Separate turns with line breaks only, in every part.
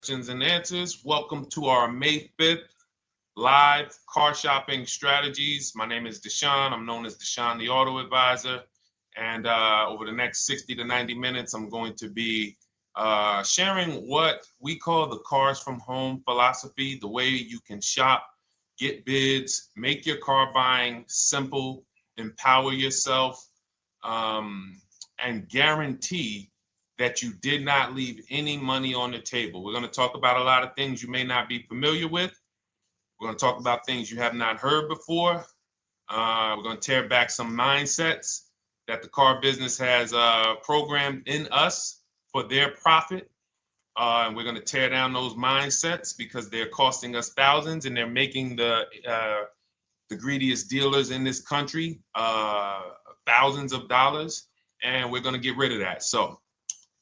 questions and answers. Welcome to our May 5th live car shopping strategies. My name is Deshone. I'm known as Deshone the Auto Advisor. And over the next 60 to 90 minutes, I'm going to be sharing what we call the cars from home philosophy, the way you can shop, get bids, make your car buying simple, empower yourself, and guarantee that you did not leave any money on the table. We're going to talk about a lot of things you may not be familiar with. We're going to talk about things you have not heard before. We're going to tear back some mindsets that the car business has programmed in us for their profit. And we're going to tear down those mindsets because they're costing us thousands and they're making the greediest dealers in this country thousands of dollars. And we're going to get rid of that. So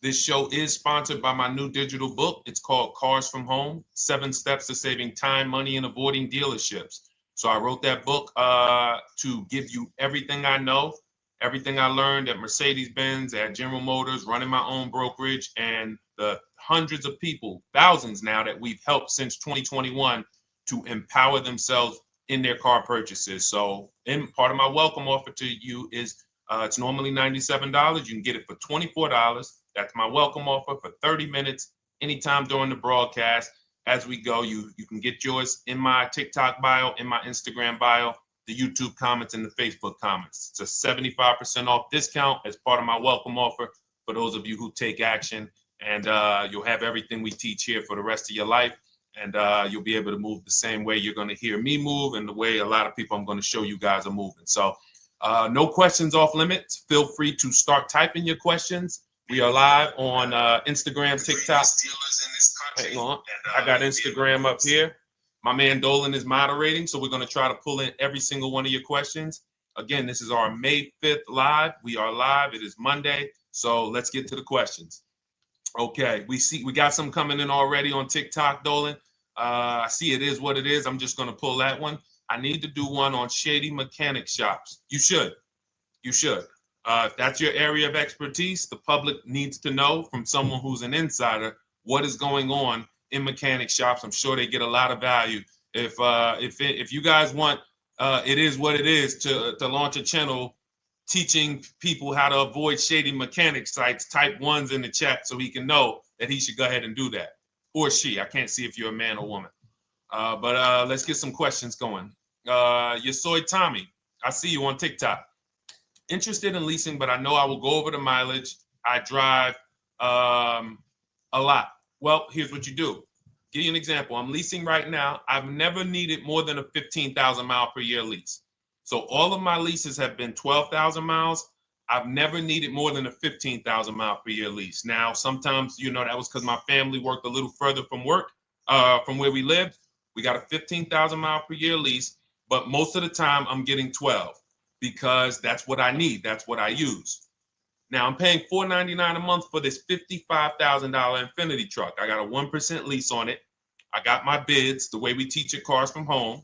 this show is sponsored by my new digital book. It's called Cars from Home, 7 Steps to Saving Time, Money, and Avoiding Dealerships. So I wrote that book to give you everything I know, everything I learned at Mercedes-Benz, at General Motors, running my own brokerage, and the hundreds of people, thousands now, that we've helped since 2021 to empower themselves in their car purchases. So part of my welcome offer to you is it's normally $97. You can get it for $24. That's my welcome offer for 30 minutes, anytime during the broadcast. As we go, you can get yours in my TikTok bio, in my Instagram bio, the YouTube comments, and the Facebook comments. It's a 75% off discount as part of my welcome offer for those of you who take action. And you'll have everything we teach here for the rest of your life. And you'll be able to move the same way you're going to hear me move and the way a lot of people I'm going to show you guys are moving. So no questions off limits. Feel free to start typing your questions. We are live on Instagram, TikTok. Hang on. I got Instagram up here. My man Dolan is moderating, so we're going to try to pull in every single one of your questions. Again, this is our May 5th live. We are live. It is Monday, so let's get to the questions. Okay, we got some coming in already on TikTok, Dolan. I see it is what it is. I'm just going to pull that one. I need to do one on shady mechanic shops. You should. If that's your area of expertise, the public needs to know from someone who's an insider what is going on in mechanic shops. I'm sure they get a lot of value. If you guys want, it is what it is to launch a channel teaching people how to avoid shady mechanic sites, type ones in the chat so he can know that he should go ahead and do that. Or she. I can't see if you're a man or woman. But let's get some questions going. Yasoy Tommy, I see you on TikTok. Interested in leasing, but I know I will go over the mileage. I drive a lot. Well, here's what you do. Give you an example. I'm leasing right now. I've never needed more than a 15,000 mile per year lease. So all of my leases have been 12,000 miles. I've never needed more than a 15,000 mile per year lease. Now, sometimes, that was because my family worked a little further from where we lived. We got a 15,000 mile per year lease, but most of the time I'm getting 12 because that's what I need. That's what I use. Now I'm paying $499 a month for this $55,000 Infinity truck. I got a 1% lease on it. I got my bids, the way we teach at Cars from Home.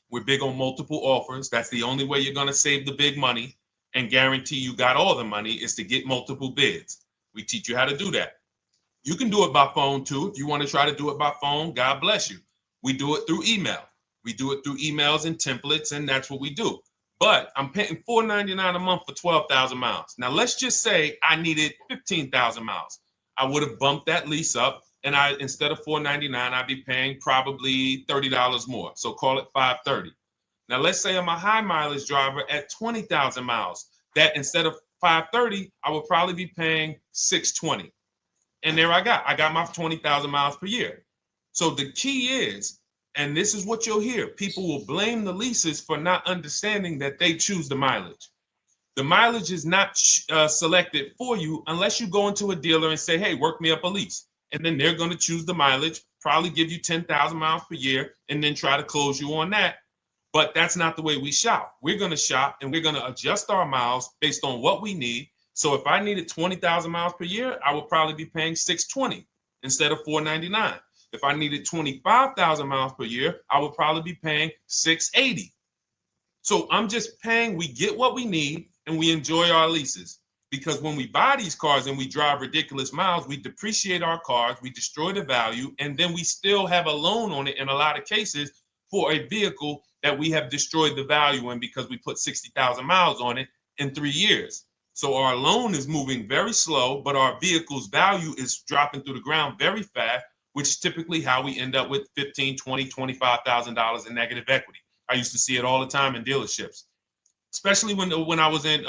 We're big on multiple offers. That's the only way you're going to save the big money and guarantee you got all the money is to get multiple bids. We teach you how to do that. You can do it by phone too. If you want to try to do it by phone, God bless you. We do it through email. We do it through emails and templates, and that's what we do. But I'm paying $499 a month for 12,000 miles. Now, let's just say I needed 15,000 miles. I would have bumped that lease up, and instead of $499, I'd be paying probably $30 more. So call it $530. Now, let's say I'm a high mileage driver at 20,000 miles. That instead of $530, I would probably be paying $620. And there I got my 20,000 miles per year. So the key is, and this is what you'll hear, people will blame the leases for not understanding that they choose the mileage. The mileage is not selected for you unless you go into a dealer and say, hey, work me up a lease. And then they're going to choose the mileage, probably give you 10,000 miles per year, and then try to close you on that. But that's not the way we shop. We're going to shop and we're going to adjust our miles based on what we need. So if I needed 20,000 miles per year, I would probably be paying $620 instead of $499. If I needed 25,000 miles per year, I would probably be paying $680. So I'm just paying, we get what we need and we enjoy our leases. because when we buy these cars and we drive ridiculous miles, we depreciate our cars, we destroy the value, and then we still have a loan on it in a lot of cases for a vehicle that we have destroyed the value in because we put 60,000 miles on it in 3 years. So our loan is moving very slow, but our vehicle's value is dropping through the ground very fast, which is typically how we end up with $15,000, $20,000, $25,000 in negative equity. I used to see it all the time in dealerships, especially when I was in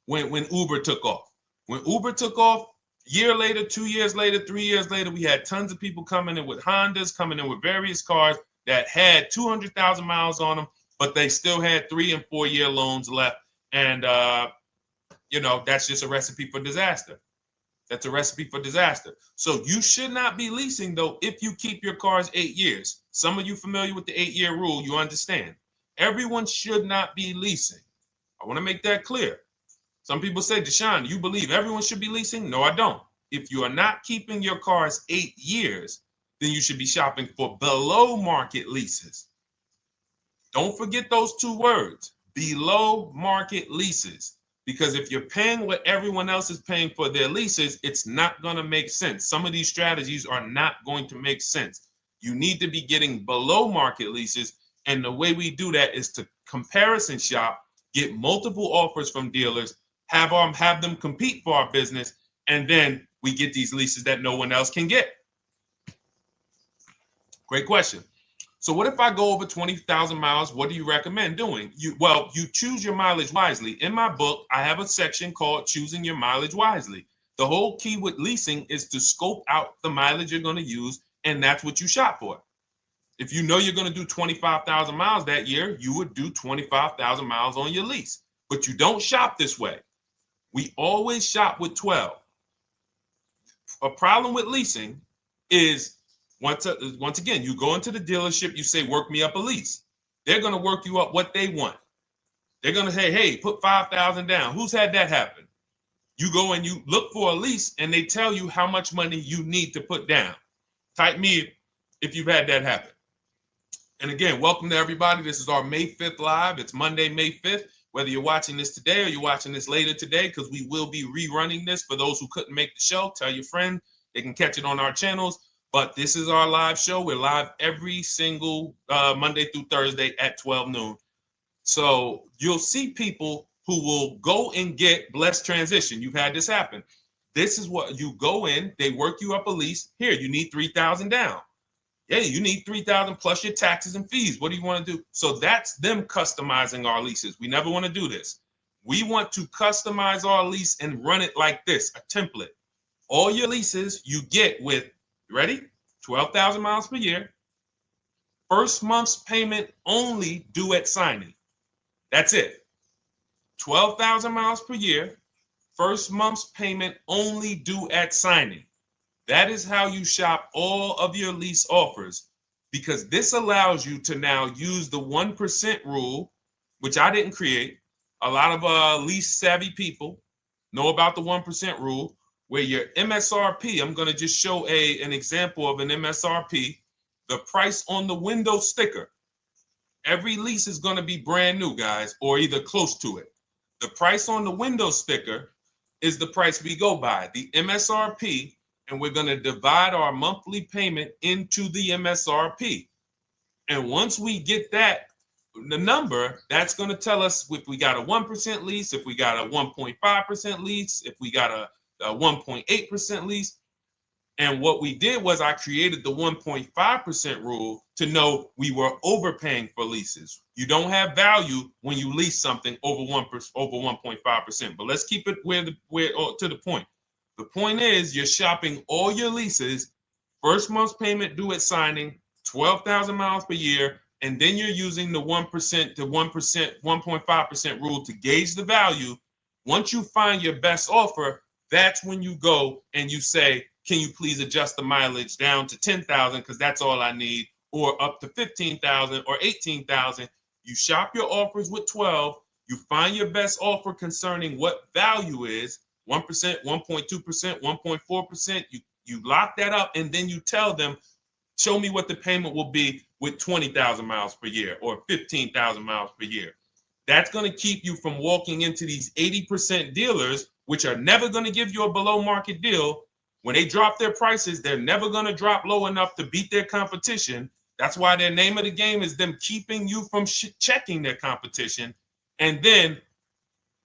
when Uber took off. When Uber took off, year later, 2 years later, 3 years later, we had tons of people coming in with Hondas, coming in with various cars that had 200,000 miles on them, but they still had 3 and 4 year loans left. And, that's just a recipe for disaster. That's a recipe for disaster. So you should not be leasing, though, if you keep your cars 8 years. Some of you familiar with the 8-year rule, you understand. Everyone should not be leasing. I want to make that clear. Some people say, Deshone, you believe everyone should be leasing? No, I don't. If you are not keeping your cars 8 years, then you should be shopping for below market leases. Don't forget those 2 words, below market leases. Because if you're paying what everyone else is paying for their leases, it's not going to make sense. Some of these strategies are not going to make sense. You need to be getting below market leases. And the way we do that is to comparison shop, get multiple offers from dealers, have them compete for our business, and then we get these leases that no one else can get. Great question. So what if I go over 20,000 miles? What do you recommend doing? You choose your mileage wisely. In my book, I have a section called Choosing Your Mileage Wisely. The whole key with leasing is to scope out the mileage you're going to use, and that's what you shop for. If you know you're going to do 25,000 miles that year, you would do 25,000 miles on your lease. But you don't shop this way. We always shop with 12. A problem with leasing is once again, you go into the dealership, you say, work me up a lease. They're going to work you up what they want. They're going to say, hey, put 5,000 down. Who's had that happen? You go and you look for a lease and they tell you how much money you need to put down. Type me if you've had that happen. And again, welcome to everybody. This is our May 5th live. It's Monday, May 5th. Whether you're watching this today or you're watching this later today, because we will be rerunning this for those who couldn't make the show. Tell your friend they can catch it on our channels. But this is our live show. We're live every single Monday through Thursday at 12 noon. So you'll see people who will go and get blessed transition. You've had this happen. This is what you go in. They work you up a lease. Here, you need 3,000 down. Yeah, you need 3,000 plus your taxes and fees. What do you want to do? So that's them customizing our leases. We never want to do this. We want to customize our lease and run it like this, a template. All your leases you get with, ready? 12,000 miles per year. First month's payment only due at signing. That's it. 12,000 miles per year. First month's payment only due at signing. That is how you shop all of your lease offers, because this allows you to now use the 1% rule, which I didn't create. A lot of lease savvy people know about the 1% rule, where your MSRP, I'm going to just show an example of an MSRP, the price on the window sticker. Every lease is going to be brand new, guys, or either close to it. The price on the window sticker is the price we go by, the MSRP, and we're going to divide our monthly payment into the MSRP. And once we get that, the number, that's going to tell us if we got a 1% lease, if we got a 1.5% lease, if we got a 1.8% lease. And what we did was I created the 1.5% rule to know we were overpaying for leases. You don't have value when you lease something over 1.5%. But let's keep it to the point. The point is you're shopping all your leases, first month's payment due at signing, 12,000 miles per year, and then you're using the 1% to 1.5% rule to gauge the value. Once you find your best offer, that's when you go and you say, can you please adjust the mileage down to 10,000 because that's all I need, or up to 15,000 or 18,000. You shop your offers with 12. You find your best offer concerning what value is, 1%, 1.2%, 1.4%. You lock that up, and then you tell them, show me what the payment will be with 20,000 miles per year or 15,000 miles per year. That's going to keep you from walking into these 80% dealers which are never going to give you a below market deal. When they drop their prices, they're never going to drop low enough to beat their competition. That's why their name of the game is them keeping you from checking their competition. And then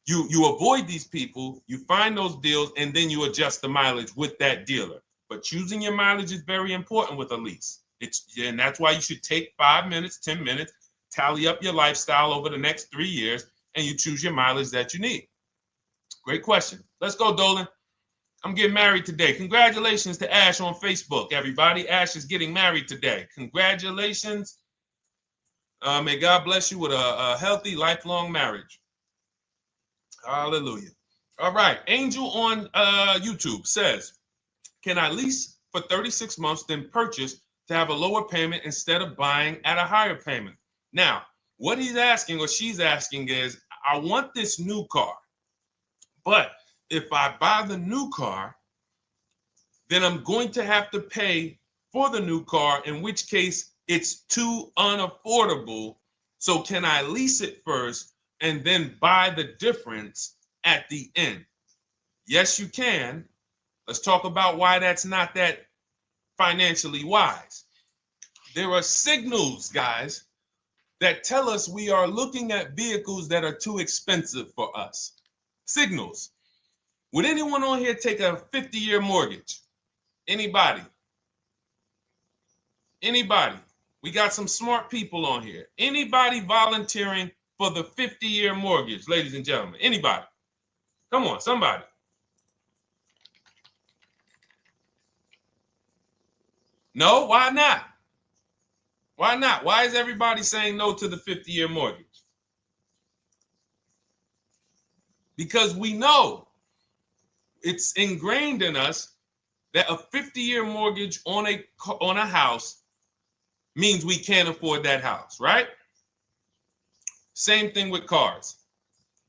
you avoid these people, you find those deals, and then you adjust the mileage with that dealer. But choosing your mileage is very important with a lease. And that's why you should take 5 minutes, 10 minutes, tally up your lifestyle over the next 3 years, and you choose your mileage that you need. Great question. Let's go, Dolan. I'm getting married today. Congratulations to Ash on Facebook, everybody. Ash is getting married today. Congratulations. May God bless you with a healthy, lifelong marriage. Hallelujah. All right. Angel on YouTube says, can I lease for 36 months, then purchase to have a lower payment instead of buying at a higher payment? Now, what he's asking or she's asking is, I want this new car, but if I buy the new car, then I'm going to have to pay for the new car, in which case it's too unaffordable. So can I lease it first and then buy the difference at the end? Yes, you can. Let's talk about why that's not that financially wise. There are signals, guys, that tell us we are looking at vehicles that are too expensive for us. Signals. Would anyone on here take a 50-year mortgage? Anybody? Anybody? We got some smart people on here. Anybody volunteering for the 50-year mortgage, ladies and gentlemen? Anybody? Come on, somebody. No, why not? Why not? Why is everybody saying no to the 50-year mortgage? Because we know it's ingrained in us that a 50-year mortgage on a house means we can't afford that house, right? Same thing with cars.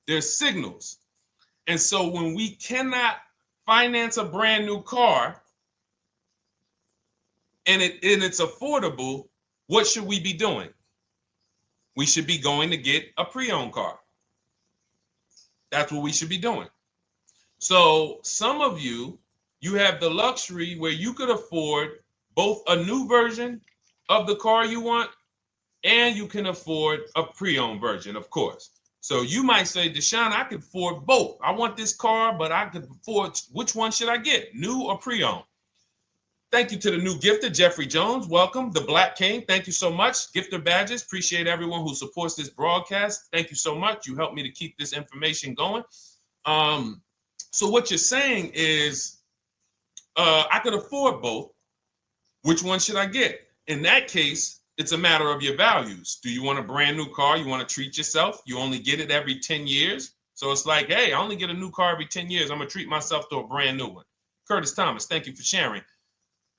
There's signals. And so when we cannot finance a brand new car and it's affordable, what should we be doing? We should be going to get a pre-owned car. That's what we should be doing. So some of you have the luxury where you could afford both a new version of the car you want, and you can afford a pre-owned version, of course. So you might say, Deshone, I could afford both. I want this car, but I could afford, which one should I get, new or pre-owned? Thank you to the new gifter, Jeffrey Jones. Welcome. The Black King. Thank you so much. Gifter badges. Appreciate everyone who supports this broadcast. Thank you so much. You helped me to keep this information going. So what you're saying is, I could afford both. Which one should I get? In that case, it's a matter of your values. Do you want a brand new car? You want to treat yourself? You only get it every 10 years. So it's like, hey, I only get a new car every 10 years. I'm going to treat myself to a brand new one. Curtis Thomas, thank you for sharing.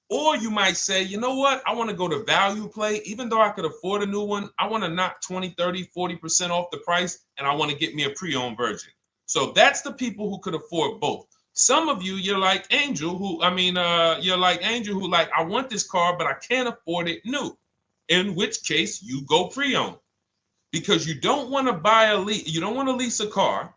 Or you might say, you know what? I want to go to value play. Even though I could afford a new one, I want to knock 20, 30, 40% off the price, and I want to get me a pre-owned version. So that's the people who could afford both. Some of you, you're like Angel, who like, I want this car, but I can't afford it new. In which case you go pre-owned, because you don't want to you don't want to lease a car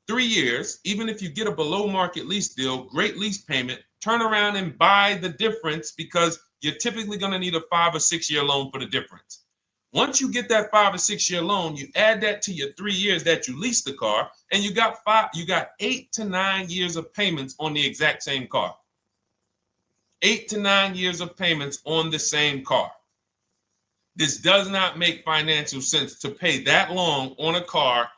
3 years, even if you get a below market lease deal, great lease payment, turn around and buy the difference, because you're typically going to need a 5 or 6 year loan for the difference. Once you get that 5 or 6 year loan, you add that to your 3 years that you leased the car, and you got 8 to 9 years of payments on the exact same car. 8 to 9 years of payments on the same car. This does not make financial sense to pay that long on a car.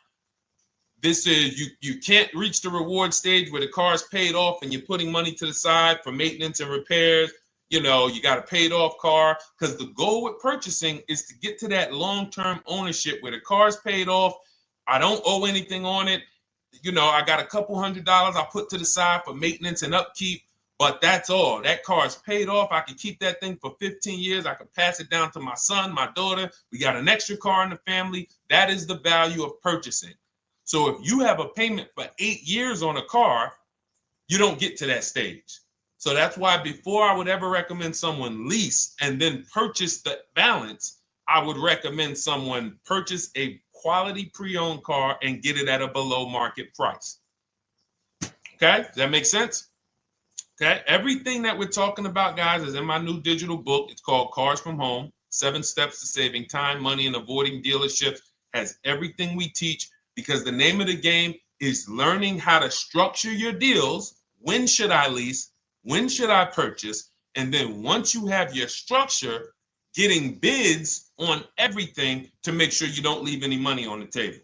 This is, you can't reach the reward stage where the car is paid off and you're putting money to the side for maintenance and repairs. You know, you got a paid off car, because the goal with purchasing is to get to that long-term ownership where the car is paid off. I don't owe anything on it. You know, I got a couple $100 I put to the side for maintenance and upkeep, but that's all. That car is paid off. I can keep that thing for 15 years. I can pass it down to my son, my daughter. We got an extra car in the family. That is the value of purchasing. So if you have a payment for 8 years on a car, you don't get to that stage. So that's why before I would ever recommend someone lease and then purchase the balance, I would recommend someone purchase a quality pre-owned car and get it at a below market price. Okay, does that make sense? Okay, everything that we're talking about, guys, is in my new digital book. It's called Cars from Home, 7 Steps to Saving Time, Money, and Avoiding Dealerships. Has everything we teach, because the name of the game is learning how to structure your deals. When should I lease? When should I purchase? And then once you have your structure, getting bids on everything to make sure you don't leave any money on the table.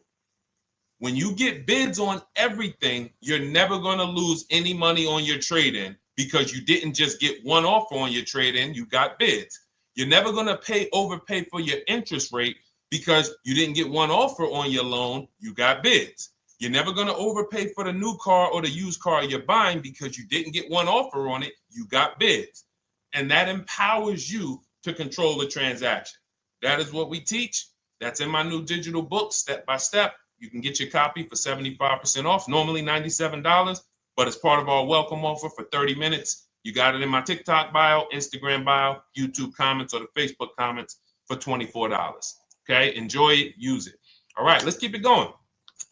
When you get bids on everything, you're never going to lose any money on your trade-in, because you didn't just get one offer on your trade-in, you got bids. You're never going to overpay for your interest rate, because you didn't get one offer on your loan, you got bids. You're never going to overpay for the new car or the used car you're buying, because you didn't get one offer on it, you got bids. And that empowers you to control the transaction. That is what we teach. That's in my new digital book, step by step. You can get your copy for 75% off, normally $97, but it's part of our welcome offer for 30 minutes. You got it in my TikTok bio, Instagram bio, YouTube comments, or the Facebook comments for $24. Okay, enjoy it, use it. All right, let's keep it going.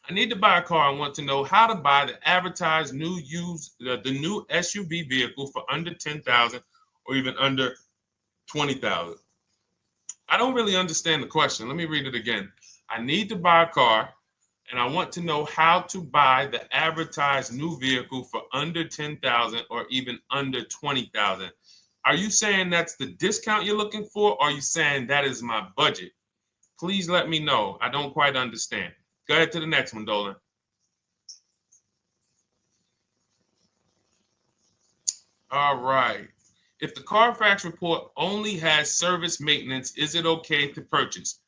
I need to buy a car. I want to know how to buy the advertised new the new SUV vehicle for under $10,000 or even under $20,000. I don't really understand the question. Let me read it again. I need to buy a car, and I want to know how to buy the advertised new vehicle for under $10,000 or even under $20,000. Are you saying that's the discount you're looking for, or are you saying that is my budget? Please let me know. I don't quite understand. Go ahead to the next one, Dolan. All right. If the Carfax report only has service maintenance, is it okay to purchase?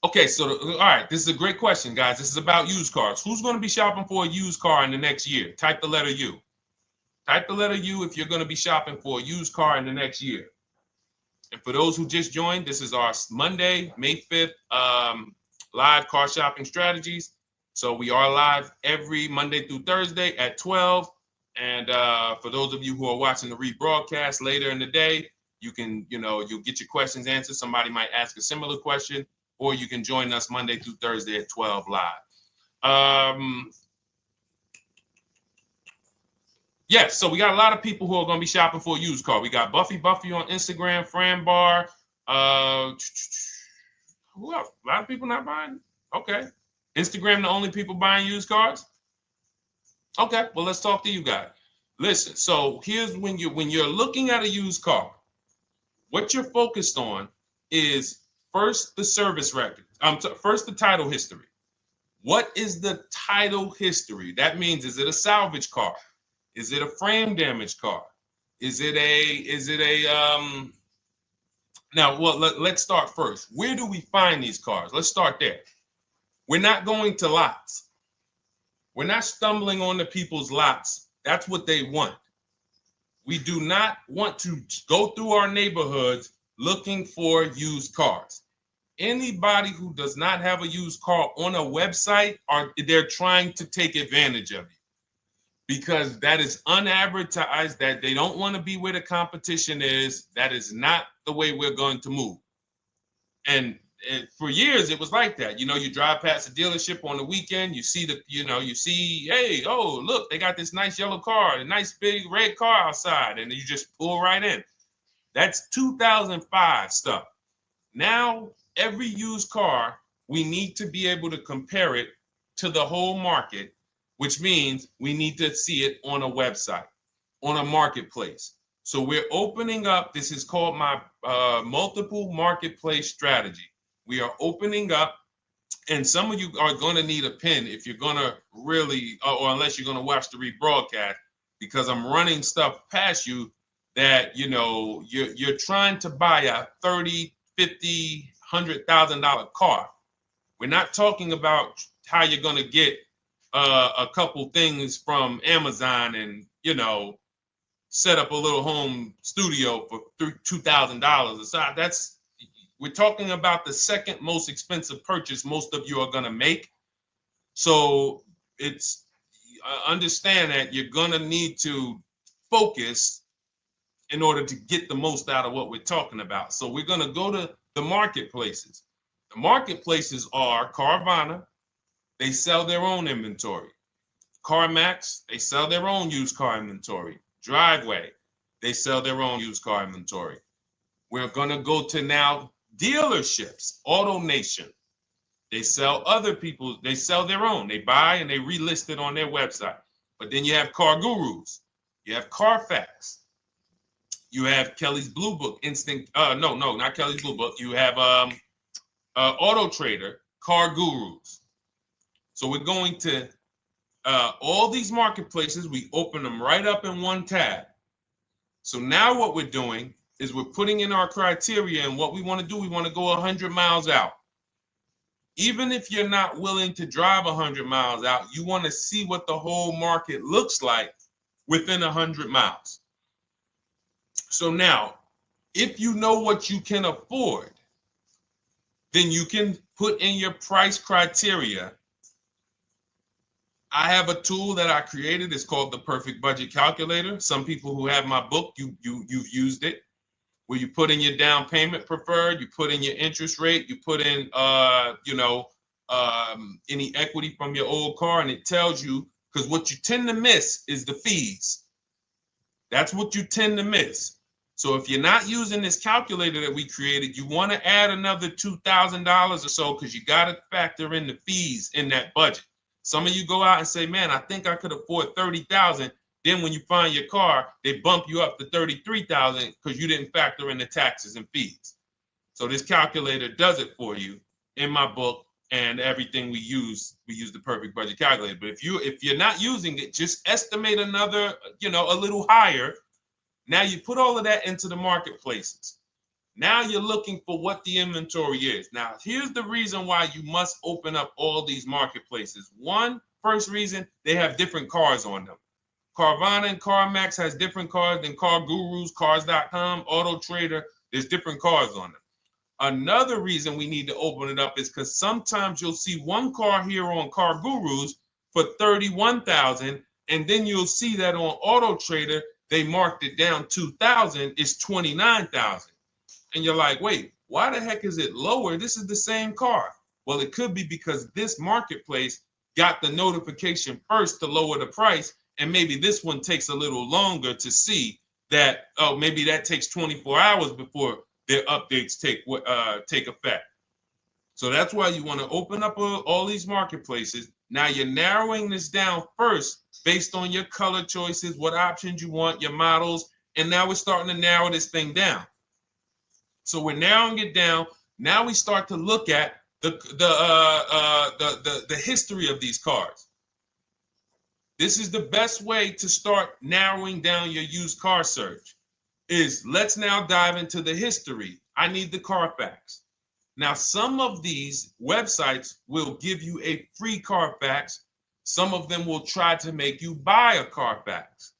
Okay, so all right, this is a great question, guys. This is about used cars. Who's going to be shopping for a used car in the next year? Type the letter U. Type the letter U if you're going to be shopping for a used car in the next year. And for those who just joined, this is our Monday, May 5th, live car shopping strategies. So we are live every Monday through Thursday at 12. And for those of you who are watching the rebroadcast later in the day, you can, you'll get your questions answered. Somebody might ask a similar question, or you can join us Monday through Thursday at 12 live. Yes, so we got a lot of people who are going to be shopping for a used car. We got Buffy on Instagram, Fran Bar. Who else? A lot of people not buying? Okay. Instagram, the only people buying used cars? Okay, well, let's talk to you guys. Listen, so here's when you're looking at a used car, what you're focused on is first the service record. First the title history. What is the title history? That means, is it a salvage car? Is it a frame damage car? Is it a now, well, let's start first. Where do we find these cars? Let's start there. We're not going to lots. We're not stumbling onto people's lots. That's what they want. We do not want to go through our neighborhoods looking for used cars. Anybody who does not have a used car on a website, they're trying to take advantage of you, because that is unadvertised, that they don't want to be where the competition is. That is not the way we're going to move. And for years, it was like that. You drive past a dealership on the weekend, you see hey, oh, look, they got this nice yellow car, a nice big red car outside, and you just pull right in. That's 2005 stuff. Now, every used car, we need to be able to compare it to the whole market, which means we need to see it on a website, on a marketplace. So we're opening up, this is called my multiple marketplace strategy. We are opening up, and some of you are going to need a pen if you're going to really, or unless you're going to watch the rebroadcast, because I'm running stuff past you that, you're trying to buy a $30,000, $50,000, $100,000 car. We're not talking about how you're going to get a couple things from Amazon and, set up a little home studio for $2,000. We're talking about the second most expensive purchase most of you are going to make. So it's understand that you're going to need to focus in order to get the most out of what we're talking about. So we're going to go to the marketplaces. The marketplaces are Carvana. They sell their own inventory. CarMax, they sell their own used car inventory. Driveway, they sell their own used car inventory. We're going to go to now dealerships. AutoNation, they sell other people's, they sell their own. They buy and they relist it on their website. But then you have Car Gurus, you have Carfax, you have Kelly's Blue Book, no, not Kelly's Blue Book. You have Auto Trader, Car Gurus. So we're going to all these marketplaces, we open them right up in one tab. So now what we're doing is we're putting in our criteria, and what we want to do, we want to go 100 miles out. Even if you're not willing to drive 100 miles out, you want to see what the whole market looks like within 100 miles. So now, if you know what you can afford, then you can put in your price criteria. I have a tool that I created. It's called the Perfect Budget Calculator. Some people who have my book, you've used it, where you put in your down payment preferred, you put in your interest rate, you put in any equity from your old car, and it tells you, because what you tend to miss is the fees. That's what you tend to miss. So if you're not using this calculator that we created, you want to add another $2,000 or so, because you got to factor in the fees in that budget. Some of you go out and say, man, I think I could afford $30,000. Then when you find your car, they bump you up to $33,000 because you didn't factor in the taxes and fees. So this calculator does it for you in my book, and everything we use the Perfect Budget Calculator. But if you're not using it, just estimate another, a little higher. Now you put all of that into the marketplaces. Now you're looking for what the inventory is. Now, here's the reason why you must open up all these marketplaces. First reason, they have different cars on them. Carvana and CarMax has different cars than Car Gurus, Cars.com, Auto Trader. There's different cars on them. Another reason we need to open it up is because sometimes you'll see one car here on Car Gurus for $31,000, and then you'll see that on Auto Trader they marked it down $2,000. It's $29,000. And you're like, wait, why the heck is it lower? This is the same car. Well, it could be because this marketplace got the notification first to lower the price, and maybe this one takes a little longer to see that, oh, maybe that takes 24 hours before their updates take effect. So that's why you want to open up all these marketplaces. Now you're narrowing this down first based on your color choices, what options you want, your models, and now we're starting to narrow this thing down. So we're narrowing it down. Now we start to look at the history of these cars. This is the best way to start narrowing down your used car search. Let's now dive into the history. I need the Carfax. Now, some of these websites will give you a free Carfax. Some of them will try to make you buy a Carfax.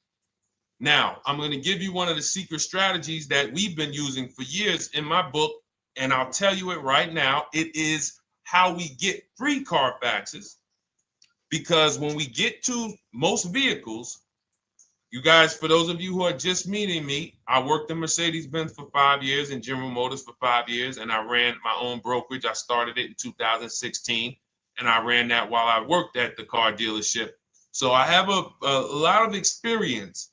Now, I'm going to give you one of the secret strategies that we've been using for years in my book, and I'll tell you it right now. It is how we get free Carfaxes, because when we get to most vehicles, you guys, for those of you who are just meeting me, I worked in Mercedes-Benz for 5 years and General Motors for 5 years, and I ran my own brokerage. I started it in 2016, and I ran that while I worked at the car dealership. So I have a lot of experience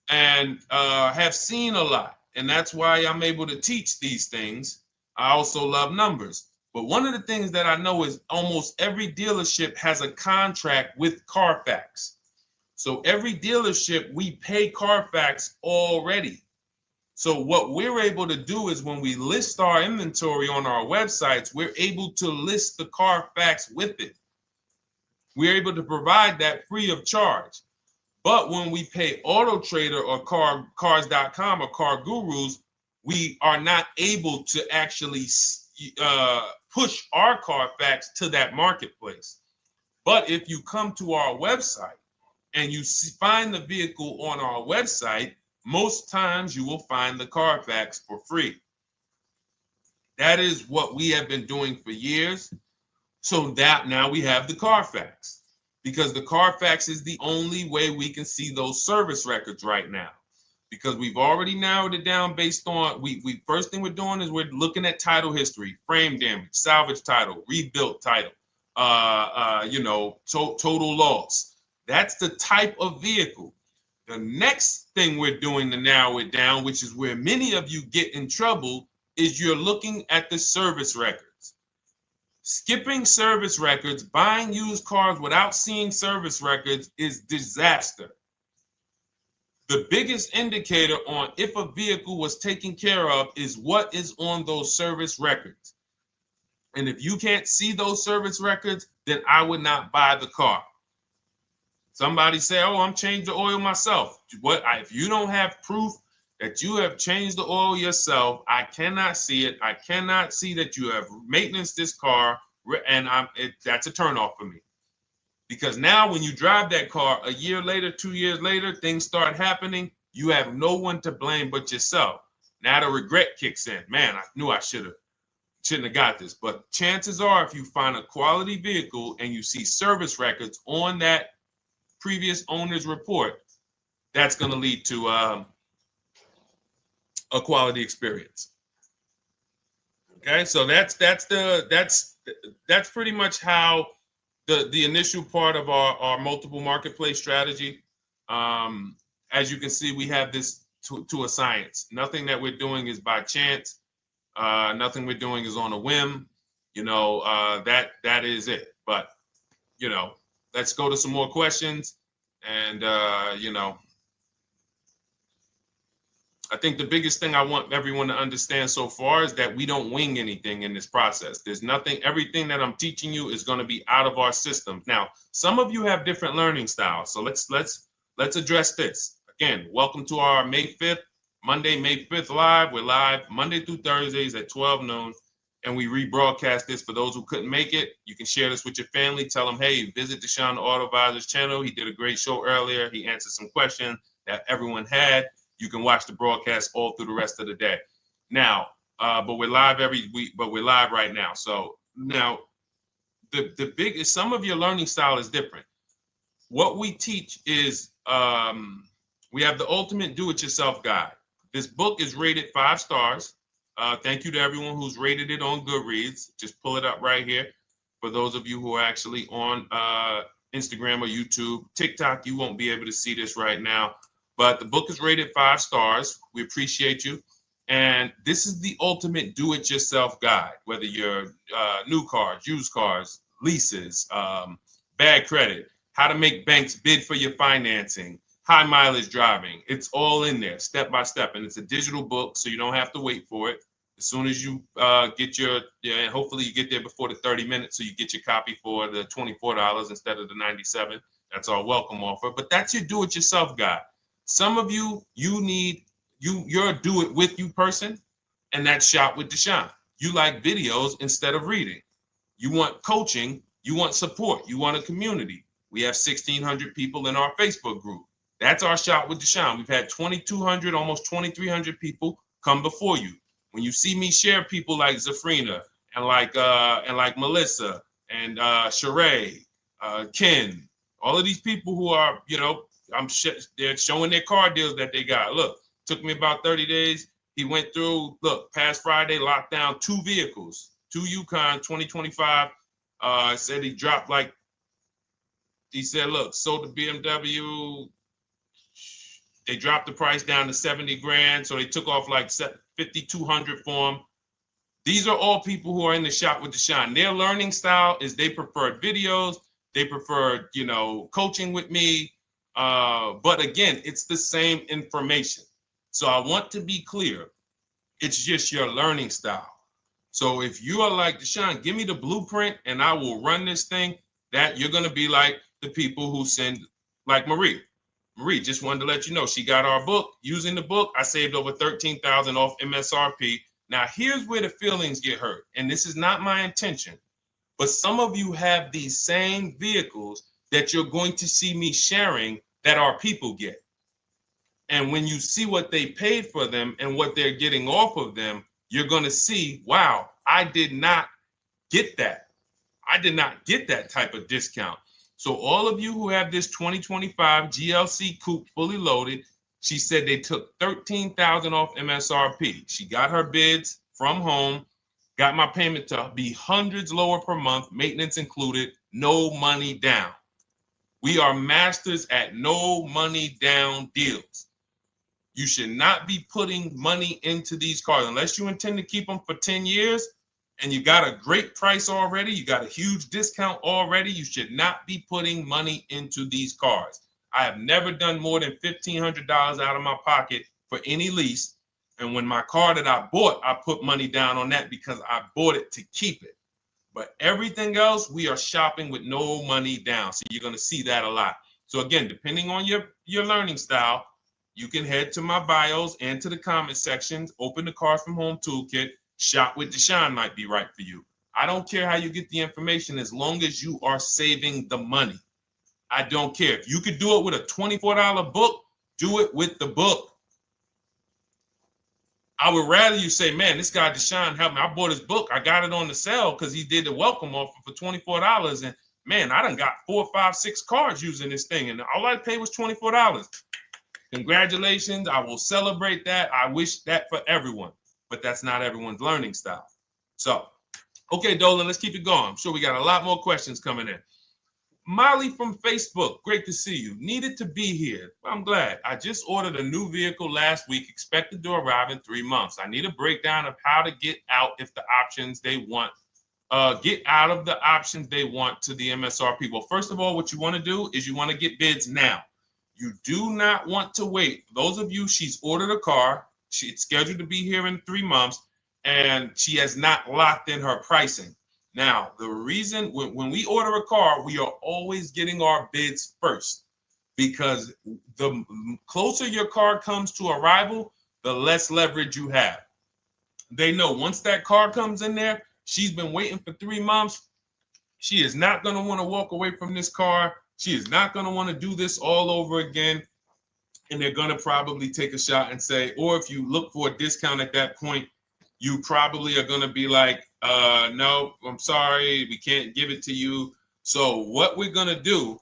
and have seen a lot, and that's why I'm able to teach these things. I also love numbers. But one of the things that I know is almost every dealership has a contract with Carfax. So every dealership, we pay Carfax already. So what we're able to do is when we list our inventory on our websites, we're able to list the Carfax with it. We're able to provide that free of charge. But when we pay Auto Trader or Cars.com or Car Gurus, we are not able to actually push our Carfax to that marketplace. But if you come to our website and you find the vehicle on our website, most times you will find the Carfax for free. That is what we have been doing for years. So that now we have the Carfax, because the Carfax is the only way we can see those service records right now, because we've already narrowed it down based on, first thing we're doing is we're looking at title history, frame damage, salvage title, rebuilt title, total loss. That's the type of vehicle. The next thing we're doing to narrow it down, which is where many of you get in trouble, is you're looking at the service records. Skipping service records, buying used cars without seeing service records is disaster. The biggest indicator on if a vehicle was taken care of is what is on those service records. And if you can't see those service records, then I would not buy the car. Somebody say, oh, I'm changing the oil myself. If you don't have proof that you have changed the oil yourself, I cannot see it. I cannot see that you have maintenance this car, and that's a turnoff for me. Because now when you drive that car a year later, 2 years later, things start happening. You have no one to blame but yourself. Now the regret kicks in. Man, I knew I shouldn't have got this. But chances are, if you find a quality vehicle and you see service records on that previous owner's report, that's going to lead to a quality experience. Okay, so that's pretty much how the initial part of our multiple marketplace strategy. As you can see, we have this to a science. Nothing that we're doing is by chance. Nothing we're doing is on a whim. That is it. But let's go to some more questions. And I think the biggest thing I want everyone to understand so far is that we don't wing anything in this process. There's nothing, everything that I'm teaching you is going to be out of our systems. Now, some of you have different learning styles. So let's address this. Again, welcome to our May 5th, Monday, May 5th live. We're live Monday through Thursdays at 12 noon. And we rebroadcast this for those who couldn't make it. You can share this with your family. Tell them, hey, visit Deshone the Auto Advisor's channel. He did a great show earlier. He answered some questions that everyone had. You can watch the broadcast all through the rest of the day. Now, but we're live every week, but we're live right now. So now the biggest, some of your learning style is different. What we teach is we have the ultimate do-it-yourself guide. This book is rated 5 stars. Thank you to everyone who's rated it on Goodreads. Just pull it up right here. For those of you who are actually on Instagram or YouTube, TikTok, you won't be able to see this right now. But the book is rated 5 stars. We appreciate you. And this is the ultimate do-it-yourself guide, whether you're new cars, used cars, leases, bad credit, how to make banks bid for your financing, high mileage driving. It's all in there, step by step. And it's a digital book, so you don't have to wait for it. As soon as you get and hopefully you get there before the 30 minutes, so you get your copy for the $24 instead of the $97. That's our welcome offer. But that's your do-it-yourself guide. Some of you, you're a do-it-with-you person, and that's Shop with Deshone. You like videos instead of reading. You want coaching. You want support. You want a community. We have 1,600 people in our Facebook group. That's our Shop with Deshone. We've had 2,200, almost 2,300 people come before you. When you see me share people like Zafrina and like Melissa and Sheree, Ken, all of these people who are, they're showing their car deals that they got. Look, took me about 30 days. He went through, past Friday, locked down 2 vehicles, 2 Yukon 2025. Said he dropped sold the BMW. They dropped the price down to 70 grand. So they took off like 5,200 for him. These are all people who are in the Shop with Deshone. Their learning style is they prefer videos. They prefer, coaching with me. But again, it's the same information. So I want to be clear. It's just your learning style. So if you are like Deshone, give me the blueprint and I will run this thing. That you're going to be like the people who send, like Marie. Marie just wanted to let you know she got our book. Using the book, I saved over $13,000 off MSRP. Now, here's where the feelings get hurt. And this is not my intention. But some of you have these same vehicles that you're going to see me sharing that our people get. And when you see what they paid for them and what they're getting off of them, you're going to see, wow, I did not get that. I did not get that type of discount. So all of you who have this 2025 GLC coupe fully loaded, she said they took $13,000 off MSRP. She got her bids from home, got my payment to be hundreds lower per month, maintenance included, no money down. We are masters at no money down deals. You should not be putting money into these cars unless you intend to keep them for 10 years and you got a great price already. You got a huge discount already. You should not be putting money into these cars. I have never done more than $1,500 out of my pocket for any lease. And when my car that I bought, I put money down on that because I bought it to keep it. But everything else, we are shopping with no money down. So you're going to see that a lot. So again, depending on your learning style, you can head to my bios and to the comment sections, open the Cars from Home Toolkit, Shop with Deshone might be right for you. I don't care how you get the information as long as you are saving the money. I don't care. If you could do it with a $24 book, do it with the book. I would rather you say, man, this guy Deshone helped me. I bought his book. I got it on the sale because he did the welcome offer for $24. And man, I done got 4, 5, 6 cars using this thing. And all I paid was $24. Congratulations. I will celebrate that. I wish that for everyone, but that's not everyone's learning style. So, okay, Dolan, let's keep it going. I'm sure we got a lot more questions coming in. Molly from Facebook, great to see you. Needed to be here. Well, I'm glad. I just ordered a new vehicle last week, expected to arrive in 3 months. I need a breakdown of how to get out if the options they want, get out of the options they want to the MSRP. Well, first of all, what you want to do is you want to get bids now. You do not want to wait. Those of you, she's ordered a car. She's scheduled to be here in 3 months, and she has not locked in her pricing. Now, the reason when we order a car, we are always getting our bids first because the closer your car comes to arrival, the less leverage you have. They know once that car comes in there, she's been waiting for 3 months. She is not going to want to walk away from this car. She is not going to want to do this all over again. And they're going to probably take a shot and say, or if you look for a discount at that point, you probably are going to be like, no, I'm sorry, we can't give it to you. So what we're going to do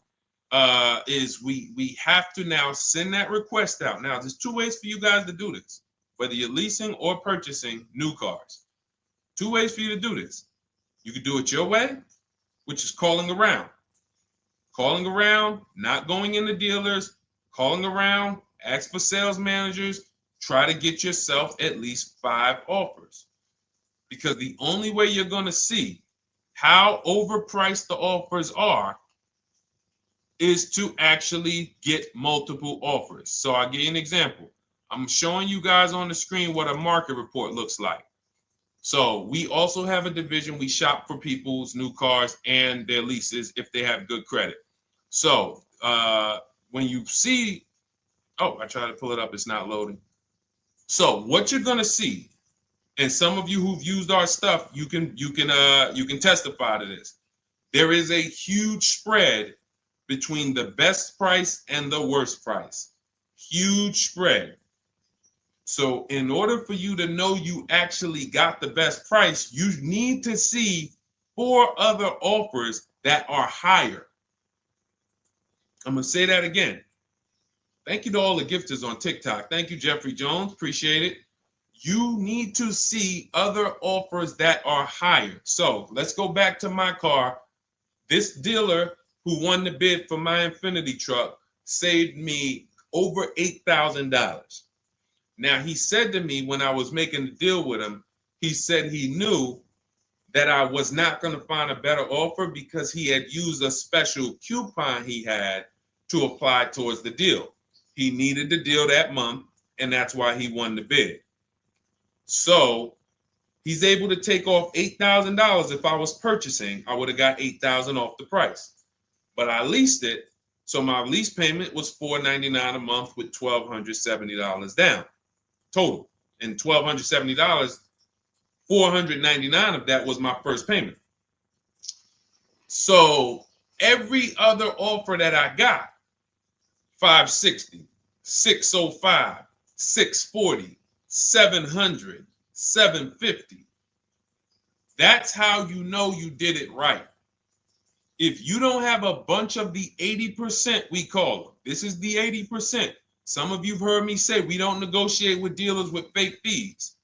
is we have to now send that request out. Now, there's 2 ways for you guys to do this, whether you're leasing or purchasing new cars. 2 ways for you to do this. You can do it your way, which is calling around. Calling around, not going into dealers, calling around, ask for sales managers, try to get yourself at least 5 offers. Because the only way you're going to see how overpriced the offers are is to actually get multiple offers. So I'll give you an example. I'm showing you guys on the screen what a market report looks like. So we also have a division. We shop for people's new cars and their leases if they have good credit. So when you see, oh, I tried to pull it up. It's not loading. So what you're going to see, and some of you who've used our stuff, you can testify to this. There is a huge spread between the best price and the worst price. Huge spread. So in order for you to know you actually got the best price, you need to see 4 other offers that are higher. I'm going to say that again. Thank you to all the gifters on TikTok. Thank you, Jeffrey Jones. Appreciate it. You need to see other offers that are higher. So let's go back to my car. This dealer who won the bid for my Infinity truck saved me over $8,000. Now, he said to me when I was making the deal with him, he said he knew that I was not going to find a better offer because he had used a special coupon he had to apply towards the deal. He needed the deal that month, and that's why he won the bid. So he's able to take off $8,000. If I was purchasing, I would have got $8,000 off the price. But I leased it, so my lease payment was $499 a month with $1,270 down total. And $1,270, $499 of that was my first payment. So every other offer that I got, $560, $605, $640, $700, $750. That's how you know you did it right. If you don't have a bunch of the 80%, we call them. This is the 80%. Some of you have heard me say we don't negotiate with dealers with fake fees.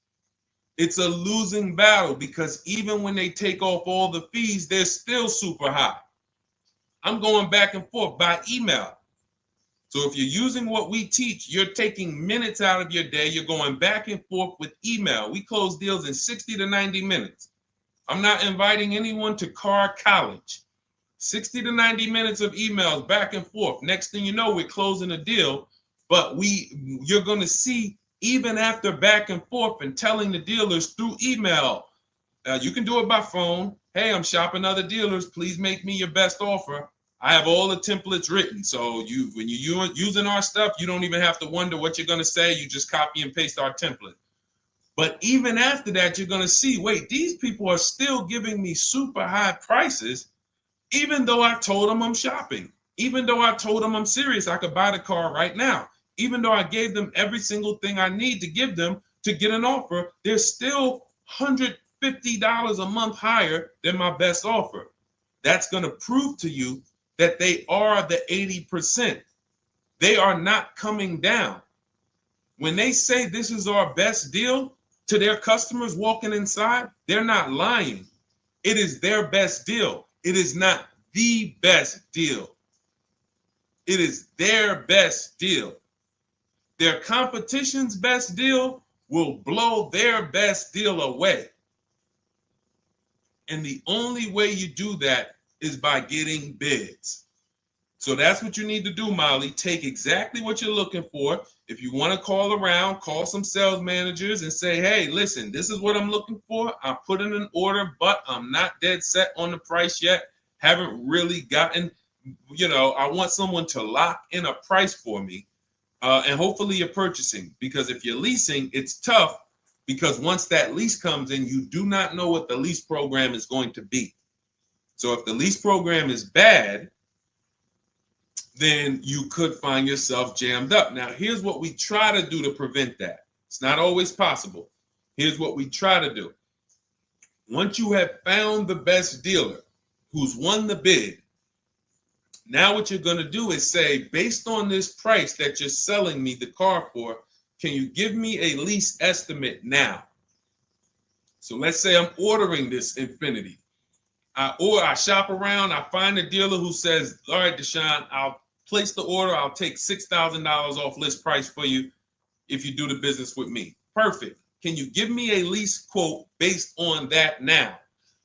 It's a losing battle because even when they take off all the fees, they're still super high. I'm going back and forth by email. So if you're using what we teach, you're taking minutes out of your day. You're going back and forth with email. We close deals in 60 to 90 minutes. I'm not inviting anyone to car college. 60 to 90 minutes of emails back and forth. Next thing you know, we're closing a deal. But you're going to see, even after back and forth and telling the dealers through email, you can do it by phone. Hey, I'm shopping other dealers. Please make me your best offer. I have all the templates written. So when you're using our stuff, you don't even have to wonder what you're going to say. You just copy and paste our template. But even after that, you're going to see, wait, these people are still giving me super high prices, even though I told them I'm shopping, even though I told them I'm serious, I could buy the car right now, even though I gave them every single thing I need to give them to get an offer, they're still $150 a month higher than my best offer. That's going to prove to you that they are the 80%. They are not coming down. When they say this is our best deal to their customers walking inside, they're not lying. It is their best deal. It is not the best deal. It is their best deal. Their competition's best deal will blow their best deal away. And the only way you do that is by getting bids. So that's what you need to do, Molly. Take exactly what you're looking for. If you want to call around, call some sales managers and say, hey, listen, this is what I'm looking for. I put in an order, but I'm not dead set on the price yet. Haven't really gotten, I want someone to lock in a price for me. And hopefully you're purchasing, because if you're leasing, it's tough, because once that lease comes in, you do not know what the lease program is going to be. So if the lease program is bad, then you could find yourself jammed up. Now, here's what we try to do to prevent that. It's not always possible. Here's what we try to do. Once you have found the best dealer who's won the bid, now what you're going to do is say, based on this price that you're selling me the car for, can you give me a lease estimate now? So let's say I'm ordering this Infiniti. I shop around, I find a dealer who says, all right, Deshone, I'll place the order. I'll take $6,000 off list price for you if you do the business with me. Perfect. Can you give me a lease quote based on that now?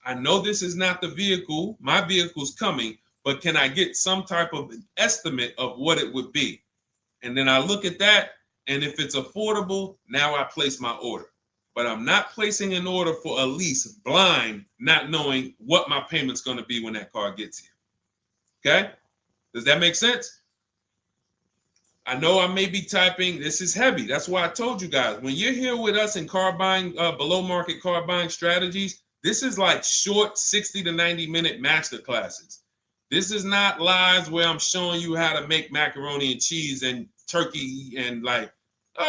I know this is not the vehicle. My vehicle's coming, but can I get some type of an estimate of what it would be? And then I look at that, and if it's affordable, now I place my order. But I'm not placing an order for a lease blind, not knowing what my payment's going to be when that car gets here. Okay? Does that make sense? I know I may be typing, this is heavy. That's why I told you guys, when you're here with us in car buying, below market car buying strategies, this is like short 60 to 90 minute master classes. This is not lives where I'm showing you how to make macaroni and cheese and turkey and like,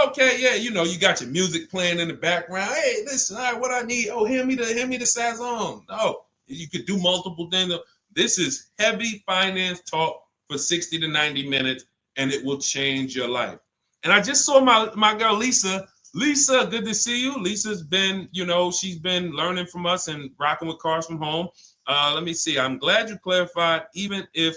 okay, yeah, you got your music playing in the background. Hey, listen, all right, what I need? Oh, hand me the Sazon. No, you could do multiple things. This is heavy finance talk for 60 to 90 minutes, and it will change your life. And I just saw my girl, Lisa. Lisa, good to see you. Lisa's been, she's been learning from us and rocking with Cars from Home. Let me see. I'm glad you clarified, even if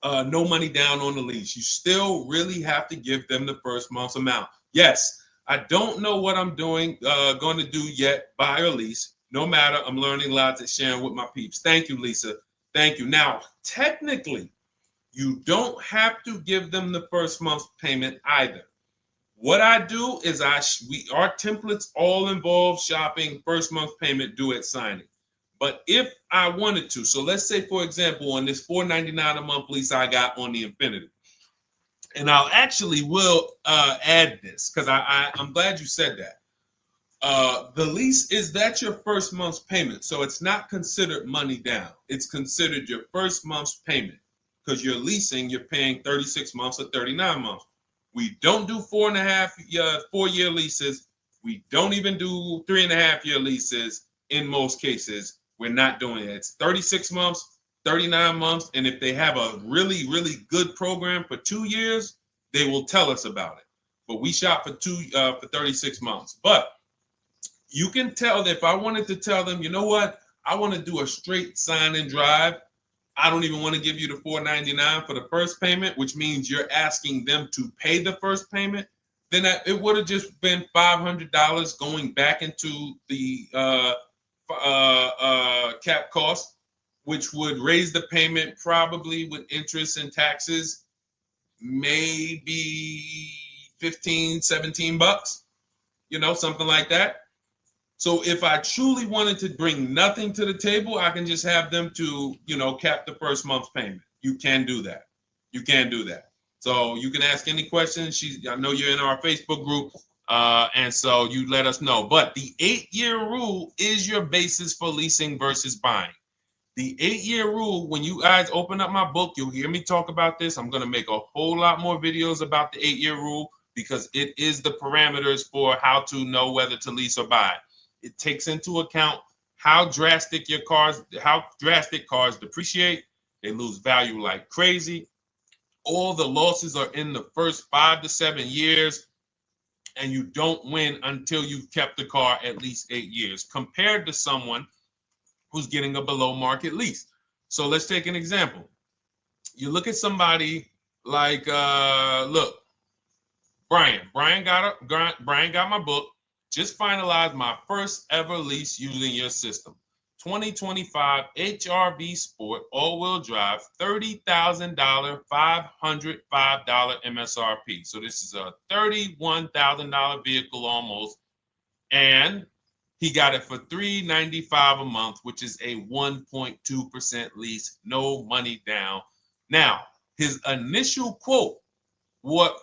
no money down on the lease, you still really have to give them the first month's amount. Yes, I don't know what I'm going to do yet, buy or lease. No matter, I'm learning lots and sharing with my peeps. Thank you, Lisa. Thank you. Now, technically, you don't have to give them the first month's payment either. What I do is our templates all involve shopping, first month payment due at signing. But if I wanted to, so let's say, for example, on this $499 a month lease I got on the Infiniti, and I'll actually will add this because I'm glad you said that. The lease that's your first month's payment, so it's not considered money down. It's considered your first month's payment because you're leasing, you're paying 36 months or 39 months. We don't do 4-year leases. We don't even do 3.5-year leases in most cases. We're not doing it. It's 36 months, 39 months. And if they have a really, really good program for 2 years, they will tell us about it. But we shop for 36 months. But you can tell that if I wanted to tell them, you know what, I want to do a straight sign and drive. I don't even want to give you the $499 for the first payment, which means you're asking them to pay the first payment, then it would have just been $500 going back into the cap cost, which would raise the payment probably with interest and taxes, maybe 15, 17 bucks, something like that. So if I truly wanted to bring nothing to the table, I can just have them to, cap the first month's payment. You can do that. You can do that. So you can ask any questions. I know you're in our Facebook group, and so you let us know. But the 8-year rule is your basis for leasing versus buying. The 8-year rule, when you guys open up my book, you'll hear me talk about this. I'm going to make a whole lot more videos about the 8-year rule because it is the parameters for how to know whether to lease or buy. It takes into account how drastic cars depreciate. They lose value like crazy. All the losses are in the first 5 to 7 years, and you don't win until you've kept the car at least 8 years, compared to someone who's getting a below market lease. So let's take an example. You look at somebody like, Brian. Brian got my book. Just finalized my first ever lease using your system. 2025 HRV Sport all-wheel drive, $30,000, $505 MSRP. So this is a $31,000 vehicle almost, and he got it for $395 a month, which is a 1.2% lease, no money down. Now, his initial quote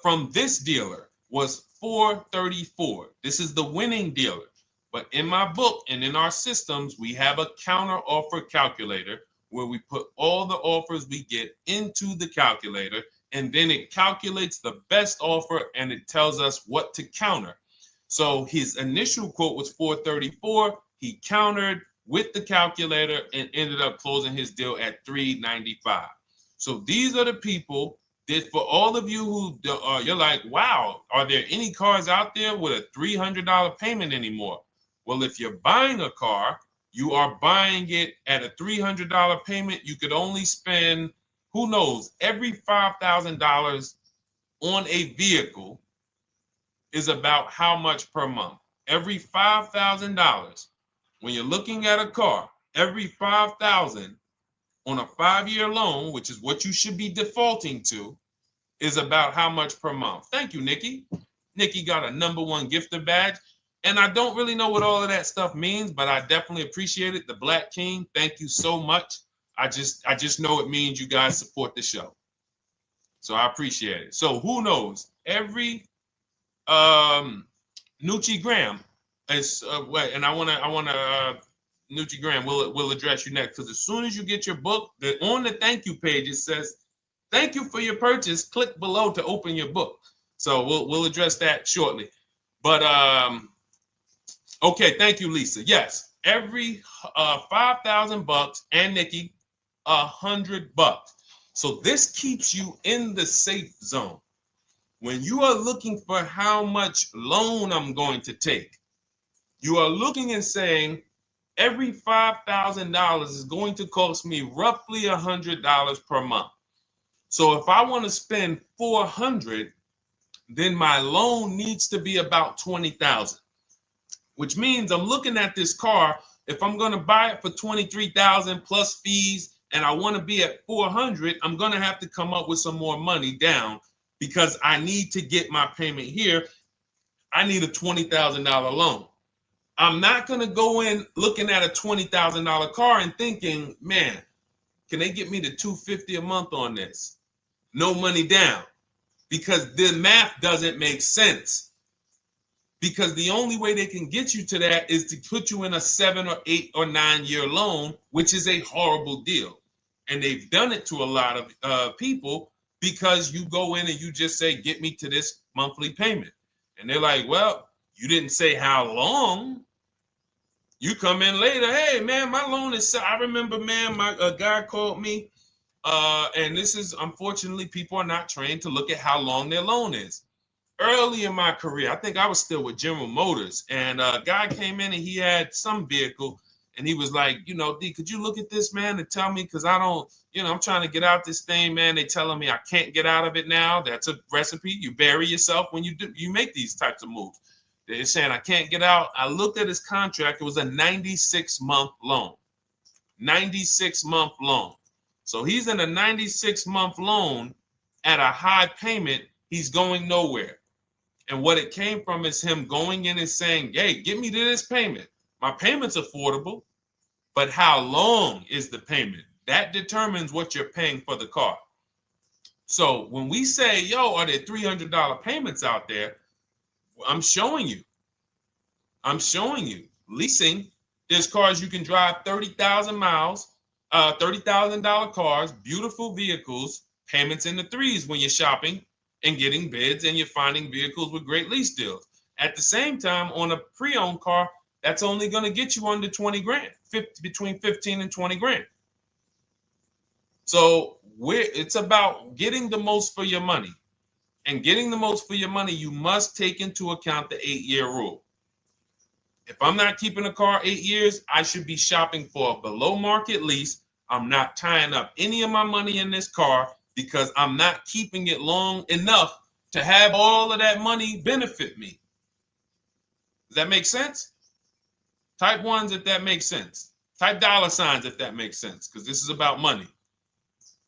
from this dealer was $434. This is the winning dealer. But in my book and in our systems, we have a counter offer calculator where we put all the offers we get into the calculator, and then it calculates the best offer and it tells us what to counter. So his initial quote was $434. He countered with the calculator and ended up closing his deal at $395. So these are the people that, for all of you who you're like, wow, are there any cars out there with a $300 payment anymore? Well, if you're buying a car, you are buying it at a $300 payment. You could only spend, who knows, every $5,000 on a vehicle is about how much per month. Every $5,000, when you're looking at a car, every $5,000 on a 5-year loan, which is what you should be defaulting to, is about how much per month. Thank you, Nikki. Nikki got a #1 gifter badge. And I don't really know what all of that stuff means, but I definitely appreciate it. The Black King, thank you so much. I just know it means you guys support the show. So I appreciate it. So who knows? Every Nucci Graham is and I wanna Nucci Graham will address you next, because as soon as you get your book, on the thank you page it says, "Thank you for your purchase. Click below to open your book." So we'll address that shortly. But okay, thank you, Lisa. Yes, every $5,000, and Nikki, $100. So this keeps you in the safe zone. When you are looking for how much loan I'm going to take, you are looking and saying, every $5,000 is going to cost me roughly $100 per month. So if I want to spend $400, then my loan needs to be about $20,000, which means I'm looking at this car. If I'm going to buy it for $23,000 plus fees, and I want to be at $400, I'm going to have to come up with some more money down, because I need to get my payment here. I need a $20,000 loan. I'm not going to go in looking at a $20,000 car and thinking, man, can they get me to $250 a month on this? No money down, because the math doesn't make sense. Because the only way they can get you to that is to put you in a 7 or 8 or 9 year loan, which is a horrible deal. And they've done it to a lot of people, because you go in and you just say, get me to this monthly payment. And they're like, well, you didn't say how long. You come in later, hey, man, my loan is, I remember, man, a guy called me, and this is, unfortunately, people are not trained to look at how long their loan is. Early in my career, I think I was still with General Motors, and a guy came in and he had some vehicle, And he was like, you know, D, could you look at this, man, and tell me, because I don't, you know, I'm trying to get out this thing, man. They telling me I can't get out of it now. That's a recipe. You bury yourself when you make these types of moves. They're saying I can't get out. I looked at his contract. It was a 96-month loan. 96-month loan. So he's in a 96-month loan at a high payment. He's going nowhere. And what it came from is him going in and saying, hey, get me to this payment. My payment's affordable, but how long is the payment? That determines what you're paying for the car. So when we say, yo, are there $300 payments out there? I'm showing you. Leasing, there's cars you can drive 30,000 miles, $30,000 cars, beautiful vehicles, payments in the threes when you're shopping and getting bids, and you're finding vehicles with great lease deals. At the same time, on a pre-owned car, that's only going to get you under 20 grand, between 15 and 20 grand. So it's about getting the most for your money. And getting the most for your money, you must take into account the 8-year rule. If I'm not keeping a car 8 years, I should be shopping for a below market lease. I'm not tying up any of my money in this car because I'm not keeping it long enough to have all of that money benefit me. Does that make sense? Type ones if that makes sense. Type dollar signs if that makes sense, because this is about money.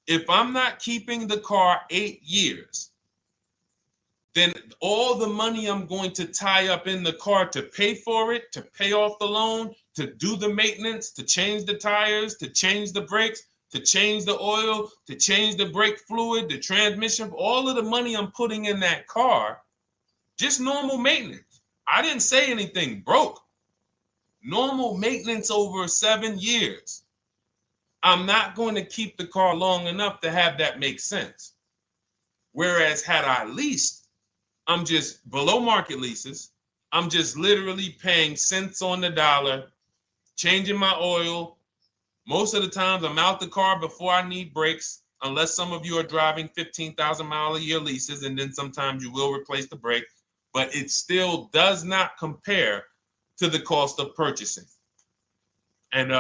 If I'm not keeping the car 8 years, then all the money I'm going to tie up in the car to pay for it, to pay off the loan, to do the maintenance, to change the tires, to change the brakes, to change the oil, to change the brake fluid, the transmission, all of the money I'm putting in that car, just normal maintenance. I didn't say anything broke. Normal maintenance over 7 years. I'm not going to keep the car long enough to have that make sense. Whereas had I leased, I'm just below market leases. I'm just literally paying cents on the dollar, changing my oil. Most of the times I'm out the car before I need brakes, unless some of you are driving 15,000 mile a year leases, and then sometimes you will replace the brake, but it still does not compare to the cost of purchasing. And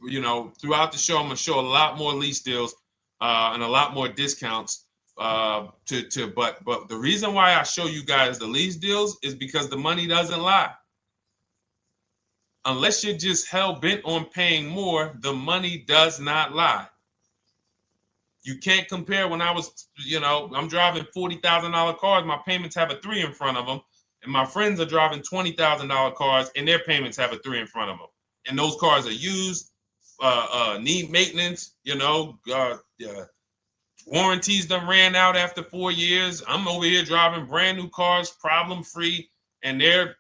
you know, throughout the show, I'm gonna show a lot more lease deals and a lot more discounts. But the reason why I show you guys the lease deals is because the money doesn't lie. Unless you're just hell bent on paying more, the money does not lie. You can't compare when I was, you know, I'm driving $40,000 cars, my payments have a 3 in front of them, and my friends are driving $20,000 cars and their payments have a 3 in front of them. And those cars are used, need maintenance, you know, warranties done ran out after 4 years. I'm over here driving brand new cars, problem free, and they're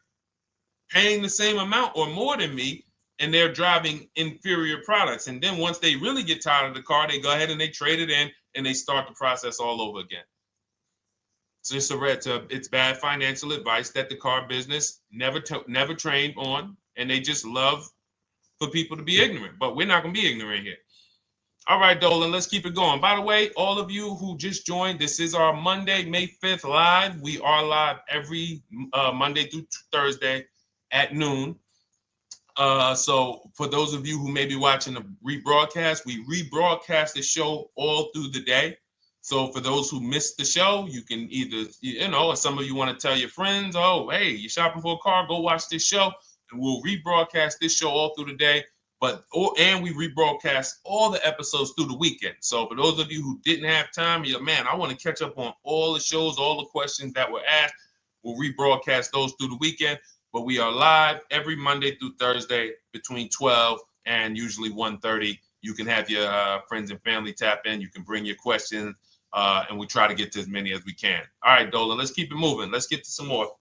paying the same amount or more than me, and they're driving inferior products. And then once they really get tired of the car, they go ahead and they trade it in and they start the process all over again. So it's bad financial advice that the car business never trained on, and they just love for people to be ignorant. But we're not going to be ignorant here. All right, Dolan, let's keep it going. By the way, all of you who just joined, this is our Monday, May 5th live. We are live every Monday through Thursday at noon. So for those of you who may be watching the rebroadcast, we rebroadcast the show all through the day. So for those who missed the show, you can either, you know, or some of you want to tell your friends, oh, hey, you're shopping for a car, go watch this show. And we'll rebroadcast this show all through the day. And we rebroadcast all the episodes through the weekend. So for those of you who didn't have time, you're like, man, I want to catch up on all the shows, all the questions that were asked. We'll rebroadcast those through the weekend. But we are live every Monday through Thursday between 12 and usually 1:30. You can have your friends and family tap in. You can bring your questions, and we try to get to as many as we can. All right, Dolan, let's keep it moving. Let's get to some more.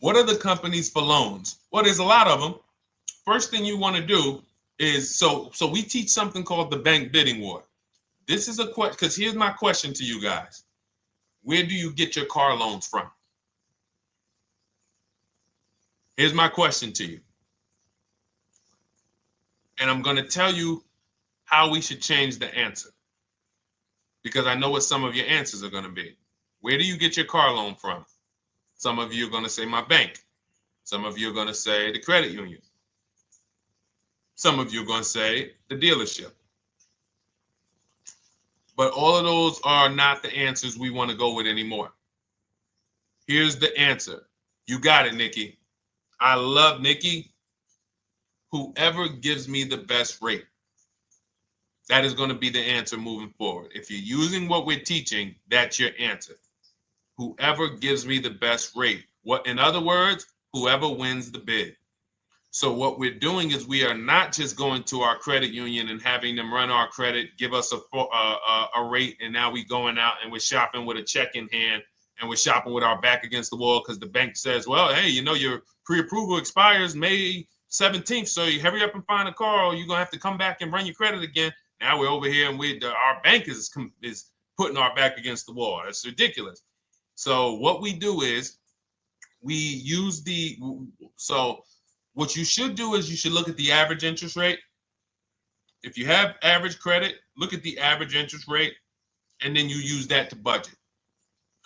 What are the companies for loans? Well, there's a lot of them. First thing you want to do is, so we teach something called the bank bidding war. This is a question, because here's my question to you guys. Where do you get your car loans from? Here's my question to you. And I'm going to tell you how we should change the answer, because I know what some of your answers are going to be. Where do you get your car loan from? Some of you are going to say my bank. Some of you are going to say the credit union. Some of you are going to say the dealership. But all of those are not the answers we want to go with anymore. Here's the answer. You got it, Nikki. I love Nikki. Whoever gives me the best rate. That is going to be the answer moving forward. If you're using what we're teaching, that's your answer. Whoever gives me the best rate. What, in other words, whoever wins the bid. So what we're doing is we are not just going to our credit union and having them run our credit, give us a rate, and now we going out and we're shopping with a check in hand and we're shopping with our back against the wall because the bank says, well, hey, you know, your pre-approval expires May 17th, so you hurry up and find a car or you're going to have to come back and run your credit again. Now we're over here and our bank is putting our back against the wall. That's ridiculous. So what we do is we use what you should do is you should look at the average interest rate. If you have average credit, look at the average interest rate, and then you use that to budget.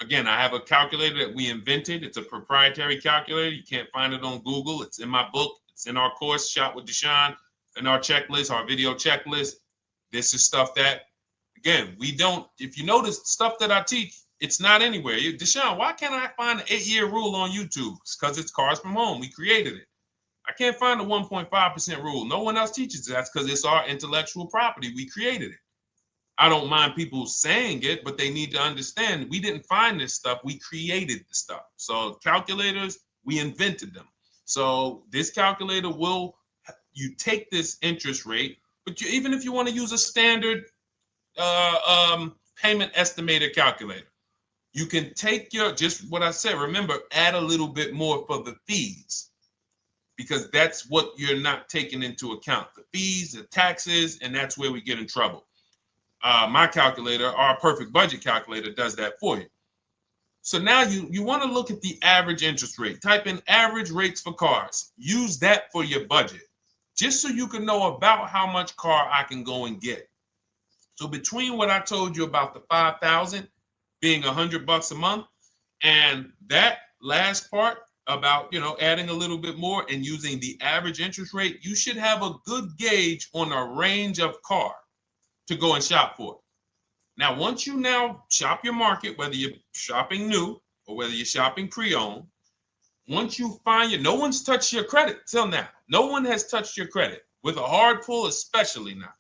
Again, I have a calculator that we invented. It's a proprietary calculator. You can't find it on Google. It's in my book. It's in our course, Shop with Deshone, in our checklist, our video checklist. This is stuff that, again, we don't, if you notice stuff that I teach, it's not anywhere. Deshone, why can't I find an 8-year rule on YouTube? It's because it's Cars from Home. We created it. I can't find the 1.5% rule. No one else teaches that because it's our intellectual property. We created it. I don't mind people saying it, but they need to understand we didn't find this stuff. We created the stuff. So calculators, we invented them. So this calculator you take this interest rate, but even if you want to use a standard payment estimator calculator, you can take just what I said. Remember, add a little bit more for the fees, because that's what you're not taking into account. The fees, the taxes, and that's where we get in trouble. My calculator, our perfect budget calculator, does that for you. So now you want to look at the average interest rate. Type in average rates for cars. Use that for your budget, just so you can know about how much car I can go and get. So between what I told you about the 5,000 being $100 a month, and that last part about, adding a little bit more and using the average interest rate, you should have a good gauge on a range of car to go and shop for. Now, once you now shop your market, whether you're shopping new or whether you're shopping pre-owned, once you find no one's touched your credit till now. No one has touched your credit with a hard pull, especially not.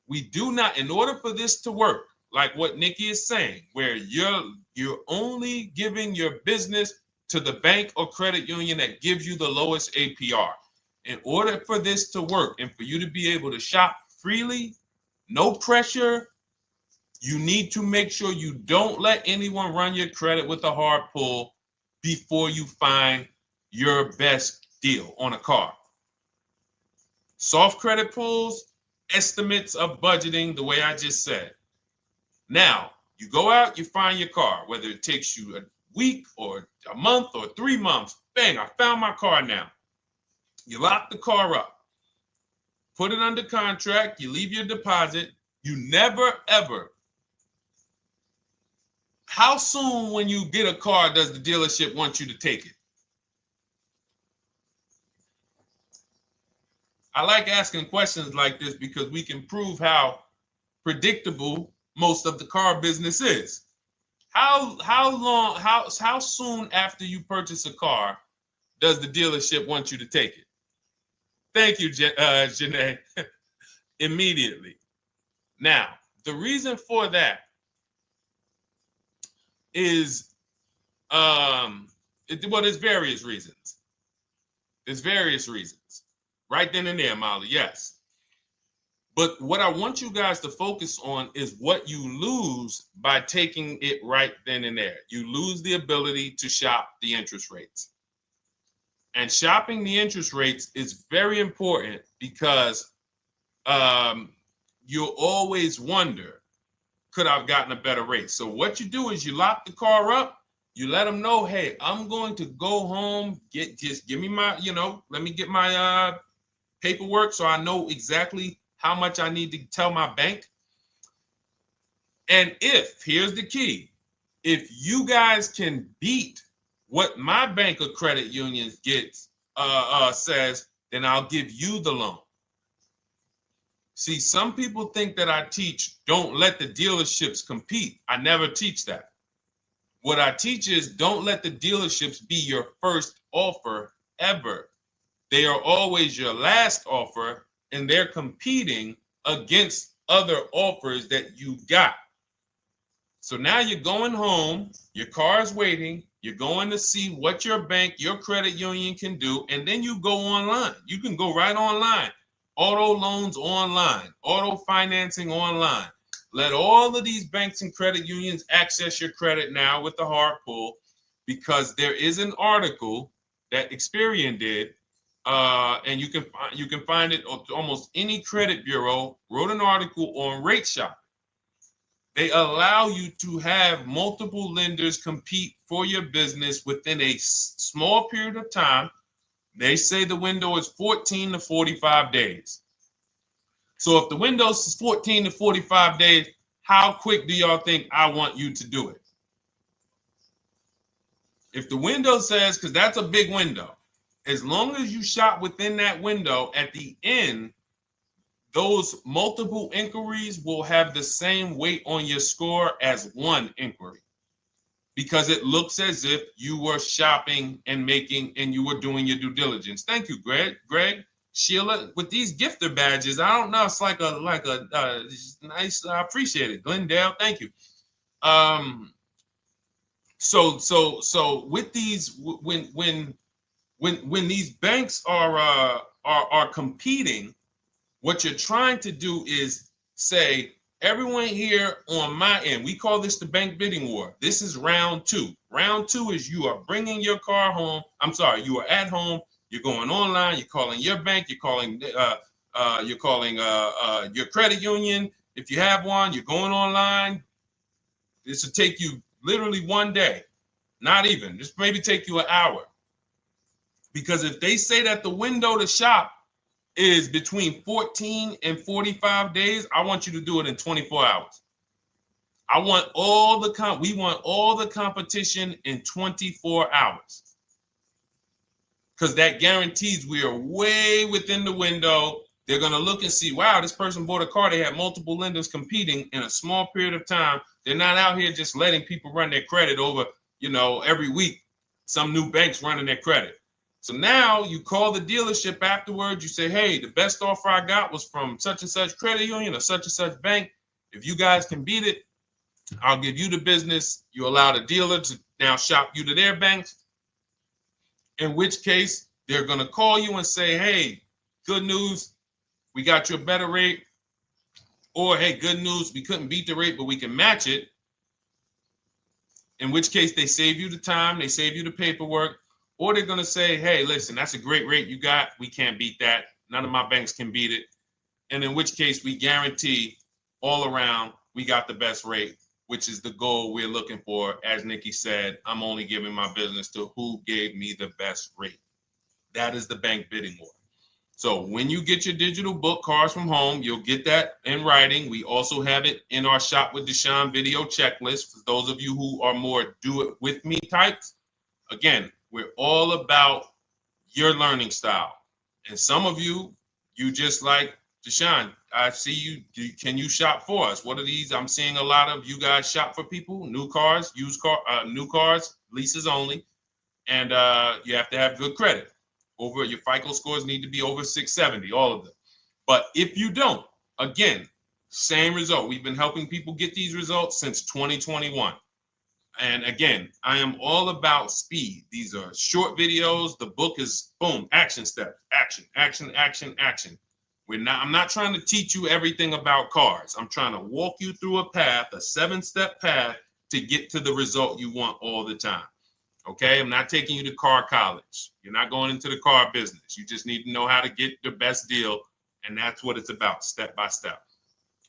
We do not, in order for this to work, like what Nikki is saying, where you're only giving your business to the bank or credit union that gives you the lowest APR. In order for this to work and for you to be able to shop freely, no pressure, you need to make sure you don't let anyone run your credit with a hard pull before you find your best deal on a car. Soft credit pulls, estimates of budgeting, the way I just said. Now, you go out, you find your car, whether it takes you a week or a month or 3 months. Bang, I found my car now. You lock the car up, put it under contract, you leave your deposit. You never, ever. How soon when you get a car does the dealership want you to take it? I like asking questions like this because we can prove how predictable most of the car business is. How soon after you purchase a car does the dealership want you to take it? Thank you, Janae. Immediately. Now, the reason for that is, there's various reasons. There's various reasons. Right then and there, Molly, yes. But what I want you guys to focus on is what you lose by taking it right then and there. You lose the ability to shop the interest rates. And shopping the interest rates is very important because you'll always wonder, could I have gotten a better rate? So what you do is you lock the car up, you let them know, hey, I'm going to go home, just give me my, let me get my paperwork so I know exactly how much I need to tell my bank. And here's the key, if you guys can beat what my bank or credit union gets says, then I'll give you the loan. See, some people think that I teach don't let the dealerships compete. I never teach that. What I teach is don't let the dealerships be your first offer ever. They are always your last offer, and they're competing against other offers that you got. So now you're going home, your car's waiting, you're going to see what your bank, your credit union can do, and then you go online. You can go right online. Auto loans online, auto financing online. Let all of these banks and credit unions access your credit now with the hard pull, because there is an article that Experian did, and you can find it on almost any credit bureau, wrote an article on rate shopping. They allow you to have multiple lenders compete for your business within a small period of time. They say the window is 14 to 45 days. So if the window is 14 to 45 days, how quick do y'all think I want you to do it? If the window says, because that's a big window, as long as you shop within that window, at the end, those multiple inquiries will have the same weight on your score as one inquiry, because it looks as if you were shopping and you were doing your due diligence. Thank you, Greg, Sheila, with these gifter badges. I don't know. It's like a nice. I appreciate it, Glendale. Thank you. So with these, when these banks are competing, what you're trying to do is say, everyone here on my end, we call this the bank bidding war. This is round two. Round two is you are bringing your car home. I'm sorry, you are at home. You're going online. You're calling your bank. You're calling your credit union. If you have one, you're going online. This will take you literally one day, not even. This maybe take you an hour. Because if they say that the window to shop is between 14 and 45 days, I want you to do it in 24 hours. We want all the competition in 24 hours. Because that guarantees we are way within the window. They're going to look and see, wow, this person bought a car. They had multiple lenders competing in a small period of time. They're not out here just letting people run their credit over, every week. Some new banks running their credit. So now you call the dealership afterwards. You say, hey, the best offer I got was from such and such credit union or such and such bank. If you guys can beat it, I'll give you the business. You allow the dealer to now shop you to their banks. In which case, they're going to call you and say, hey, good news, we got you a better rate. Or, hey, good news, we couldn't beat the rate, but we can match it. In which case, they save you the time, they save you the paperwork. Or they're going to say, hey, listen, that's a great rate you got. We can't beat that. None of my banks can beat it. And in which case, we guarantee all around we got the best rate, which is the goal we're looking for. As Nikki said, I'm only giving my business to who gave me the best rate. That is the bank bidding war. So when you get your digital book, Cars from Home, you'll get that in writing. We also have it in our Shop with Deshone video checklist for those of you who are more do-it-with-me types. Again, we're all about your learning style. And some of you just like, Deshone, I see you. Can you shop for us? What are these? I'm seeing a lot of you guys shop for people, new cars, new cars, leases only. And you have to have good credit. Your FICO scores need to be over 670, all of them. But if you don't, again, same result. We've been helping people get these results since 2021. And again, I am all about speed. These are short videos. The book is boom, action steps, action, action, action, action. I'm not trying to teach you everything about cars. I'm trying to walk you through a path, a 7-step path to get to the result you want all the time. Okay, I'm not taking you to car college. You're not going into the car business. You just need to know how to get the best deal. And that's what it's about, step by step.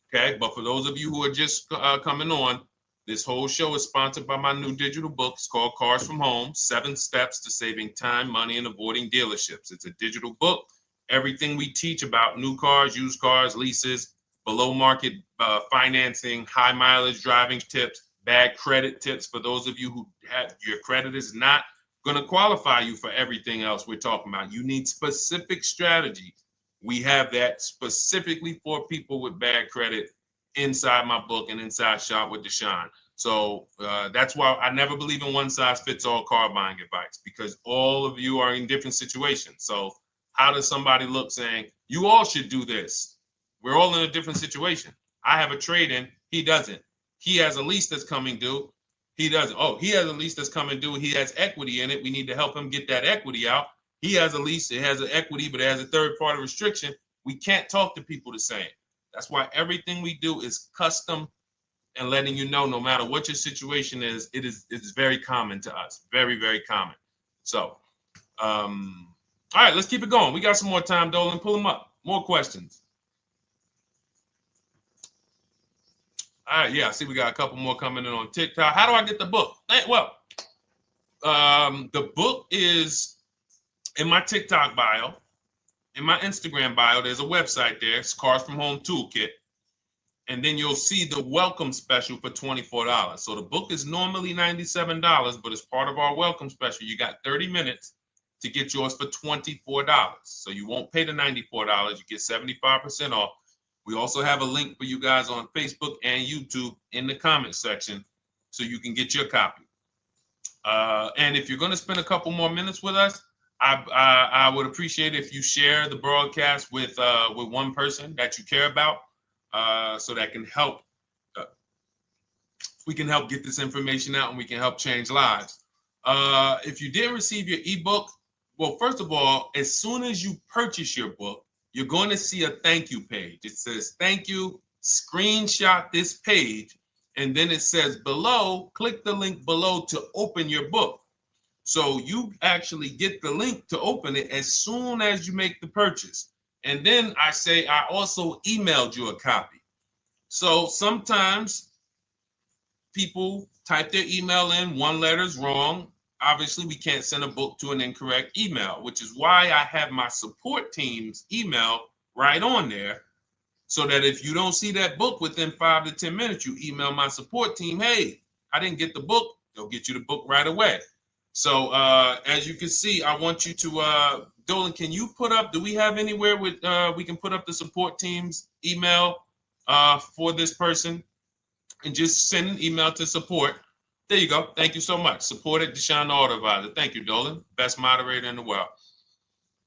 Okay, but for those of you who are just coming on, this whole show is sponsored by my new digital book. It's called Cars from Home, 7 Steps to Saving Time, Money, and Avoiding Dealerships. It's a digital book. Everything we teach about new cars, used cars, leases, below market financing, high mileage driving tips, bad credit tips for those of you who have your credit is not going to qualify you for everything else we're talking about. You need specific strategy. We have that specifically for people with bad credit inside my book and inside Shop with Deshone. So that's why I never believe in one size fits all car buying advice, because all of you are in different situations. So how does somebody look saying, you all should do this? We're all in a different situation. I have a trade-in, he doesn't. He has a lease that's coming due, he doesn't. Oh, he has a lease that's coming due, he has equity in it, we need to help him get that equity out. He has a lease, it has an equity, but it has a third-party restriction. We can't talk to people the same. That's why everything we do is custom and letting you know, no matter what your situation is, it's very common to us. Very, very common. So, all right, let's keep it going. We got some more time, Dolan. Pull them up. More questions. All right, yeah, I see we got a couple more coming in on TikTok. How do I get the book? Well, the book is in my TikTok bio. In my Instagram bio, there's a website there. It's Cars from Home Toolkit. And then you'll see the welcome special for $24. So the book is normally $97, but as part of our welcome special, you got 30 minutes to get yours for $24. So you won't pay the $94. You get 75% off. We also have a link for you guys on Facebook and YouTube in the comment section so you can get your copy. And if you're going to spend a couple more minutes with us, I would appreciate if you share the broadcast with one person that you care about. So that can help, we can help get this information out and we can help change lives. If you didn't receive your ebook, well, first of all, as soon as you purchase your book, you're going to see a thank you page. It says, thank you, screenshot this page. And then it says below, click the link below to open your book. So you actually get the link to open it as soon as you make the purchase. And then I say, I also emailed you a copy. So sometimes people type their email in, one letter's wrong. Obviously, we can't send a book to an incorrect email, which is why I have my support team's email right on there. So that if you don't see that book within 5 to 10 minutes, you email my support team, hey, I didn't get the book. They'll get you the book right away. So as you can see, I want you to, Dolan, can you put up, do we have anywhere with, we can put up the support team's email for this person? And just send an email to support. There you go. Thank you so much. Support at Deshone the Auto Advisor. Thank you, Dolan. Best moderator in the world.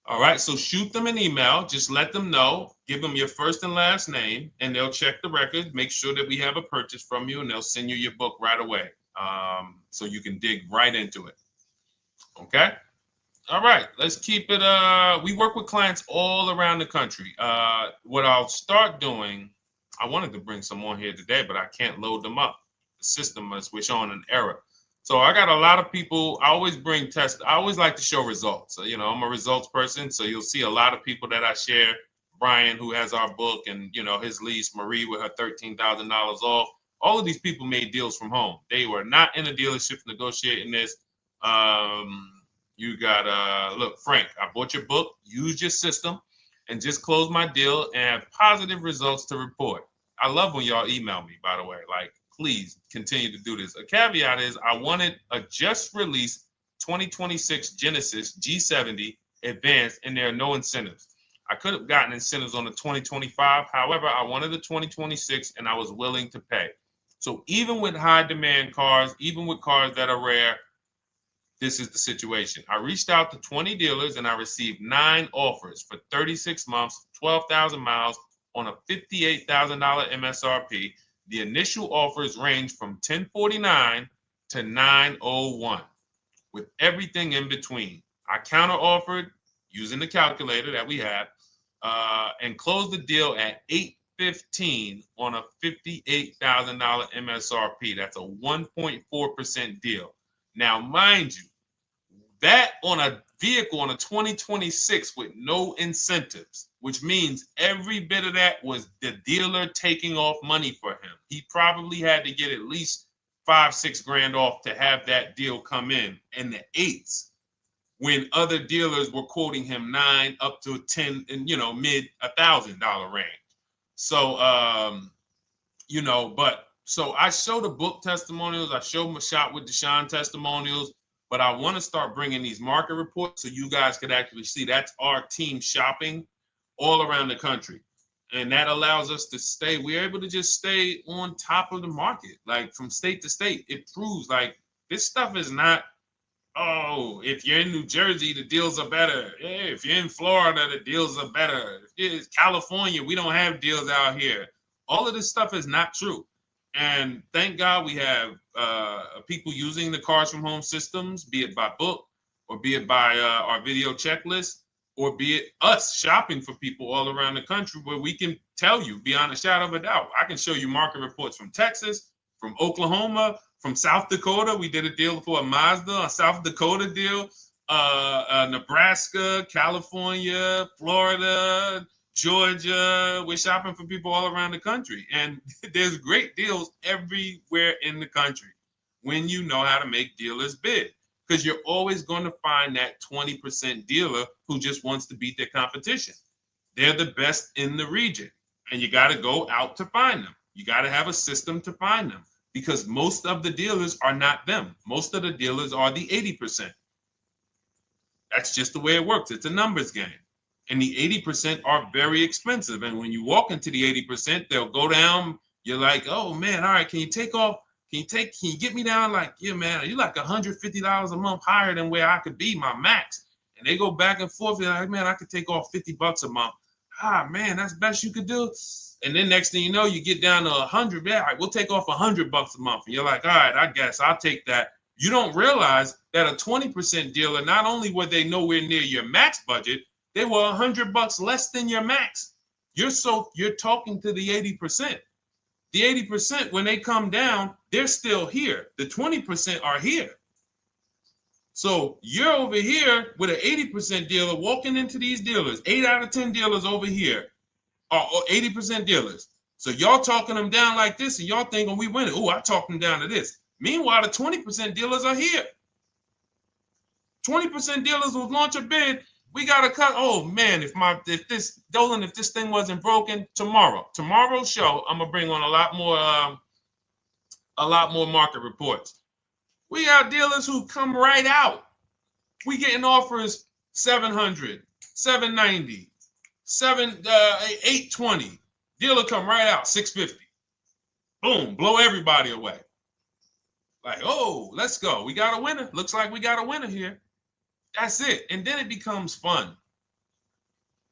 All right, so shoot them an email. Just let them know. Give them your first and last name, and they'll check the record, make sure that we have a purchase from you, and they'll send you your book right away so you can dig right into it. Okay? All right, let's keep it. We work with clients all around the country. What I'll start doing, I wanted to bring some on here today, but I can't load them up. The system is showing an error. So I got a lot of people. I always bring tests. I always like to show results. So, you know, I'm a results person. So you'll see a lot of people that I share. Brian, who has our book, and, you know, his lease, Marie with her $13,000 off. All of these people made deals from home. They were not in a dealership negotiating this. You got, look, Frank, I bought your book, used your system, and just closed my deal and have positive results to report. I love when y'all email me, by the way. Like, please continue to do this. A caveat is I wanted a just released 2026 Genesis G70 Advanced, and there are no incentives. I could have gotten incentives on the 2025. However, I wanted the 2026, and I was willing to pay. So even with high demand cars, even with cars that are rare, this is the situation. I reached out to 20 dealers and I received 9 offers for 36 months, 12,000 miles on a $58,000 MSRP. The initial offers range from $1049 to $901 with everything in between. I counter offered using the calculator that we have and closed the deal at $815 on a $58,000 MSRP. That's a 1.4% deal. Now, mind you, that on a vehicle on a 2026 with no incentives, which means every bit of that was the dealer taking off money for him. He probably had to get at least $5-6 grand off to have that deal come in the 8s, when other dealers were quoting him 9 up to 10 and, you know, mid $1,000 range. So, you know, but so I show the book testimonials. I show my Shop with Deshone testimonials. But I want to start bringing these market reports so you guys could actually see that's our team shopping all around the country. And that allows us to stay, we're able to just stay on top of the market, like from state to state. It proves like this stuff is not, oh, if you're in New Jersey, the deals are better. Hey, if you're in Florida, the deals are better. If it's California, we don't have deals out here. All of this stuff is not true. And thank God we have people using the Cars from Home systems, be it by book or be it by our video checklist, or be it us shopping for people all around the country where we can tell you beyond a shadow of a doubt. I can show you market reports from Texas, from Oklahoma, from South Dakota. We did a deal for a Mazda, a South Dakota deal, Nebraska, California, Florida, Georgia. We're shopping for people all around the country. And there's great deals everywhere in the country when you know how to make dealers bid. Because you're always going to find that 20% dealer who just wants to beat their competition. They're the best in the region. And you got to go out to find them. You got to have a system to find them. Because most of the dealers are not them. Most of the dealers are the 80%. That's just the way it works. It's a numbers game. And the 80% are very expensive. And when you walk into the 80%, they'll go down. You're like, oh man, all right, can you take off? Can you get me down? Like, yeah, man, you're like $150 a month higher than where I could be, my max. And they go back and forth. They're like, man, I could take off $50 a month. Ah, man, that's the best you could do. And then next thing you know, you get down to 100. Yeah, all right, we'll take off $100 a month. And you're like, all right, I guess I'll take that. You don't realize that a 20% dealer, not only were they nowhere near your max budget, they were $100 less than your max. You're talking to the 80%. The 80%, when they come down, they're still here. The 20% are here. So you're over here with an 80% dealer walking into these dealers. 8 out of 10 dealers over here are 80% dealers. So y'all talking them down like this, and y'all thinking we winning. Oh, I talked them down to this. Meanwhile, the 20% dealers are here. 20% dealers will launch a bid. We gotta cut. Oh man, if this thing wasn't broken, tomorrow's show, I'm gonna bring on a lot more market reports. We got dealers who come right out. We getting offers 700, 790, 820. Dealer come right out 650. Boom, blow everybody away. Like, oh, let's go. We got a winner. Looks like we got a winner here. That's it. And then it becomes fun.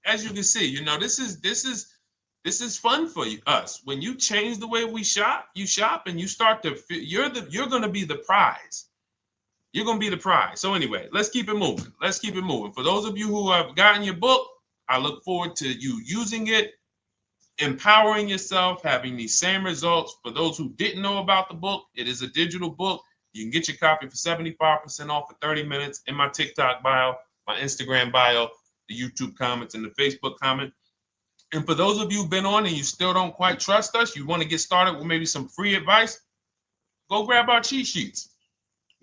As you can see, this is fun for us. When you change the way we shop, you shop and you start to you're going to be the prize. You're going to be the prize. So anyway, let's keep it moving. For those of you who have gotten your book, I look forward to you using it, empowering yourself, having these same results. For those who didn't know about the book, it is a digital book. You can get your copy for 75% off for 30 minutes in my TikTok bio, my Instagram bio, the YouTube comments, and the Facebook comment. And for those of you who've been on and you still don't quite trust us, you want to get started with maybe some free advice, go grab our cheat sheets.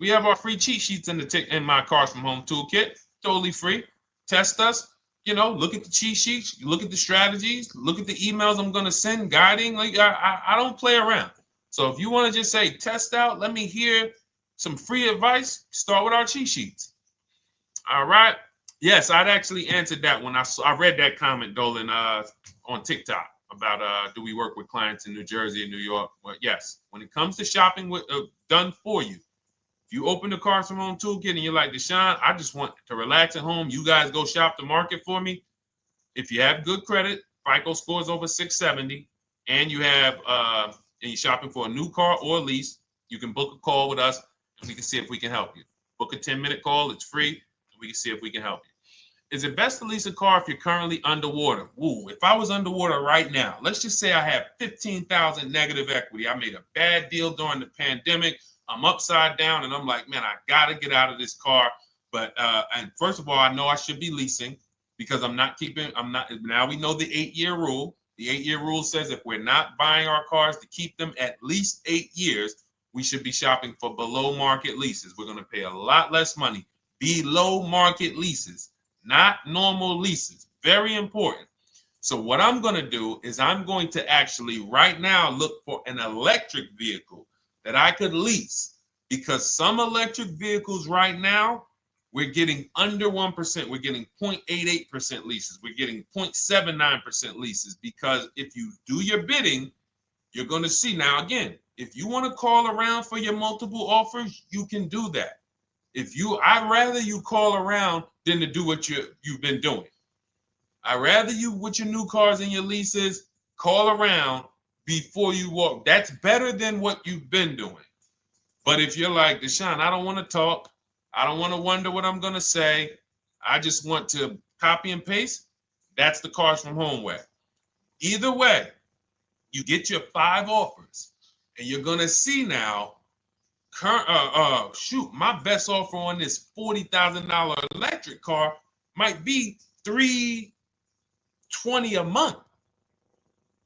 We have our free cheat sheets in my Cars from Home toolkit, totally free. Test us. Look at the cheat sheets, look at the strategies, look at the emails I'm going to send, guiding. Like I don't play around. So if you want to just say, test out, let me hear some free advice, start with our cheat sheets. All right. Yes, I'd actually answered that when I read that comment, Dolan, on TikTok about do we work with clients in New Jersey and New York? Well, yes. When it comes to shopping done for you, if you open the Cars from Home toolkit and you're like, Deshone, I just want to relax at home. You guys go shop the market for me. If you have good credit, FICO scores over 670, and you have and you're shopping for a new car or a lease, you can book a call with us and we can see if we can help you. Book a 10-minute call. It's free. And we can see if we can help you. Is it best to lease a car if you're currently underwater? Ooh, if I was underwater right now, let's just say I have 15,000 negative equity. I made a bad deal during the pandemic. I'm upside down and I'm like, man, I got to get out of this car. But and first of all, I know I should be leasing because now we know the 8-year rule. The 8-year rule says if we're not buying our cars to keep them at least 8 years, we should be shopping for below market leases. We're going to pay a lot less money. Below market leases, not normal leases. Very important. So what I'm going to do is I'm going to actually right now look for an electric vehicle that I could lease because some electric vehicles right now, we're getting under 1%. We're getting 0.88% leases. We're getting 0.79% leases, because if you do your bidding, you're going to see. Now, again, if you want to call around for your multiple offers, you can do that. I'd rather you call around than to do what you've been doing. I'd rather you, with your new cars and your leases, call around before you walk. That's better than what you've been doing. But if you're like, Deshone, I don't want to talk. I don't want to wonder what I'm going to say. I just want to copy and paste. That's the Cars from Home way. Either way, you get your 5 offers, and you're going to see now, my best offer on this $40,000 electric car might be $320 a month.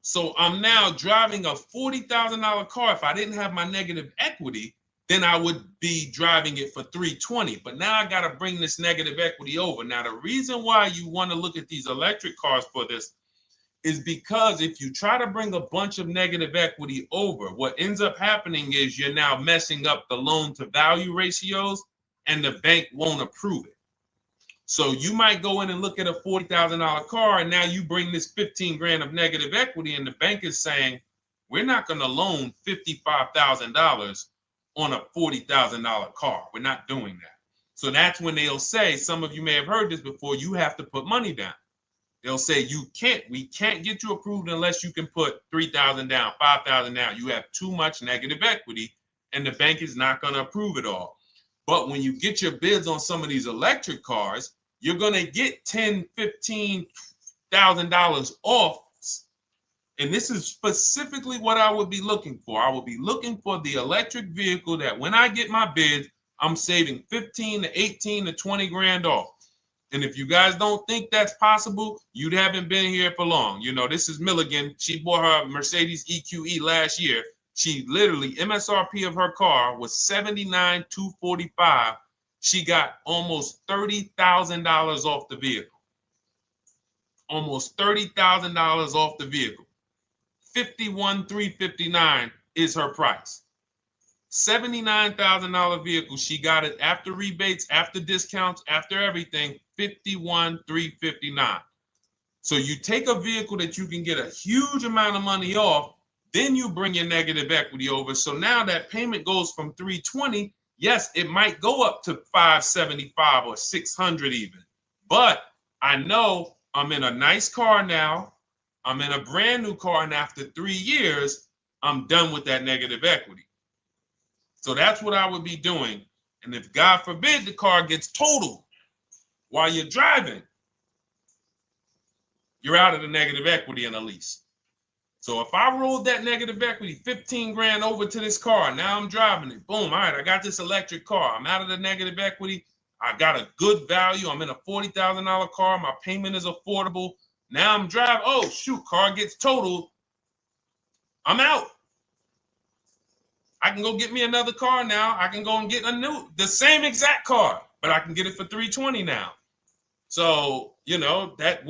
So I'm now driving a $40,000 car. If I didn't have my negative equity, then I would be driving it for $320. But now I got to bring this negative equity over. Now, the reason why you want to look at these electric cars for this is because if you try to bring a bunch of negative equity over, what ends up happening is you're now messing up the loan to value ratios, and the bank won't approve it. So you might go in and look at a $40,000 car, and now you bring this 15 grand of negative equity, and the bank is saying, we're not going to loan $55,000 on a $40,000 car. We're not doing that. So that's when they'll say, some of you may have heard this before, you have to put money down. They'll say, we can't get you approved unless you can put $3,000 down, $5,000 down. You have too much negative equity, and the bank is not going to approve it all. But when you get your bids on some of these electric cars, you're going to get $10,000, $15,000 off. And this is specifically what I would be looking for. I would be looking for the electric vehicle that when I get my bids, I'm saving 15 to 18 to 20 grand off. And if you guys don't think that's possible, you haven't been here for long. You know, this is Milligan. She bought her Mercedes EQE last year. She literally, MSRP of her car was $79,245. She got almost $30,000 off the vehicle. Almost $30,000 off the vehicle. $51,359 is her price. $79,000 vehicle. She got it after rebates, after discounts, after everything. $51,359. So you take a vehicle that you can get a huge amount of money off, then you bring your negative equity over. So now that payment goes from $320. Yes, it might go up to $575 or $600 even. But I know I'm in a nice car now. I'm in a brand new car, and after 3 years, I'm done with that negative equity. So that's what I would be doing. And if God forbid the car gets totaled while you're driving, you're out of the negative equity in a lease. So if I rolled that negative equity, 15 grand over to this car, now I'm driving it. Boom. All right, I got this electric car. I'm out of the negative equity. I got a good value. I'm in a $40,000 car. My payment is affordable. Now I'm driving. Oh, shoot, car gets totaled. I'm out. I can go get me another car now. I can go and get the same exact car, but I can get it for $320 now. So, you know, that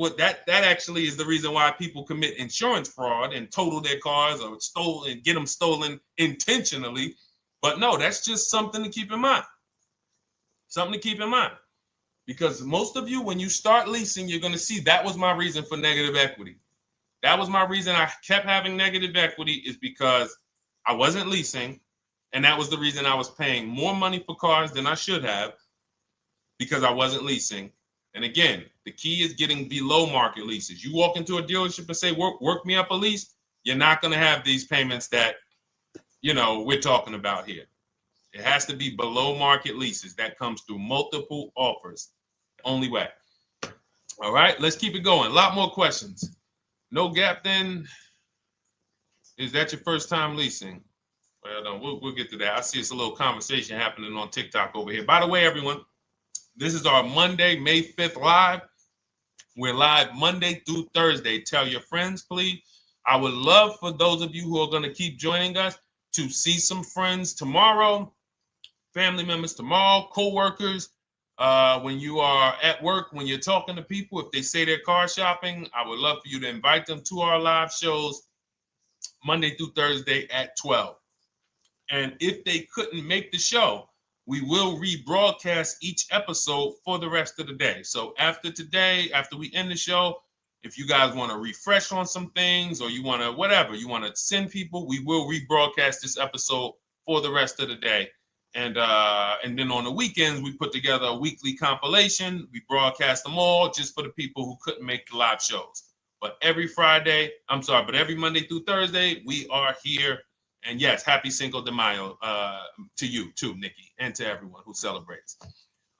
actually is the reason why people commit insurance fraud and total their cars or get them stolen intentionally. But no, that's just something to keep in mind. Something to keep in mind. Because most of you, when you start leasing, you're going to see that was my reason for negative equity. That was my reason I kept having negative equity, is because I wasn't leasing. And that was the reason I was paying more money for cars than I should have, because I wasn't leasing. And again, the key is getting below market leases. You walk into a dealership and say, work me up a lease, you're not going to have these payments that, you know, we're talking about here. It has to be below market leases. That comes through multiple offers. Only way. All right, let's keep it going. A lot more questions. No gap then. Is that your first time leasing? Well, no, we'll get to that. I see it's a little conversation happening on TikTok over here. By the way, everyone, this is our Monday, May 5th live. We're live Monday through Thursday. Tell your friends, please. I would love for those of you who are going to keep joining us to see some friends tomorrow, family members tomorrow, co-workers. When you are at work, when you're talking to people, if they say they're car shopping, I would love for you to invite them to our live shows Monday through Thursday at 12. And if they couldn't make the show, we will rebroadcast each episode for the rest of the day. So after today, after we end the show, if you guys want to refresh on some things or you want to whatever, you want to send people, we will rebroadcast this episode for the rest of the day. And then on the weekends, we put together a weekly compilation. We broadcast them all just for the people who couldn't make the live shows. But every Monday through Thursday, we are here. And yes, happy Cinco de Mayo to you too, Nikki, and to everyone who celebrates.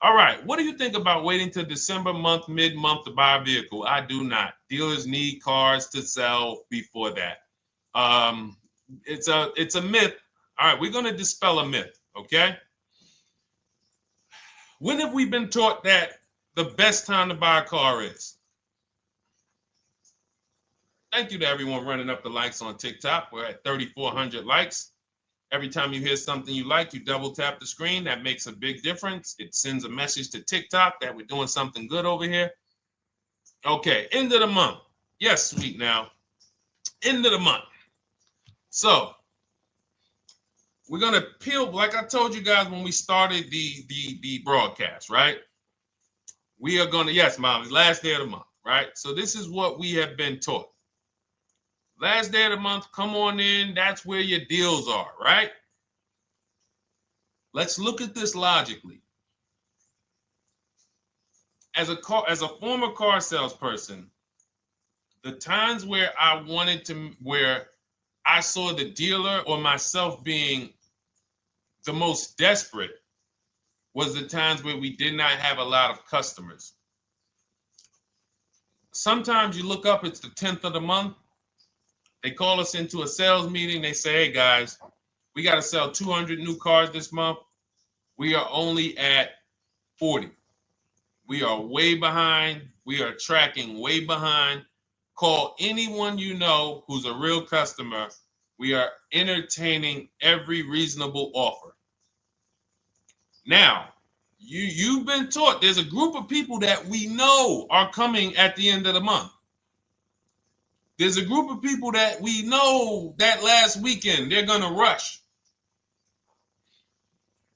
All right, what do you think about waiting till December month, mid-month to buy a vehicle? I do not. Dealers need cars to sell before that. It's a myth. All right, we're going to dispel a myth, okay? When have we been taught that the best time to buy a car is? Thank you to everyone running up the likes on TikTok. We're at 3,400 likes. Every time you hear something you like, you double tap the screen. That makes a big difference. It sends a message to TikTok that we're doing something good over here. Okay, end of the month. Yes, sweet now. End of the month. So we're gonna peel, like I told you guys when we started the broadcast, right? We are gonna, yes, Molly, last day of the month, right? So this is what we have been taught. Last day of the month, come on in. That's where your deals are, right? Let's look at this logically. As a former car salesperson, the times where where I saw the dealer or myself being the most desperate was the times where we did not have a lot of customers. Sometimes you look up, it's the 10th of the month. They call us into a sales meeting. They say, hey, guys, we got to sell 200 new cars this month. We are only at 40. We are way behind. We are tracking way behind. Call anyone you know who's a real customer. We are entertaining every reasonable offer. Now, you've been taught there's a group of people that we know are coming at the end of the month. There's a group of people that we know that last weekend they're going to rush.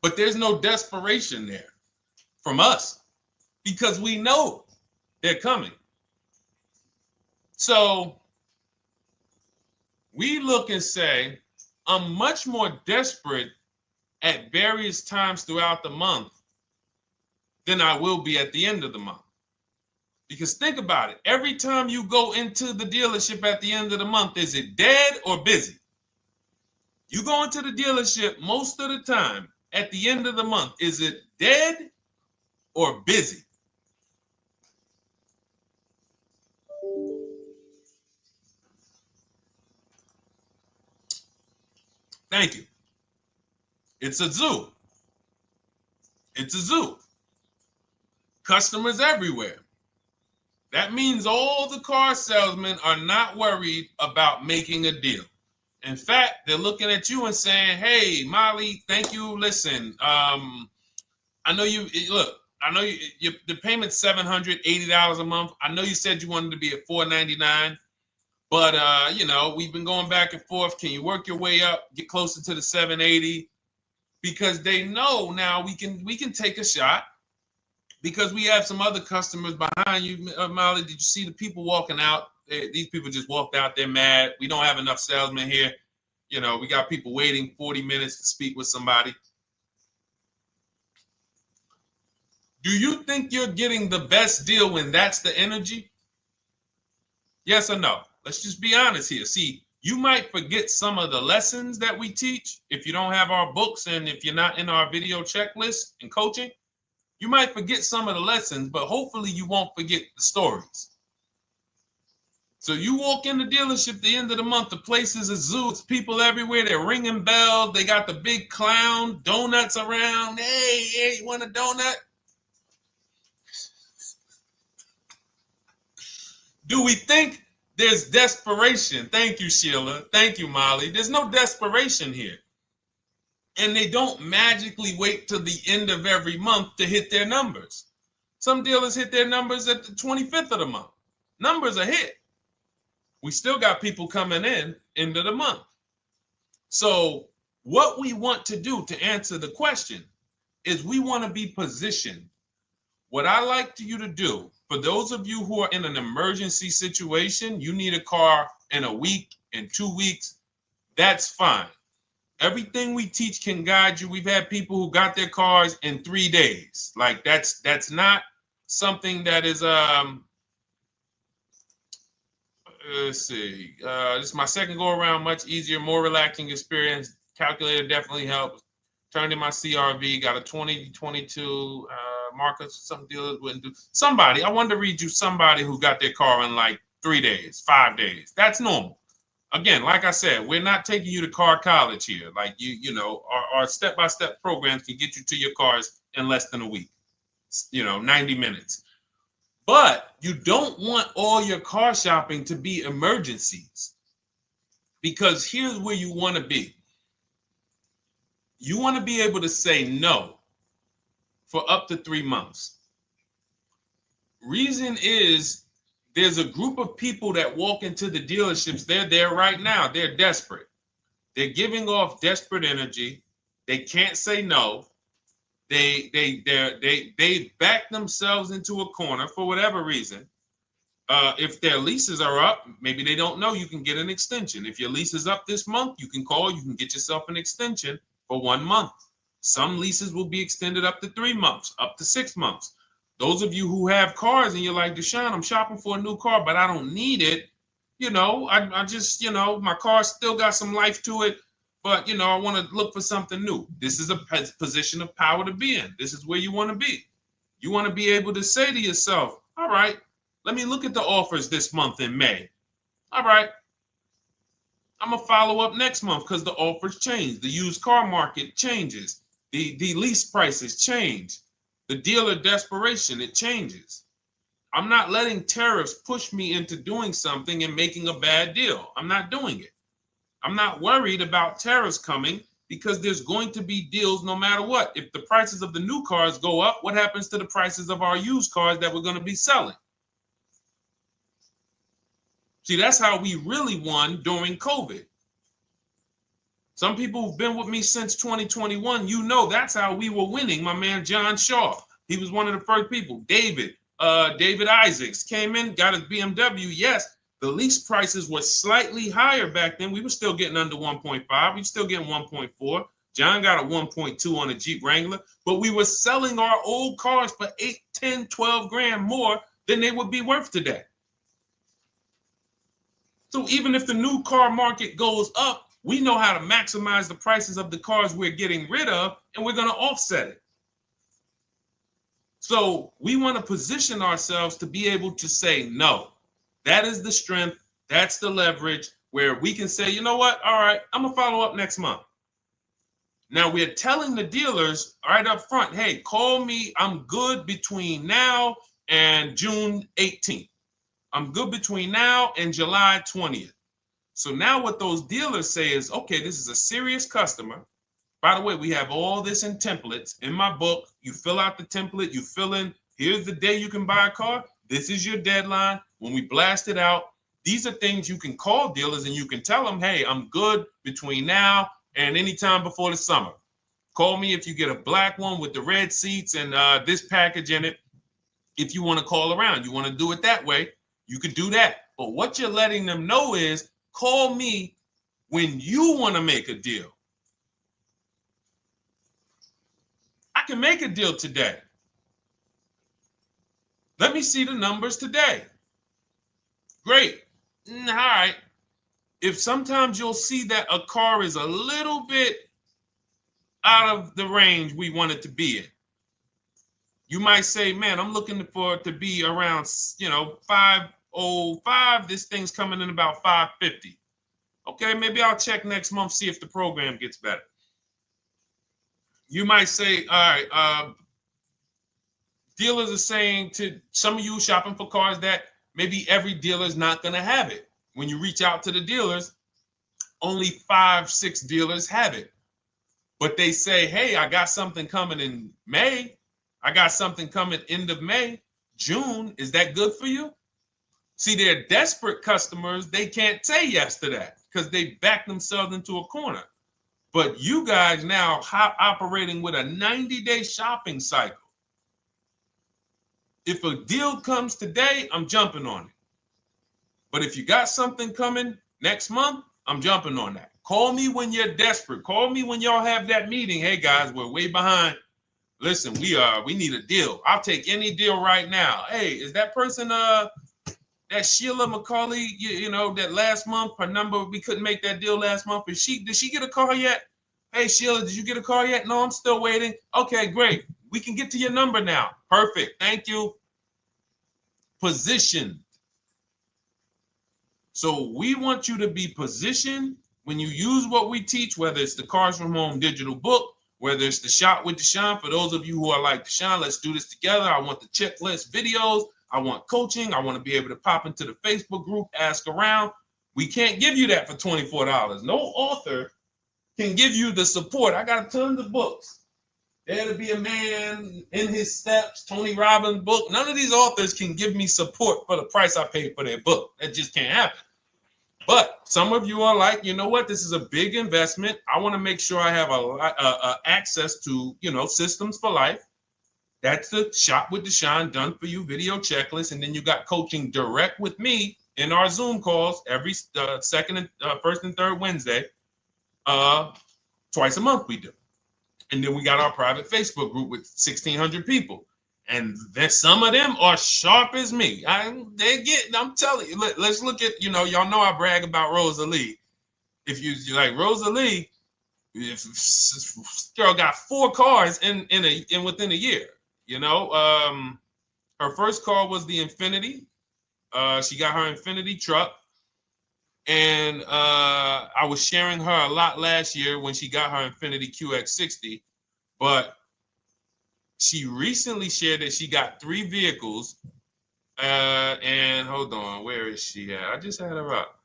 But there's no desperation there from us because we know they're coming. So we look and say, I'm much more desperate at various times throughout the month than I will be at the end of the month. Because think about it. Every time you go into the dealership at the end of the month, is it dead or busy? You go into the dealership most of the time at the end of the month, is it dead or busy? Thank you. It's a zoo. It's a zoo. Customers everywhere. That means all the car salesmen are not worried about making a deal. In fact, they're looking at you and saying, hey, Molly, thank you. Listen, I know you, look, I know the payment's $780 a month. I know you said you wanted to be at $499, but, we've been going back and forth. Can you work your way up, get closer to the $780? Because they know now we can take a shot. Because we have some other customers behind you, Molly. Did you see the people walking out? These people just walked out. They're mad. We don't have enough salesmen here. We got people waiting 40 minutes to speak with somebody. Do you think you're getting the best deal when that's the energy? Yes or no? Let's just be honest here. See, you might forget some of the lessons that we teach if you don't have our books and if you're not in our video checklist and coaching. You might forget some of the lessons, but hopefully you won't forget the stories. So you walk in the dealership at the end of the month, the place is a zoo. It's people everywhere. They're ringing bells. They got the big clown, donuts around. Hey, you want a donut? Do we think there's desperation? Thank you, Sheila. Thank you, Molly. There's no desperation here. And they don't magically wait till the end of every month to hit their numbers. Some dealers hit their numbers at the 25th of the month. Numbers are hit. We still got people coming in end of the month. So What we want to do to answer the question is we want to be positioned. What I like you to do, for those of you who are in an emergency situation, you need a car in a week, in 2 weeks, that's fine. Everything we teach can guide you. We've had people who got their cars in 3 days. Like that's not something that is let's see. This is my second go around, much easier, more relaxing experience. Calculator definitely helps. Turned in my CRV, got a 2022 Marcus, some dealers wouldn't do. Somebody, I wanted to read you somebody who got their car in like 3 days, 5 days. That's normal. Again, like I said, we're not taking you to car college here. Like you know, our step-by-step programs can get you to your cars in less than a week, 90 minutes. But you don't want all your car shopping to be emergencies, because here's where you want to be. You want to be able to say no for up to 3 months. Reason is, there's a group of people that walk into the dealerships. They're there right now. They're desperate. They're giving off desperate energy. They can't say no. They back themselves into a corner for whatever reason. If their leases are up, maybe they don't know you can get an extension. If your lease is up this month, you can call. You can get yourself an extension for 1 month. Some leases will be extended up to 3 months, up to 6 months. Those of you who have cars and you're like, Deshone, I'm shopping for a new car, but I don't need it. I just, my car still got some life to it, but, I want to look for something new. This is a position of power to be in. This is where you want to be. You want to be able to say to yourself, all right, let me look at the offers this month in May. All right, I'm going to follow up next month because the offers change. The used car market changes. The lease prices change. The dealer desperation, it changes. I'm not letting tariffs push me into doing something and making a bad deal. I'm not doing it. I'm not worried about tariffs coming, because there's going to be deals no matter what. If the prices of the new cars go up, what happens to the prices of our used cars that we're going to be selling? See, that's how we really won during COVID. Some people who've been with me since 2021, that's how we were winning. My man John Shaw, he was one of the first people. David Isaacs came in, got his BMW. Yes, the lease prices were slightly higher back then. We were still getting under 1.5. We were still getting 1.4. John got a 1.2 on a Jeep Wrangler, but we were selling our old cars for 8, 10, 12 grand more than they would be worth today. So even if the new car market goes up, we know how to maximize the prices of the cars we're getting rid of, and we're going to offset it. So we want to position ourselves to be able to say no. That is the strength. That's the leverage where we can say, you know what? All right, I'm going to follow up next month. Now we're telling the dealers right up front, hey, call me. I'm good between now and June 18th. I'm good between now and July 20th. So now what those dealers say is, okay, this is a serious customer. By the way, we have all this in templates in my book. You fill out the template, you fill in, here's the day you can buy a car. This is your deadline. When we blast it out, these are things you can call dealers and you can tell them, hey, I'm good between now and anytime before the summer. Call me if you get a black one with the red seats and this package in it. If you want to call around, you want to do it that way, you could do that. But what you're letting them know is, call me when you want to make a deal. I can make a deal today. Let me see the numbers today. Great. All right. If sometimes you'll see that a car is a little bit out of the range we want it to be in, you might say, man, I'm looking for it to be around, 505. This thing's coming in about 550. Okay, maybe I'll check next month, see if the program gets better. You might say, all right, dealers are saying to some of you shopping for cars that maybe every dealer is not going to have it. When you reach out to the dealers, only 5, 6 dealers have it. But they say, hey, I got something coming in May. I got something coming end of May, June. Is that good for you? See, they're desperate customers. They can't say yes to that because they back themselves into a corner. But you guys now operating with a 90-day shopping cycle. If a deal comes today, I'm jumping on it. But if you got something coming next month, I'm jumping on that. Call me when you're desperate. Call me when y'all have that meeting. Hey guys, we're way behind. Listen, we need a deal. I'll take any deal right now. Hey, is that person that Sheila McCauley, you know, that last month, her number, we couldn't make that deal last month. Did she get a call yet? Hey Sheila, did you get a call yet? No, I'm still waiting. Okay, great. We can get to your number now. Perfect. Thank you. Positioned. So we want you to be positioned when you use what we teach, whether it's the Cars from Home digital book, whether it's the Shop with Deshone. For those of you who are like, Deshone, let's do this together. I want the checklist videos. I want coaching. I want to be able to pop into the Facebook group, ask around. We can't give you that for $24. No author can give you the support. I got tons of books. There to Be a Man, In His Steps, Tony Robbins' book. None of these authors can give me support for the price I paid for their book. That just can't happen. But some of you are like, you know what? This is a big investment. I want to make sure I have access to, you know, systems for life. That's the Shop with Deshone done for you video checklist. And then you got coaching direct with me in our Zoom calls every first and third Wednesday. Twice a month we do. And then we got our private Facebook group with 1,600 people. And then some of them are sharp as me. I'm telling you, let's look at, you know, y'all know I brag about Rosalie. If you like Rosalie, if girl got 4 cars in within a year, you know. Her first car was the Infinity. She got her Infinity truck. And I was sharing her a lot last year when she got her Infinity QX60, but she recently shared that she got 3 vehicles. And hold on, where is she at? I just had her up.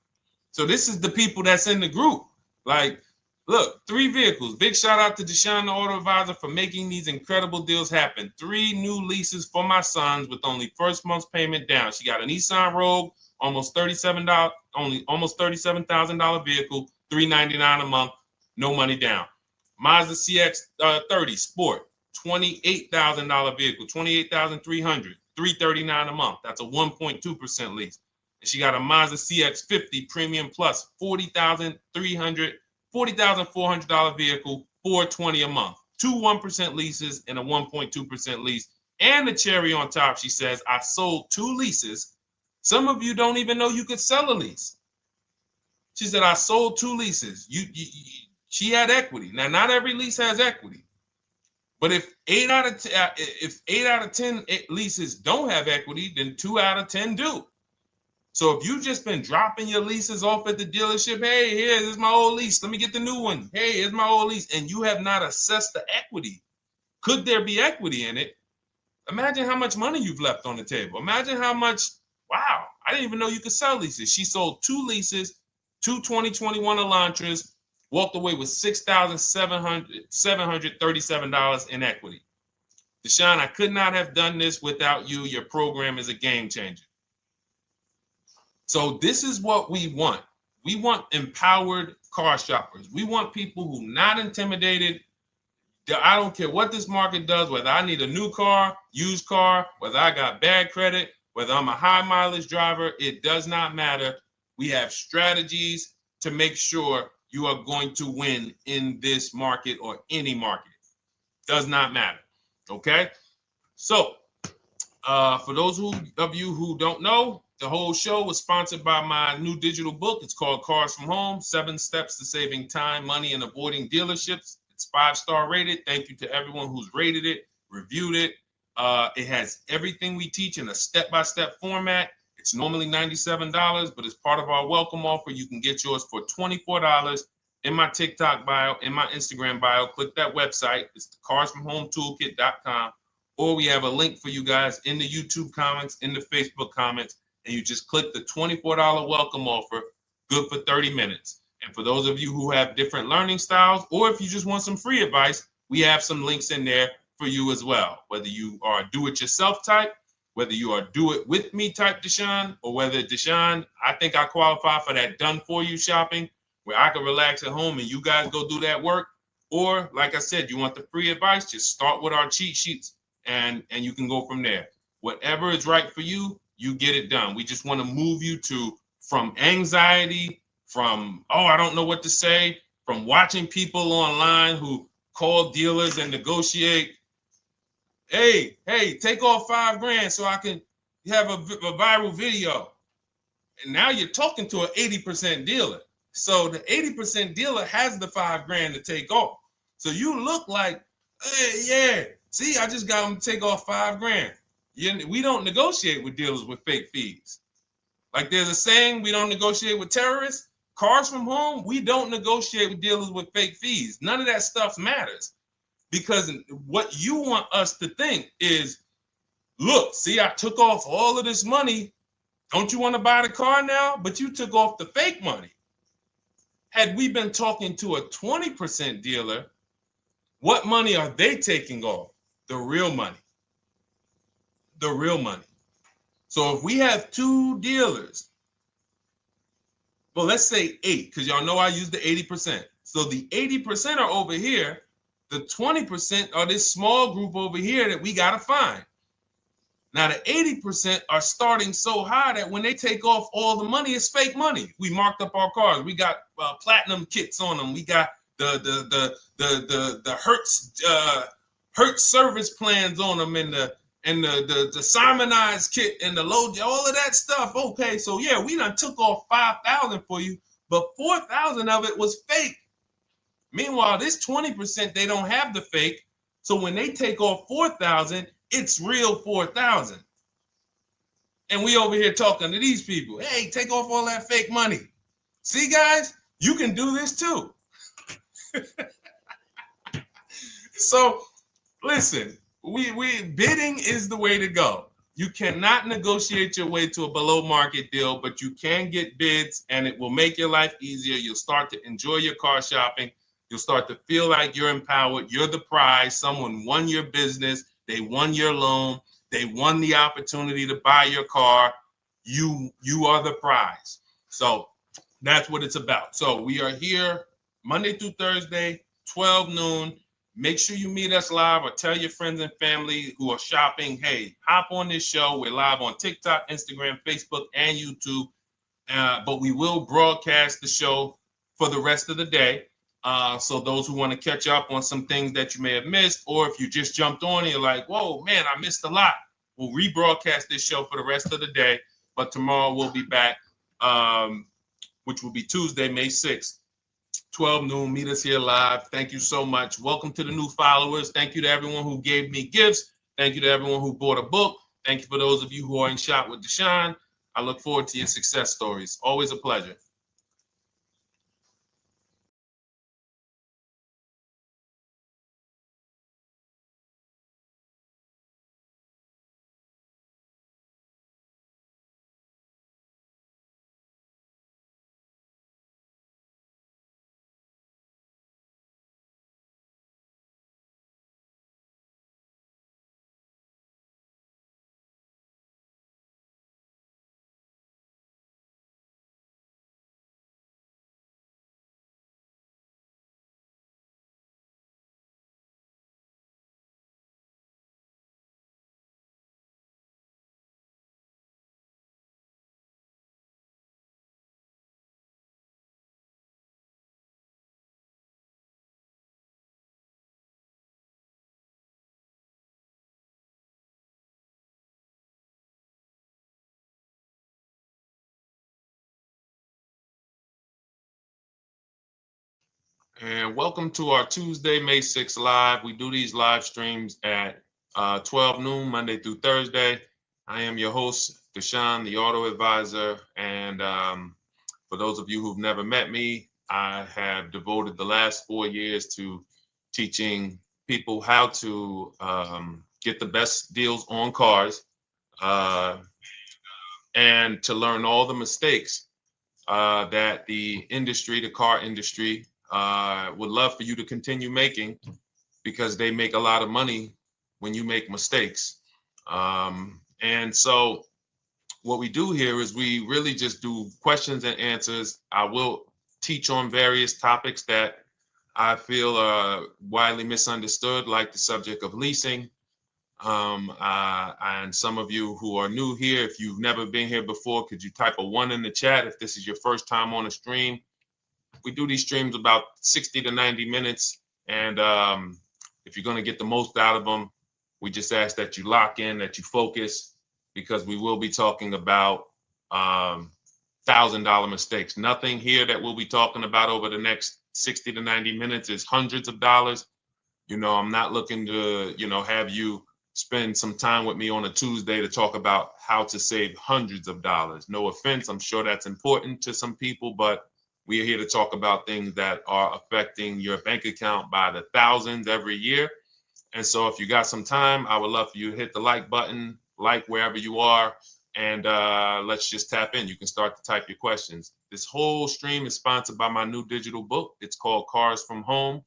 So this is the people that's in the group. Like, look, 3 vehicles. Big shout out to Deshone the Auto Advisor for making these incredible deals happen. 3 new leases for my sons with only first month's payment down. She got a Nissan Rogue, almost $37,000 vehicle, $399 a month, no money down. Mazda CX-30 Sport, $28,000 vehicle, $28,300, $339 a month. That's a 1.2% lease. And she got a Mazda CX-50 Premium Plus, $40,400 vehicle, $420 a month. 2 1% leases and a 1.2% lease. And the cherry on top, she says, I sold 2 leases. Some of you don't even know you could sell a lease. She said, I sold 2 leases. She had equity. Now, not every lease has equity. But if 8 out of 10 leases don't have equity, then 2 out of 10 do. So if you've just been dropping your leases off at the dealership, hey, here's my old lease. Let me get the new one. Hey, here's my old lease. And you have not assessed the equity. Could there be equity in it? Imagine how much money you've left on the table. Imagine how much, wow, I didn't even know you could sell leases. She sold 2 leases, 2 2021 Elantras, walked away with $6,737 in equity. Deshone, I could not have done this without you. Your program is a game changer. So this is what we want. We want empowered car shoppers. We want people who are not intimidated. I don't care what this market does, whether I need a new car, used car, whether I got bad credit, whether I'm a high mileage driver, it does not matter. We have strategies to make sure you are going to win in this market or any market. Does not matter. Okay? So, for those of you who don't know, the whole show was sponsored by my new digital book. It's called Cars from Home, 7 Steps to Saving Time, Money, and Avoiding Dealerships. It's 5-star rated. Thank you to everyone who's rated it, reviewed it. It has everything we teach in a step-by-step format. It's normally $97, but as part of our welcome offer, you can get yours for $24 in my TikTok bio, in my Instagram bio. Click that website. It's the carsfromhometoolkit.com. Or we have a link for you guys in the YouTube comments, in the Facebook comments, and you just click the $24 welcome offer, good for 30 minutes. And for those of you who have different learning styles, or if you just want some free advice, we have some links in there for you as well. Whether you are a do-it-yourself type, whether you are do-it-with-me type Deshone, or whether Deshone, I think I qualify for that done-for-you shopping, where I can relax at home and you guys go do that work. Or like I said, you want the free advice, just start with our cheat sheets and you can go from there. Whatever is right for you, you get it done. We just want to move you from anxiety, from, oh, I don't know what to say, from watching people online who call dealers and negotiate. Hey, take off $5,000 so I can have a viral video. And now you're talking to an 80% dealer. So the 80% dealer has the $5,000 to take off. So you look like, hey, yeah, see, I just got them to take off $5,000. We don't negotiate with dealers with fake fees. Like there's a saying, we don't negotiate with terrorists. Cars from home, we don't negotiate with dealers with fake fees. None of that stuff matters. Because what you want us to think is, look, see, I took off all of this money. Don't you want to buy the car now? But you took off the fake money. Had we been talking to a 20% dealer, what money are they taking off? The real money. The real money. So if we have two dealers, well, let's say 8, because y'all know I use the 80%. So the 80% are over here. The 20% are this small group over here that we got to find. Now, the 80% are starting so high that when they take off all the money, it's fake money. We marked up our cars. We got platinum kits on them. We got the Hertz service plans on them, and the Simonized kit and the low, all of that stuff. Okay, so yeah, we done took off 5,000 for you, but 4,000 of it was fake. Meanwhile, this 20%, they don't have the fake. So when they take off 4,000, it's real 4,000. And we over here talking to these people. Hey, take off all that fake money. See, guys, you can do this too. So listen, we bidding is the way to go. You cannot negotiate your way to a below market deal, but you can get bids and it will make your life easier. You'll start to enjoy your car shopping. You'll start to feel like you're empowered. You're the prize. Someone won your business. They won your loan. They won the opportunity to buy your car. You are the prize. So that's what it's about. So we are here Monday through Thursday, 12 noon. Make sure you meet us live or tell your friends and family who are shopping, hey, hop on this show. We're live on TikTok, Instagram, Facebook, and YouTube. But we will broadcast the show for the rest of the day. So those who want to catch up on some things that you may have missed, or if you just jumped on and you're like, whoa, man, I missed a lot. We'll rebroadcast this show for the rest of the day. But tomorrow we'll be back, which will be Tuesday, May 6th, 12 noon. Meet us here live. Thank you so much. Welcome to the new followers. Thank you to everyone who gave me gifts. Thank you to everyone who bought a book. Thank you for those of you who are in Shop with Deshone. I look forward to your success stories. Always a pleasure. And welcome to our Tuesday, May 6th live. We do these live streams at 12 noon, Monday through Thursday. I am your host, Deshone the Auto Advisor. And for those of you who've never met me, I have devoted the last 4 years to teaching people how to get the best deals on cars and to learn all the mistakes that the industry, the car industry, would love for you to continue making, because they make a lot of money when you make mistakes. And so what we do here is we really just do questions and answers. I will teach on various topics that I feel are widely misunderstood, like the subject of leasing. And some of you who are new here, if you've never been here before, could you type a 1 in the chat if this is your first time on a stream? We do these streams about 60 to 90 minutes. And if you're going to get the most out of them, we just ask that you lock in, that you focus, because we will be talking about $1,000 mistakes. Nothing here that we'll be talking about over the next 60 to 90 minutes is hundreds of dollars. You know, I'm not looking to, have you spend some time with me on a Tuesday to talk about how to save hundreds of dollars. No offense, I'm sure that's important to some people, but we are here to talk about things that are affecting your bank account by the thousands every year. And so if you got some time, I would love for you to hit the like button, like wherever you are, and let's just tap in. You can start to type your questions. This whole stream is sponsored by my new digital book. It's called Cars from Home,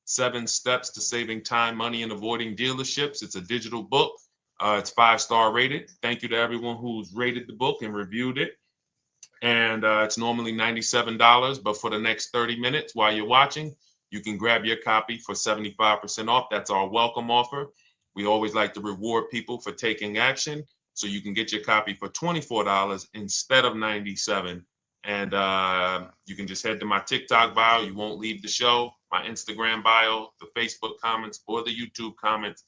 7 Steps to Saving Time, Money, and Avoiding Dealerships. It's a digital book. It's 5-star rated. Thank you to everyone who's rated the book and reviewed it. And it's normally $97, but for the next 30 minutes while you're watching, you can grab your copy for 75% off. That's our welcome offer. We always like to reward people for taking action. So you can get your copy for $24 instead of $97. And you can just head to my TikTok bio. You won't leave the show, my Instagram bio, the Facebook comments, or the YouTube comments,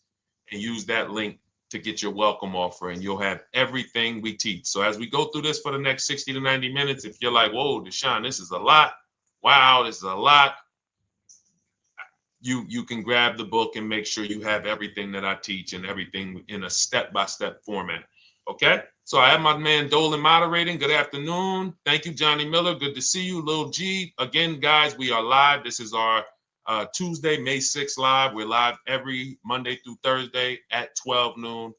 and use that link to get your welcome offer, and you'll have everything we teach. So as we go through this for the next 60 to 90 minutes, if you're like, whoa, Deshone, this is a lot. Wow, this is a lot. You can grab the book and make sure you have everything that I teach and everything in a step-by-step format. Okay? So I have my man Dolan moderating. Good afternoon. Thank you, Johnny Miller. Good to see you, Lil G. Again, guys, we are live. This is our Tuesday, May 6th live. We're live every Monday through Thursday at 12 noon.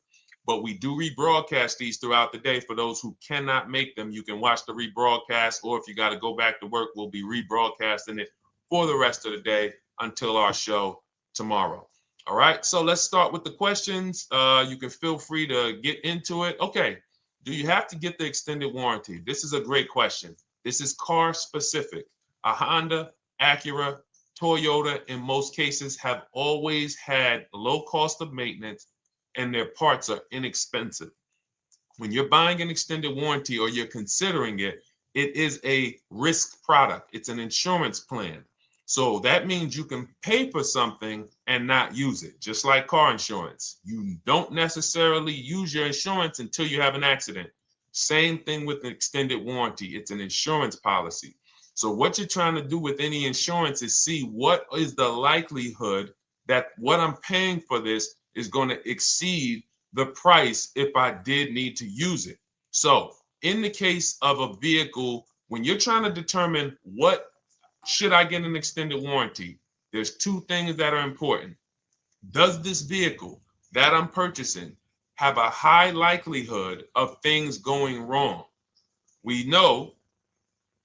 But we do rebroadcast these throughout the day. For those who cannot make them, you can watch the rebroadcast, or if you got to go back to work, we'll be rebroadcasting it for the rest of the day until our show tomorrow. All right, so let's start with the questions. You can feel free to get into it. Okay, do you have to get the extended warranty? This is a great question. This is car specific. A Honda, Acura, Toyota, in most cases, have always had low cost of maintenance and their parts are inexpensive. When you're buying an extended warranty or you're considering it, it is a risk product. It's an insurance plan. So that means you can pay for something and not use it, just like car insurance. You don't necessarily use your insurance until you have an accident. Same thing with an extended warranty. It's an insurance policy. So what you're trying to do with any insurance is see what is the likelihood that what I'm paying for this is going to exceed the price if I did need to use it. So in the case of a vehicle, when you're trying to determine what should I get an extended warranty, there's 2 things that are important. Does this vehicle that I'm purchasing have a high likelihood of things going wrong? We know,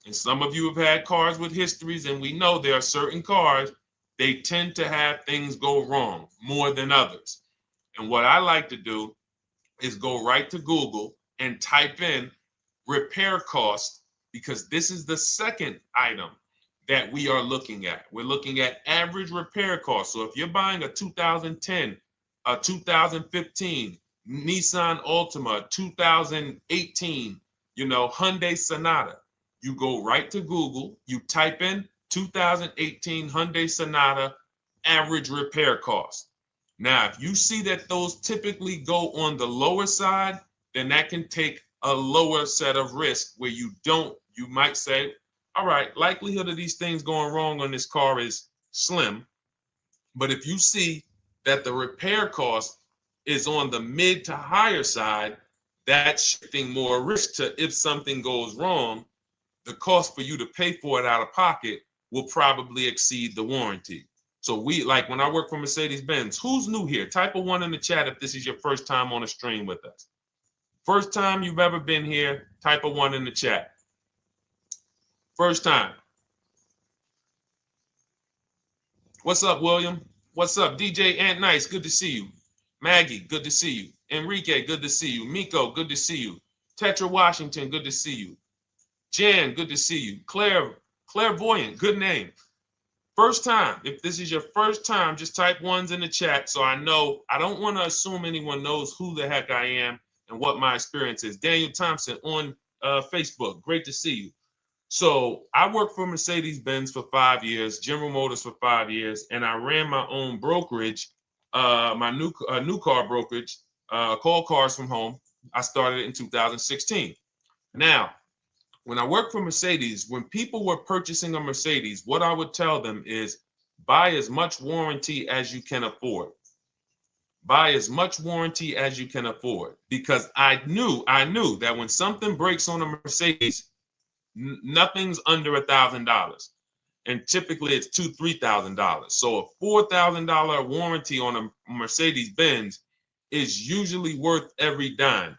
and some of you have had cars with histories, and we know there are certain cars, they tend to have things go wrong more than others. And what I like to do is go right to Google and type in repair cost, because this is the second item that we are looking at. We're looking at average repair cost. So if you're buying a 2010, a 2015 Nissan Altima, 2018, Hyundai Sonata, you go right to Google, you type in 2018 Hyundai Sonata average repair cost. Now, if you see that those typically go on the lower side, then that can take a lower set of risk where you might say, all right, likelihood of these things going wrong on this car is slim. But if you see that the repair cost is on the mid to higher side, that's shifting more risk to if something goes wrong, the cost for you to pay for it out of pocket will probably exceed the warranty. So when I work for Mercedes-Benz, who's new here? Type a 1 in the chat if this is your first time on a stream with us. First time you've ever been here, type a 1 in the chat. First time. What's up, William? What's up, DJ Ant Nice? Good to see you. Maggie, good to see you. Enrique, good to see you. Miko, good to see you. Tetra Washington, good to see you. Jan, good to see you. Claire Clairvoyant, good name. First time, if this is your first time, just type ones in the chat so I know. I don't want to assume anyone knows who the heck I am and what my experience is. Daniel Thompson on Facebook, great to see you. So I worked for Mercedes-Benz for 5 years, General Motors for 5 years, and I ran my own brokerage, my new car brokerage, called Cars from Home. I started it in 2016. Now, when I worked for Mercedes, when people were purchasing a Mercedes, what I would tell them is buy as much warranty as you can afford. Buy as much warranty as you can afford, because I knew that when something breaks on a Mercedes, nothing's under $1,000, and typically it's $2,000-$3,000. So a $4,000 warranty on a Mercedes Benz is usually worth every dime.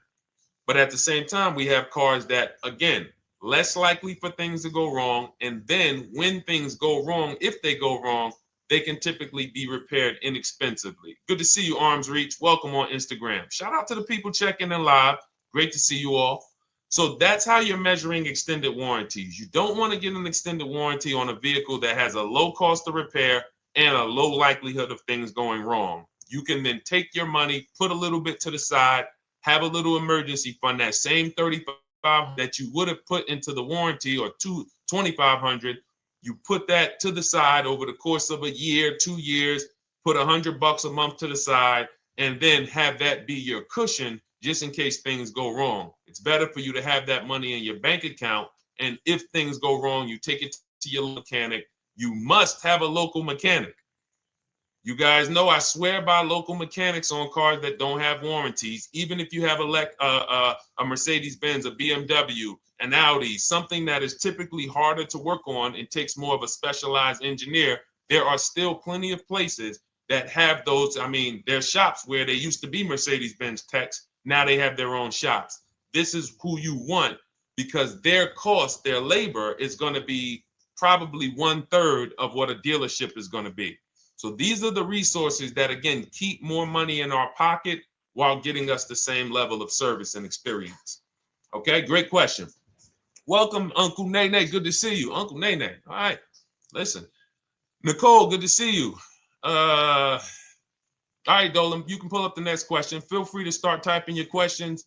But at the same time, we have cars that, again, less likely for things to go wrong. And then when things go wrong, if they go wrong, they can typically be repaired inexpensively. Good to see you, Arms Reach. Welcome on Instagram. Shout out to the people checking in live. Great to see you all. So that's how you're measuring extended warranties. You don't want to get an extended warranty on a vehicle that has a low cost of repair and a low likelihood of things going wrong. You can then take your money, put a little bit to the side, have a little emergency fund, that same $3,500 that you would have put into the warranty, or $2,500, you put that to the side over the course of a year, 2 years, put $100 a month to the side, and then have that be your cushion just in case things go wrong. It's better for you to have that money in your bank account, and if things go wrong, you take it to your mechanic. You must have a local mechanic. You guys know I swear by local mechanics on cars that don't have warranties. Even if you have a Mercedes-Benz, a BMW, an Audi, something that is typically harder to work on and takes more of a specialized engineer, there are still plenty of places that have those. I mean, there's shops where they used to be Mercedes-Benz techs. Now they have their own shops. This is who you want, because their cost, their labor is going to be probably 1/3 of what a dealership is going to be. So these are the resources that, again, keep more money in our pocket while getting us the same level of service and experience. Okay, great question. Welcome, Uncle Nene. Good to see you. Uncle Nene. All right, listen. Nicole, good to see you. All right, Dolan, you can pull up the next question. Feel free to start typing your questions.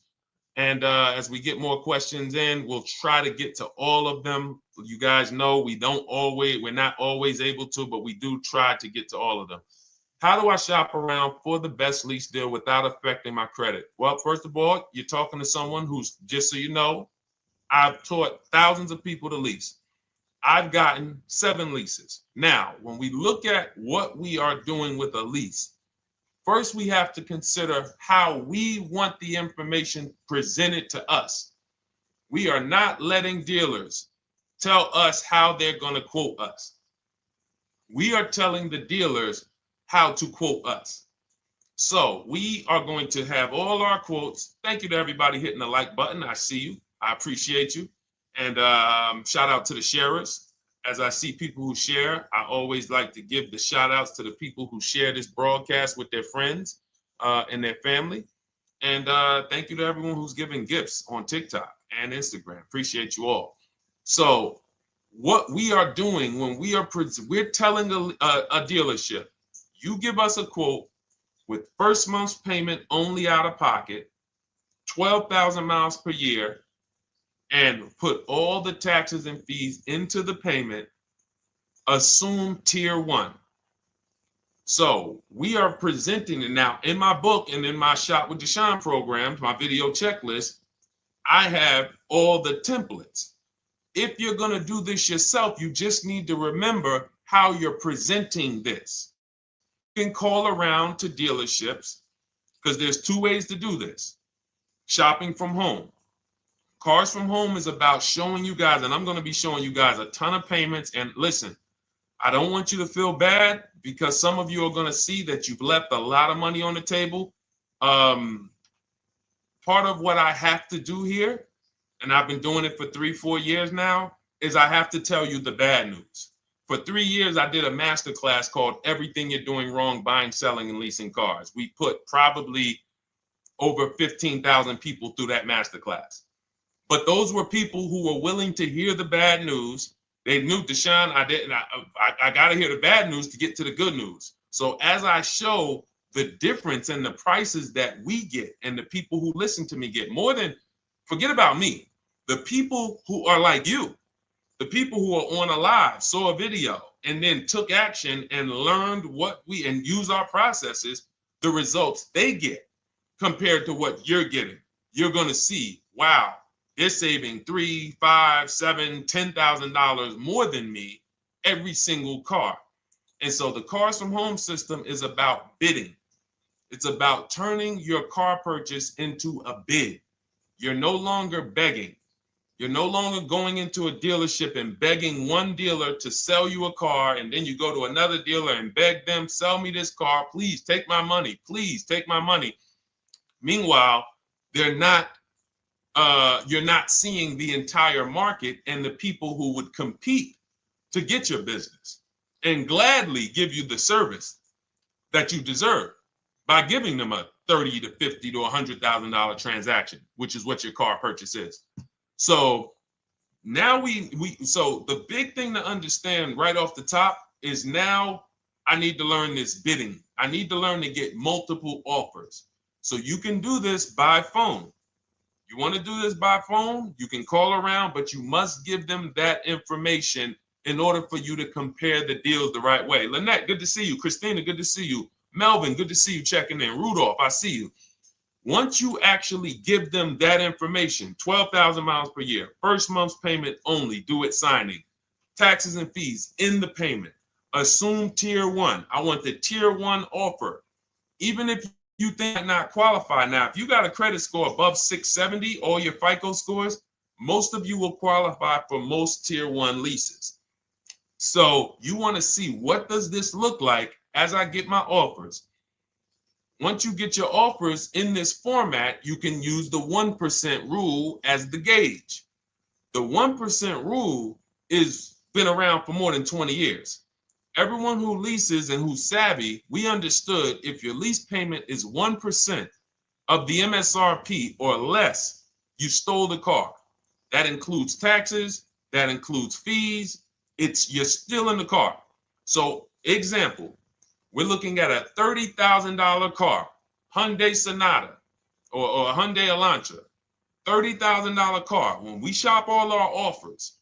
And as we get more questions in, we'll try to get to all of them. You guys know we're not always able to, but we do try to get to all of them. How do I shop around for the best lease deal without affecting my credit? Well, first of all, you're talking to someone who's, just so you know, I've taught thousands of people to lease. I've gotten 7 leases. Now, when we look at what we are doing with a lease, first, we have to consider how we want the information presented to us. We are not letting dealers tell us how they're going to quote us. We are telling the dealers how to quote us. So we are going to have all our quotes. Thank you to everybody hitting the like button. I see you. I appreciate you. And shout out to the sharers. As I see people who share, I always like to give the shout outs to the people who share this broadcast with their friends and their family. And thank you to everyone who's giving gifts on TikTok and Instagram. Appreciate you all. So what we are doing when we're telling a dealership, you give us a quote with first month's payment only out of pocket, 12,000 miles per year, and put all the taxes and fees into the payment, assume tier 1. So we are presenting it now in my book and in my Shop with Deshone programs, my video checklist. I have all the templates. If you're going to do this yourself, you just need to remember how you're presenting this. You can call around to dealerships, because there's 2 ways to do this. Shopping from home. Cars from Home is about showing you guys, and I'm going to be showing you guys a ton of payments. And listen, I don't want you to feel bad, because some of you are going to see that you've left a lot of money on the table. Part of what I have to do here, and I've been doing it for 3-4 years now, is I have to tell you the bad news. For 3 years, I did a masterclass called Everything You're Doing Wrong Buying, Selling, and Leasing Cars. We put probably over 15,000 people through that masterclass. But those were people who were willing to hear the bad news They knew, Deshone, I got to hear the bad news to get to the good news. So as I show the difference in the prices that we get and the people who listen to me get, more than, forget about me, the people who are like you, the people who are on a live, saw a video, and then took action and learned and use our processes, the results they get compared to what you're getting. You're going to see, wow, they're saving $3, $5, $7, $10,000 more than me every single car. And so the Cars from Home system is about bidding. It's about turning your car purchase into a bid. You're no longer begging. You're no longer going into a dealership and begging one dealer to sell you a car, and then you go to another dealer and beg them, sell me this car, please take my money, please take my money. Meanwhile, you're not seeing the entire market and the people who would compete to get your business and gladly give you the service that you deserve by giving them a $30 to $50 to $100,000 transaction, which is what your car purchase is. So now so the big thing to understand right off the top is, now I need to learn this bidding. I need to learn to get multiple offers. So you can do this by phone. You want to do this by phone, you can call around, but you must give them that information in order for you to compare the deals the right way. Lynette, good to see you. Christina, good to see you. Melvin, good to see you checking in. Rudolph, I see you. Once you actually give them that information, 12,000 miles per year, first month's payment only, due at signing, taxes and fees in the payment, assume tier one. I want the tier one offer. Even if you think I not qualify. Now, if you got a credit score above 670, all your FICO scores, most of you will qualify for most tier one leases. So you want to see, what does this look like as I get my offers? Once you get your offers in this format, you can use the 1% rule as the gauge. The 1% rule is been around for more than 20 years. Everyone who leases and who's savvy, we understood if your lease payment is 1% of the MSRP or less, you stole the car. That includes taxes, that includes fees. You're still in the car. So example, we're looking at a $30,000 car, Hyundai Sonata or a Hyundai Elantra, $30,000 car. When we shop all our offers,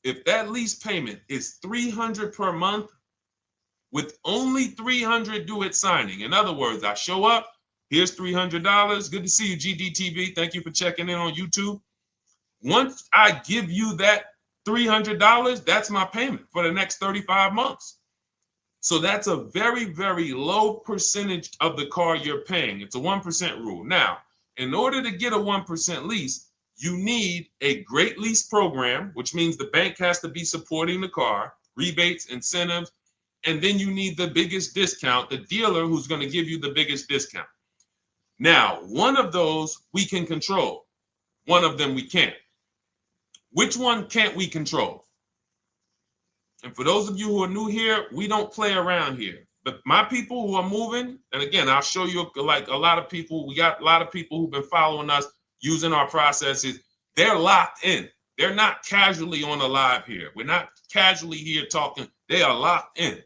if that lease payment is $300 per month, with only $300 due at signing. In other words, I show up, here's $300. Good to see you, GDTV. Thank you for checking in on YouTube. Once I give you that $300, that's my payment for the next 35 months. So that's a very, very low percentage of the car you're paying. It's a 1% rule. Now, in order to get a 1% lease, you need a great lease program, which means the bank has to be supporting the car, rebates, incentives, and then you need the biggest discount, the dealer who's going to give you the biggest discount. Now, one of those we can control. One of them we can't. Which one can't we control? And for those of you who are new here, we don't play around here. But my people who are moving, and again, I'll show you, like a lot of people, we got a lot of people who've been following us, using our processes. They're locked in. They're not casually on a live here. We're not casually here talking. They are locked in.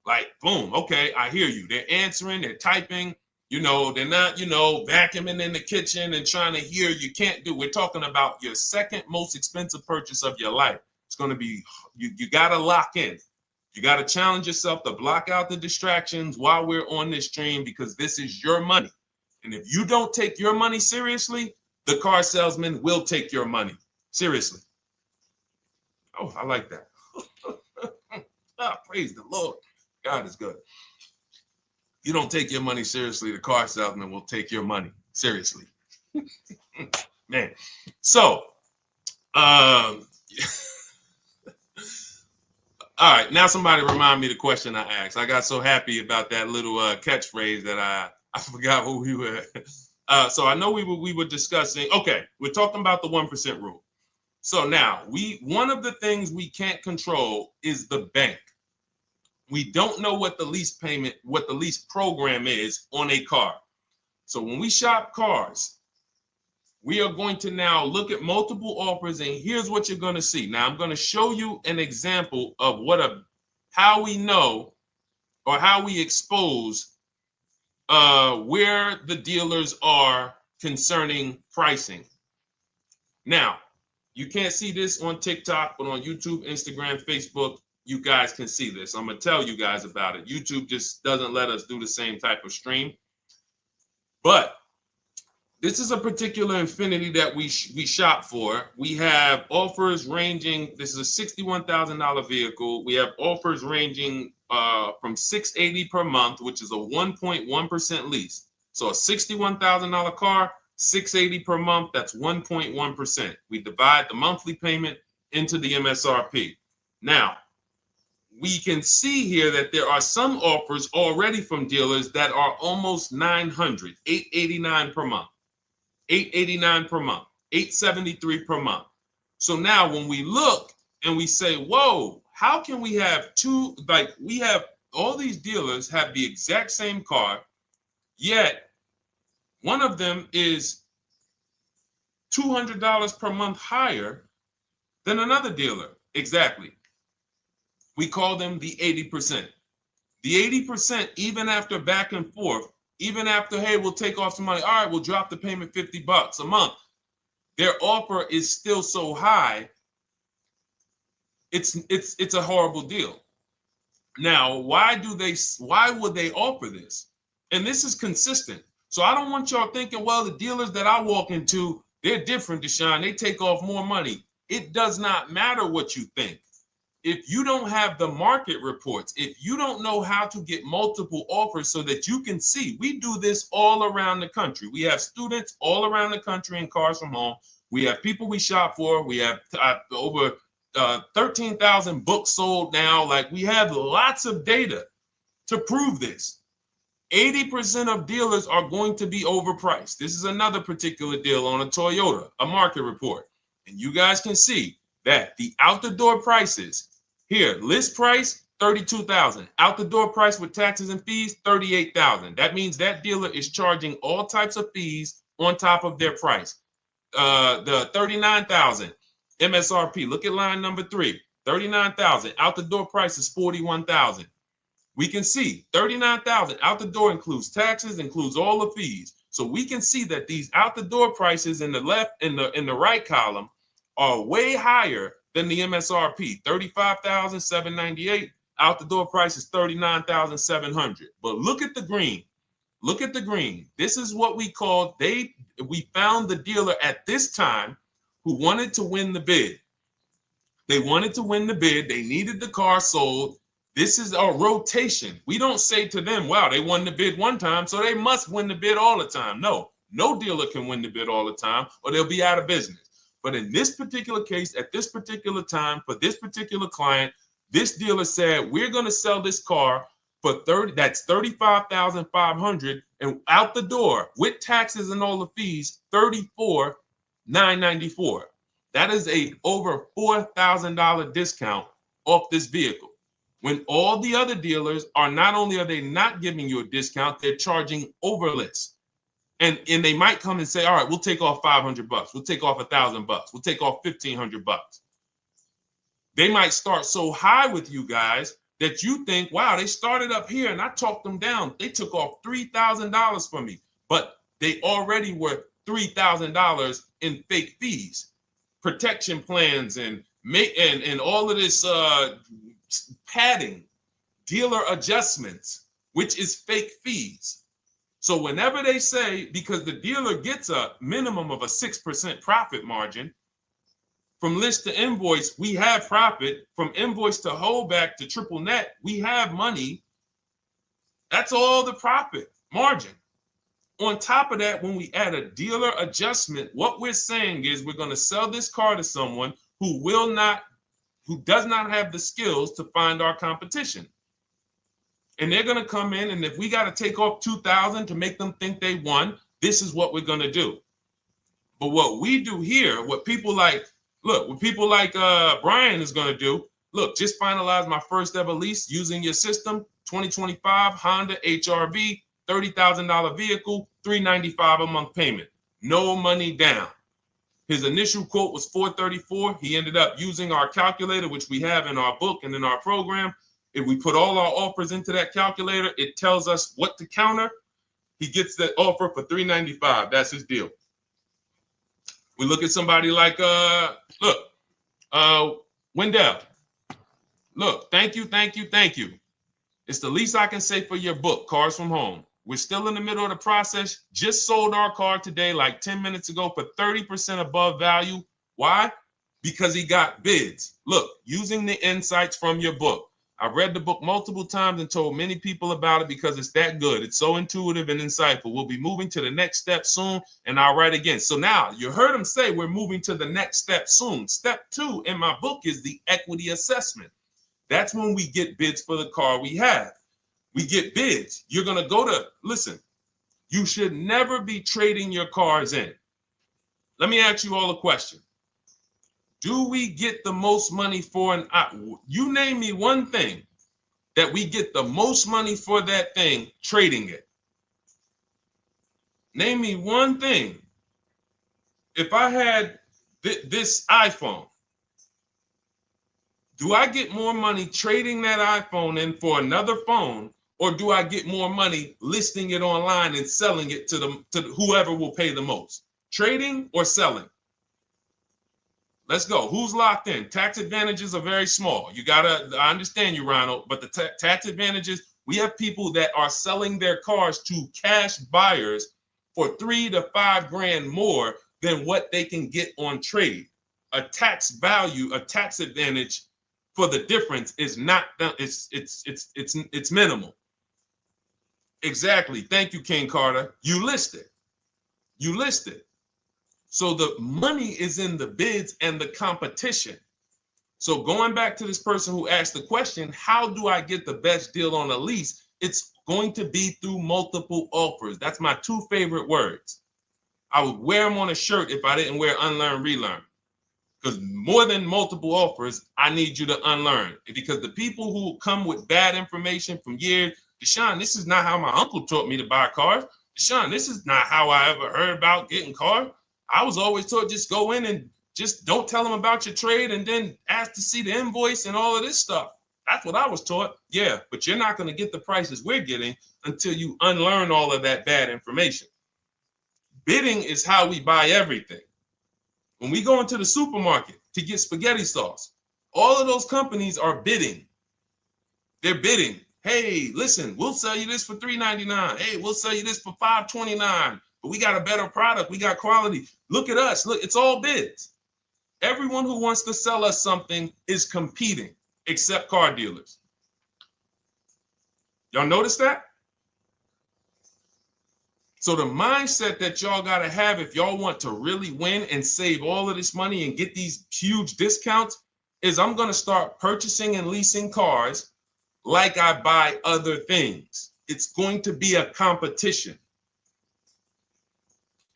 Like, boom, okay, I hear you. They're answering, they're typing, they're not, vacuuming in the kitchen and trying to hear. You can't do. We're talking about your second most expensive purchase of your life. It's going to be, you got to lock in. You got to challenge yourself to block out the distractions while we're on this stream, because this is your money. And if you don't take your money seriously, the car salesman will take your money seriously. Oh, I like that. Praise the Lord. God is good. You don't take your money seriously, the car salesman will take your money seriously. Man. So, all right, now somebody remind me the question I asked. I got so happy about that little catchphrase that I forgot who we were. So I know we were discussing, okay, we're talking about the 1% rule. So now, one of the things we can't control is the bank. We don't know what the lease payment, what the lease program is on a car. So when we shop cars, we are going to now look at multiple offers, and here's what you're going to see. Now, I'm going to show you an example of how we know or how we expose where the dealers are concerning pricing. Now, you can't see this on TikTok, but on YouTube, Instagram, Facebook, you guys can see this. I'm going to tell you guys about it. YouTube just doesn't let us do the same type of stream. But this is a particular Infiniti that we shop for. We have offers ranging, this is a $61,000 vehicle. We have offers ranging from $680 per month, which is a 1.1% lease. So a $61,000 car, $680 per month, that's 1.1%. We divide the monthly payment into the MSRP. Now, we can see here that there are some offers already from dealers that are almost $900, $889 per month. $889 per month, $873 per month. So now when we look and we say, whoa, how can we have two, like we have all these dealers have the exact same car, yet one of them is $200 per month higher than another dealer. Exactly. We call them the 80%. The 80%, even after back and forth, even after, hey, we'll take off some money. All right, we'll drop the payment $50 a month. Their offer is still so high. It's a horrible deal. Now, why would they offer this? And this is consistent. So I don't want y'all thinking, well, the dealers that I walk into, they're different, Deshone. They take off more money. It does not matter what you think. If you don't have the market reports, if you don't know how to get multiple offers so that you can see, we do this all around the country. We have students all around the country in Cars from Home. We have people we shop for. We have over 13,000 books sold now. Like, we have lots of data to prove this. 80% of dealers are going to be overpriced. This is another particular deal on a Toyota, a market report. And you guys can see that the out-the-door prices here, list price, $32,000. Out the door price with taxes and fees, $38,000. That means that dealer is charging all types of fees on top of their price. The $39,000 MSRP. Look at line number 3. $39,000. Out the door price is $41,000. We can see $39,000 out the door includes taxes, includes all the fees. So we can see that these out the door prices in the left, in the right column, are way higher than the MSRP, $35,798. Out the door price is $39,700. But look at the green. Look at the green. This is what we call, we found the dealer at this time who wanted to win the bid. They wanted to win the bid. They needed the car sold. This is a rotation. We don't say to them, wow, they won the bid one time, so they must win the bid all the time. No dealer can win the bid all the time, or they'll be out of business. But in this particular case, at this particular time, for this particular client, this dealer said, we're going to sell this car for that's $35,500, and out the door with taxes and all the fees, $34,994. That is a over $4,000 discount off this vehicle. When all the other dealers are, not only are they not giving you a discount, they're charging over list. And they might come and say, all right, we'll take off $500. We'll take off $1,000. We'll take off $1,500. They might start so high with you guys that you think, wow, they started up here and I talked them down. They took off $3,000 from me, but they already were $3,000 in fake fees, protection plans, and all of this padding, dealer adjustments, which is fake fees. So whenever they say, because the dealer gets a minimum of a 6% profit margin, from list to invoice, we have profit. From invoice to holdback to triple net, we have money. That's all the profit margin. On top of that, when we add a dealer adjustment, what we're saying is we're going to sell this car to someone who does not have the skills to find our competition. And they're going to come in, and if we got to take off $2,000 to make them think they won, this is what we're going to do. But what we do here, what people like Brian is going to do, look, just finalize my first ever lease using your system, 2025 Honda HRV, $30,000 vehicle, $395 a month payment. no money down. His initial quote was $434. He ended up using our calculator, which we have in our book and in our program. If we put all our offers into that calculator, it tells us what to counter. He gets that offer for $395. That's his deal. We look at somebody like Wendell. Look, thank you. It's the least I can say for your book, Cars from Home. We're still in the middle of the process. Just sold our car today, like 10 minutes ago, for 30% above value. Why? Because he got bids. Look, using the insights from your book. I've read the book multiple times and told many people about it because it's that good. It's so intuitive and insightful. We'll be moving to the next step soon, and I'll write again. So now you heard him say we're moving to the next step soon. Step 2 in my book is the equity assessment. That's when we get bids for the car we have. We get bids. You're going to go to, listen, you should never be trading your cars in. Let me ask you all a question. Do we get the most money for you name me one thing that we get the most money for that thing trading it. Name me one thing. If I had this iPhone, do I get more money trading that iPhone in for another phone, or do I get more money listing it online and selling it to whoever will pay the most? Trading or selling? Let's go. Who's locked in? Tax advantages are very small. I understand you, Ronald, but the tax advantages, we have people that are selling their cars to cash buyers for $3 to $5 grand more than what they can get on trade. A tax value, a tax advantage for the difference is not, it's minimal. Exactly. Thank you, King Carter. You listed. So the money is in the bids and the competition. So going back to this person who asked the question, how do I get the best deal on a lease? It's going to be through multiple offers. That's my 2 favorite words. I would wear them on a shirt if I didn't wear unlearn, relearn. Because more than multiple offers, I need you to unlearn. Because the people who come with bad information from years, Deshone, this is not how my uncle taught me to buy cars. Deshone, this is not how I ever heard about getting cars. I was always taught just go in and just don't tell them about your trade and then ask to see the invoice and all of this stuff. That's what I was taught. Yeah, but you're not going to get the prices we're getting until you unlearn all of that bad information. Bidding is how we buy everything. When we go into the supermarket to get spaghetti sauce, all of those companies are bidding. They're bidding. Hey, listen, we'll sell you this for $3.99. Hey, we'll sell you this for $5.29. But we got a better product. We got quality. Look at us. Look, it's all bids. Everyone who wants to sell us something is competing, except car dealers. Y'all notice that? So the mindset that y'all got to have if y'all want to really win and save all of this money and get these huge discounts is I'm going to start purchasing and leasing cars like I buy other things. It's going to be a competition.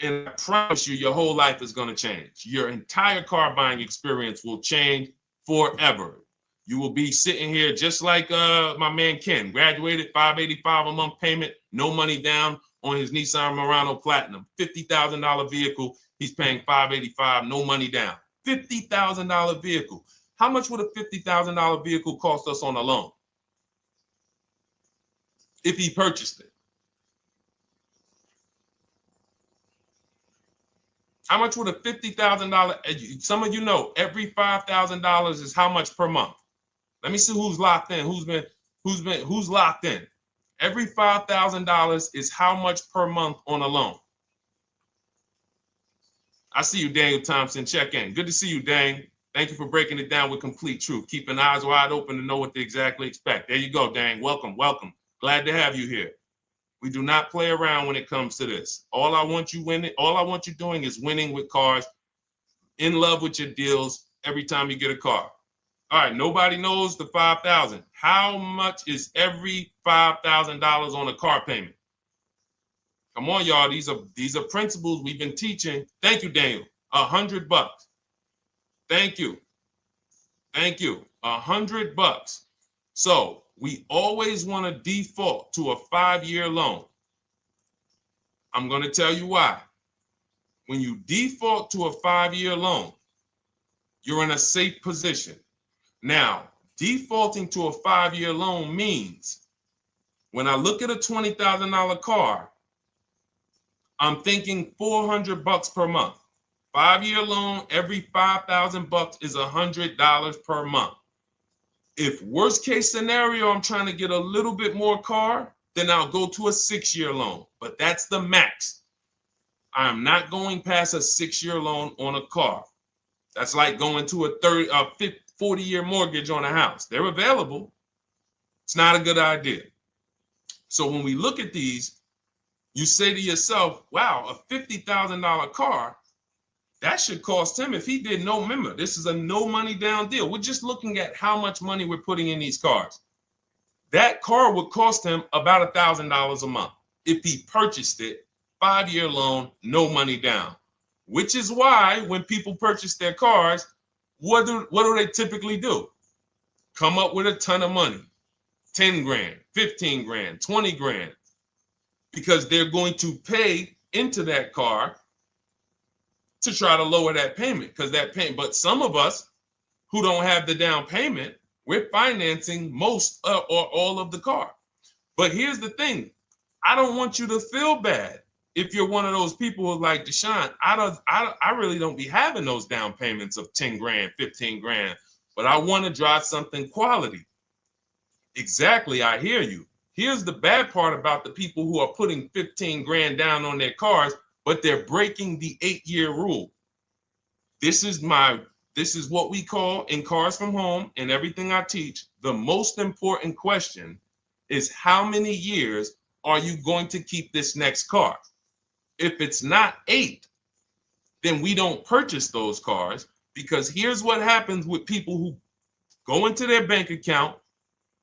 And I promise you, your whole life is going to change. Your entire car buying experience will change forever. You will be sitting here just like my man Ken, graduated, $585 a month payment, no money down on his Nissan Murano Platinum, $50,000 vehicle. He's paying $585, no money down. $50,000 vehicle. How much would a $50,000 vehicle cost us on a loan if he purchased it? How much would a $50,000? Some of you know every $5,000 is how much per month. Let me see who's locked in. Who's locked in? Every $5,000 is how much per month on a loan. I see you, Daniel Thompson. Check in. Good to see you, Dane. Thank you for breaking it down with complete truth. Keeping eyes wide open to know what to exactly expect. There you go, Dane. Welcome. Glad to have you here. We do not play around when it comes to this. All I want you doing is winning with cars, in love with your deals every time you get a car. All right, nobody knows the 5,000. How much is every $5,000 on a car payment? Come on, y'all. These are principles we've been teaching. Thank you, Daniel. $100. Thank you. $100. So we always want to default to a 5-year loan. I'm going to tell you why. when you default to a 5-year loan, you're in a safe position. Now, defaulting to a 5-year loan means when I look at a $20,000 car, I'm thinking $400 per month. 5-year loan, every $5,000 is $100 per month. If worst case scenario, I'm trying to get a little bit more car, then I'll go to a 6-year loan, but that's the max. I'm not going past a 6-year loan on a car. That's like going to a 40-year mortgage on a house. They're available. It's not a good idea. So when we look at these, you say to yourself, wow, a $50,000 car, that should cost him, if he did no, remember, this is a no money down deal. We're just looking at how much money we're putting in these cars. That car would cost him about $1,000 a month if he purchased it, 5-year loan, no money down. Which is why when people purchase their cars, what do they typically do? Come up with a ton of money, 10 grand, 15 grand, 20 grand, because they're going to pay into that car to try to lower that payment, because that payment. But some of us who don't have the down payment, we're financing most or all of the car. But here's the thing. I don't want you to feel bad if you're one of those people who's like, Deshone, I really don't be having those down payments of 10 grand, 15 grand, but I want to drive something quality. Exactly, I hear you. Here's the bad part about the people who are putting 15 grand down on their cars, but they're breaking the 8-year rule. This is what we call in Cars from Home and everything I teach, the most important question is how many years are you going to keep this next car? If it's not 8, then we don't purchase those cars, because here's what happens with people who go into their bank account,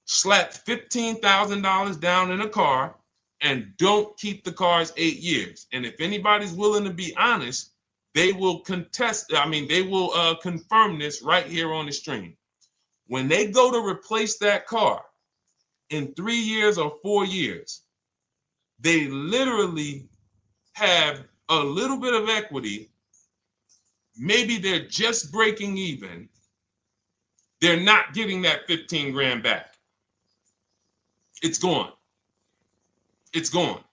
slap $15,000 down in a car, and don't keep the cars 8 years. And if anybody's willing to be honest, they will confirm this right here on the stream. When they go to replace that car in 3 years or 4 years, they literally have a little bit of equity. Maybe they're just breaking even. They're not getting that 15 grand back. It's gone. It's gone.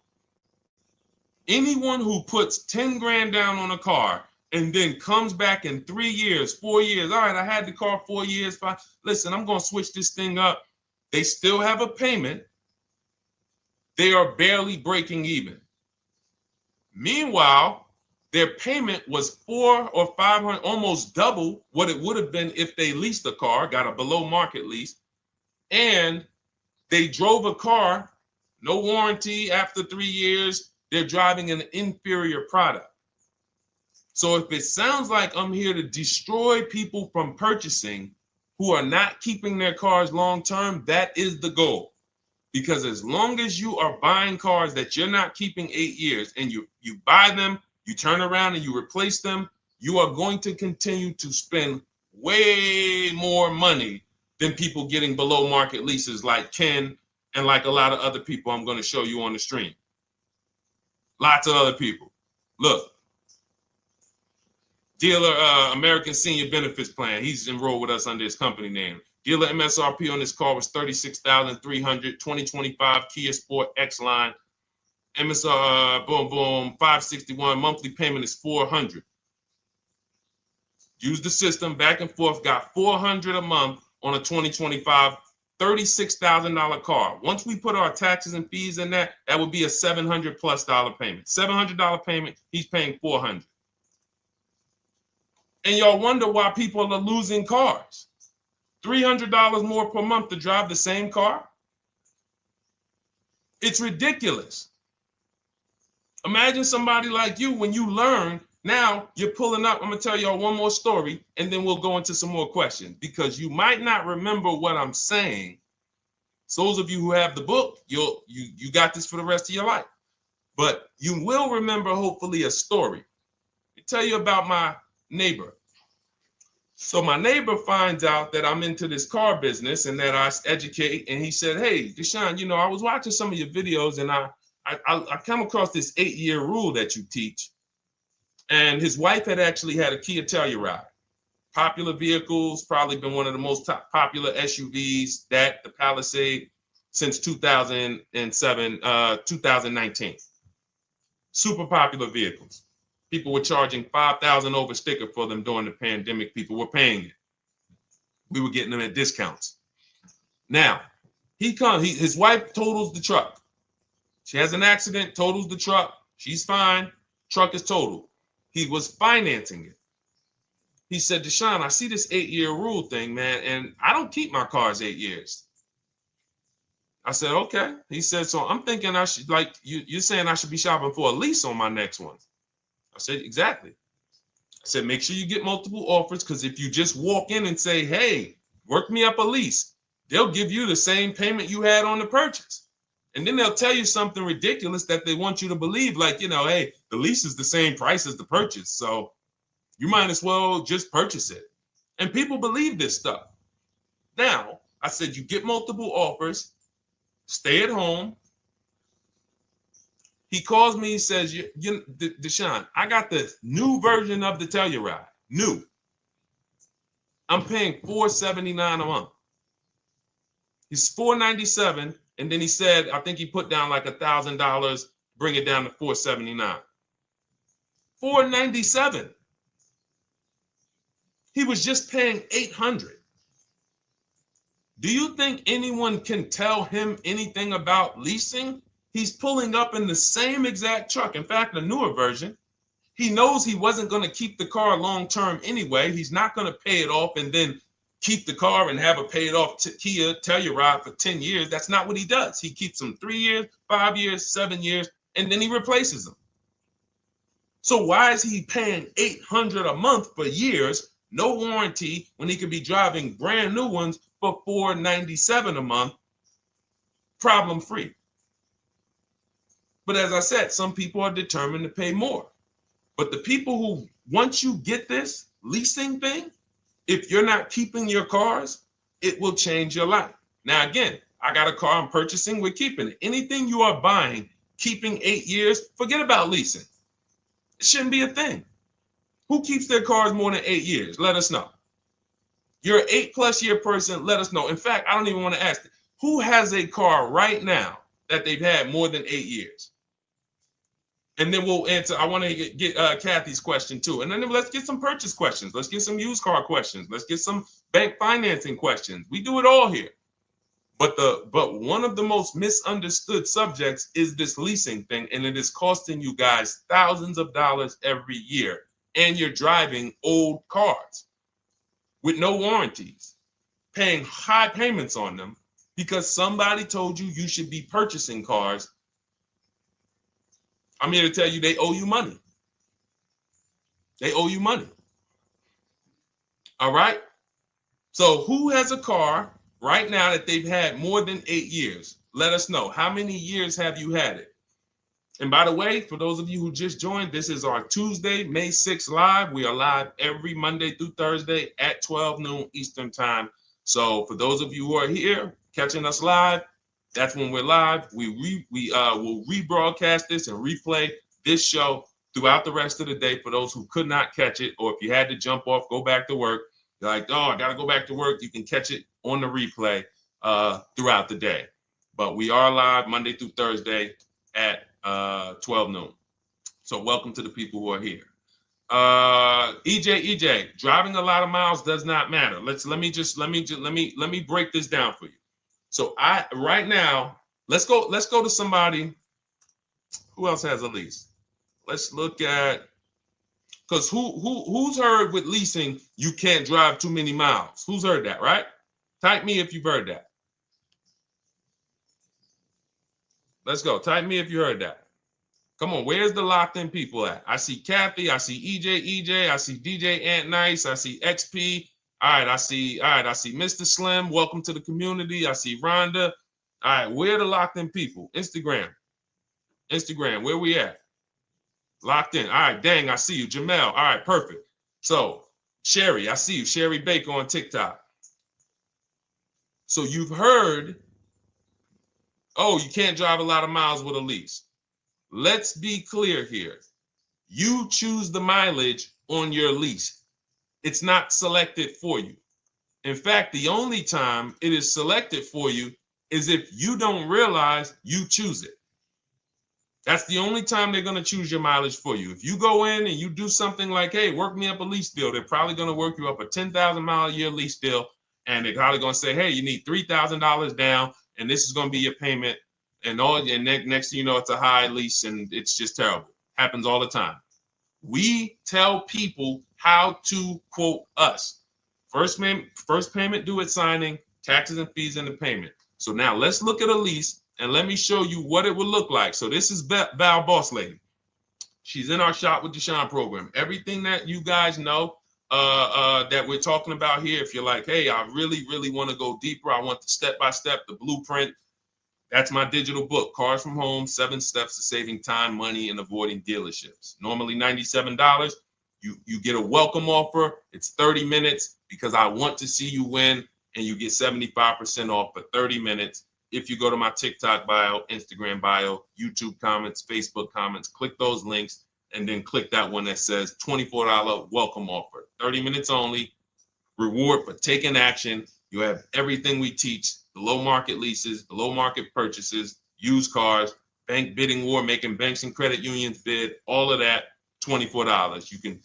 Anyone who puts 10 grand down on a car and then comes back in 3 years, 4 years, all right, I had the car 4 years, 5, listen, I'm going to switch this thing up. They still have a payment. They are barely breaking even. Meanwhile, their payment was 400 or 500, almost double what it would have been if they leased a car, got a below market lease, and they drove a car, no warranty after 3 years. They're driving an inferior product. So if it sounds like I'm here to destroy people from purchasing who are not keeping their cars long term, that is the goal. Because as long as you are buying cars that you're not keeping 8 years and you buy them, you turn around and you replace them, you are going to continue to spend way more money than people getting below market leases like Ken and like a lot of other people I'm going to show you on the stream. Lots of other people. Look, dealer American Senior Benefits Plan. He's enrolled with us under his company name. Dealer MSRP on this car was $36,300. 2025 Kia Sport X line. MSR boom 561. Monthly payment is $400. Use the system back and forth. Got $400 a month on a 2025 $36,000 car. Once we put our taxes and fees in that would be a $700+ payment. $700 payment. He's paying $400. And y'all wonder why people are losing cars. $300 more per month to drive the same car? It's ridiculous. Imagine somebody like you, when you learn, now you're pulling up. I'm going to tell y'all one more story, and then we'll go into some more questions, because you might not remember what I'm saying. So those of you who have the book, you got this for the rest of your life. But you will remember, hopefully, a story. I'll tell you about my neighbor. So my neighbor finds out that I'm into this car business and that I educate. And he said, hey, Deshone, I was watching some of your videos and I come across this 8-year rule that you teach. And his wife had actually had a Kia Telluride. Popular vehicles, probably been one of the most popular SUVs, that the Palisade, since 2007, 2019. Super popular vehicles. People were charging $5,000 over sticker for them during the pandemic. People were paying it. We were getting them at discounts. Now, his wife totals the truck. She has an accident, totals the truck. She's fine. Truck is totaled. He was financing it. He said, Deshone, I see this 8-year rule thing, man, and I don't keep my cars 8 years. I said, okay. He said, so I'm thinking I should, like, you're saying I should be shopping for a lease on my next one. I said, exactly. I said, make sure you get multiple offers, because if you just walk in and say, hey, work me up a lease, they'll give you the same payment you had on the purchase. And then they'll tell you something ridiculous that they want you to believe, like, hey, the lease is the same price as the purchase, so you might as well just purchase it. And people believe this stuff. Now, I said, you get multiple offers, stay at home. He calls me, he says, Deshone, I got the new version of the Telluride, new. I'm paying $479 a month. He's $497, and then he said, I think he put down like $1,000, bring it down to $479. $497. He was just paying $800. Do you think anyone can tell him anything about leasing? He's pulling up in the same exact truck. In fact, the newer version. He knows he wasn't going to keep the car long term anyway. He's not going to pay it off and then keep the car and have a paid off Kia Telluride for 10 years. That's not what he does. He keeps them 3 years, 5 years, 7 years, and then he replaces them. So why is he paying $800 a month for years, no warranty, when he could be driving brand new ones for $497 a month, problem free? But as I said, some people are determined to pay more. But the people who, once you get this leasing thing, if you're not keeping your cars, it will change your life. Now, again, I got a car I'm purchasing, we're keeping it. Anything you are buying, keeping 8 years, forget about leasing. It shouldn't be a thing. Who keeps their cars more than 8 years? Let us know. You're an 8+ year person, let us know. In fact, I don't even want to ask, who has a car right now that they've had more than 8 years? And then we'll answer. I want to get Kathy's question too. And then let's get some purchase questions. Let's get some used car questions. Let's get some bank financing questions. We do it all here. But one of the most misunderstood subjects is this leasing thing, and it is costing you guys thousands of dollars every year. And you're driving old cars with no warranties, paying high payments on them because somebody told you you should be purchasing cars. I'm here to tell you they owe you money. They owe you money. All right? So who has a car right now that they've had more than 8 years? Let us know. How many years have you had it? And by the way, for those of you who just joined, this is our Tuesday, May 6th live. We are live every Monday through Thursday at 12 noon Eastern time. So for those of you who are here catching us live, that's when we're live. We will rebroadcast this and replay this show throughout the rest of the day for those who could not catch it, or if you had to jump off, go back to work. You're like, oh, I got to go back to work. You can catch it on the replay throughout the day. But we are live Monday through Thursday at 12 noon. So welcome to the people who are here. EJ, driving a lot of miles does not matter. Let me break this down for you. So right now, let's go to somebody who else has a lease. Let's look at, because who's heard with leasing you can't drive too many miles? Who's heard that, right? Type me if you've heard that. Let's go. Type me if you heard that. Come on, where's the locked in people at? I see Kathy, I see EJ, I see DJ Ant Nice, I see XP. All right, I see Mr. Slim. Welcome to the community. I see Rhonda. All right, where are the locked in people? Instagram, where we at? Locked in. All right, dang, I see you. Jamel. All right, perfect. So, Sherry, I see you. Sherry Baker on TikTok. So you've heard, oh, you can't drive a lot of miles with a lease. Let's be clear here. You choose the mileage on your lease. It's not selected for you. In fact, the only time it is selected for you is if you don't realize you choose it. That's the only time they're going to choose your mileage for you. If you go in and you do something like, hey, work me up a lease deal, they're probably going to work you up a 10,000 mile a year lease deal. And they're probably going to say, hey, you need $3,000 down, and this is going to be your payment. And next thing you know, it's a high lease, and it's just terrible. Happens all the time. We tell people how to quote us. First payment due at signing, taxes and fees in the payment. So now let's look at a lease, and let me show you what it would look like. So this is Val Boss Lady. She's in our Shop with Deshone program. Everything that you guys know that we're talking about here, if you're like, hey, I really, really want to go deeper, I want the step-by-step, the blueprint, that's my digital book, Cars from Home, 7 Steps to Saving Time, Money, and Avoiding Dealerships. Normally $97. You get a welcome offer. It's 30 minutes because I want to see you win, and you get 75% off for 30 minutes. If you go to my TikTok bio, Instagram bio, YouTube comments, Facebook comments, click those links, and then click that one that says $24 welcome offer. 30 minutes only, reward for taking action. You have everything we teach, the low market leases, the low market purchases, used cars, bank bidding war, making banks and credit unions bid, all of that, $24. You can,